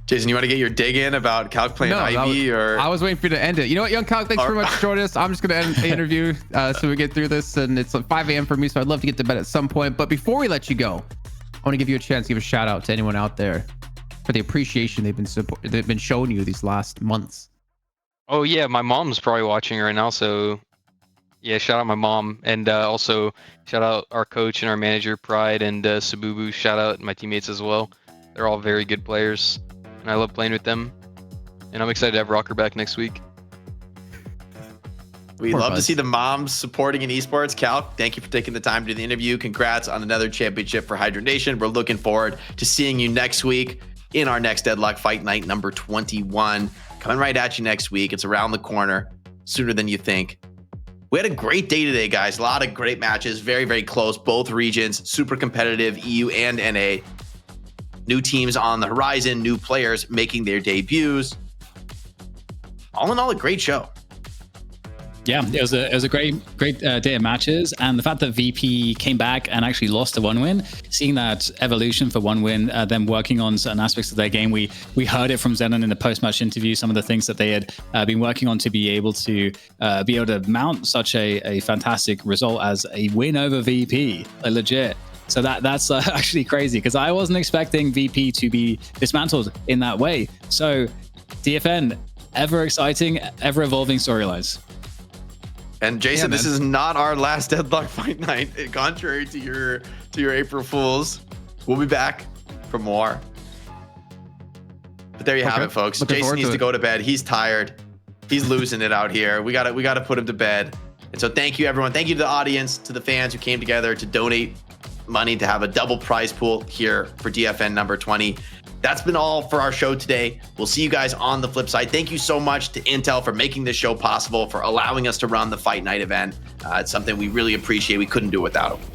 S1: Jason, you want to get your dig in about Calc playing Ivy?
S2: I was waiting for you to end it. You know what, Young Calc, thanks very much for joining us. I'm just going to end the interview so we get through this, and it's like 5 a.m. for me, so I'd love to get to bed at some point. But before we let you go, I want to give you a chance to give a shout out to anyone out there for the appreciation they've been showing you these last months.
S8: Oh yeah, my mom's probably watching right now, so yeah, shout out my mom, and also shout out our coach and our manager Pride, and Sabubu. Shout out my teammates as well. They're all very good players, and I love playing with them, and I'm excited to have Rocker back next week.
S1: We love to see the moms supporting in esports. Calc, thank you for taking the time to do the interview. Congrats on another championship for Hydra Nation. We're looking forward to seeing you next week in our next Deadlock Fight Night number 21. Coming right at you next week. It's around the corner, sooner than you think. We had a great day today, guys. A lot of great matches, very, very close. Both regions, super competitive, EU and NA. New teams on the horizon, new players making their debuts. All in all, a great show.
S5: Yeah, it was a great day of matches, and the fact that VP came back and actually lost to 1win, seeing that evolution for 1win, them working on certain aspects of their game, we heard it from Zenon in the post-match interview, some of the things that they had been working on to be able to mount such a fantastic result as a win over VP, like legit. So that's actually crazy, because I wasn't expecting VP to be dismantled in that way. So DFN, ever exciting, ever evolving storylines.
S1: And Jason,
S2: Yeah,
S1: this
S2: man.
S1: is not our last Deadlock Fight Night. Contrary to your April Fools, we'll be back for more. But there you have
S2: Okay.
S1: it, folks.
S2: Looking
S1: Jason
S2: forward
S1: needs
S2: to
S1: to
S2: it.
S1: go to bed. He's tired. He's losing it out here. We gotta put him to bed. And so thank you, everyone. Thank you to the audience, to the fans who came together to donate money to have a double prize pool here for DFN number 20. That's been all for our show today. We'll see you guys on the flip side. Thank you so much to Intel for making this show possible, for allowing us to run the Fight Night event. It's something we really appreciate. We couldn't do it without them.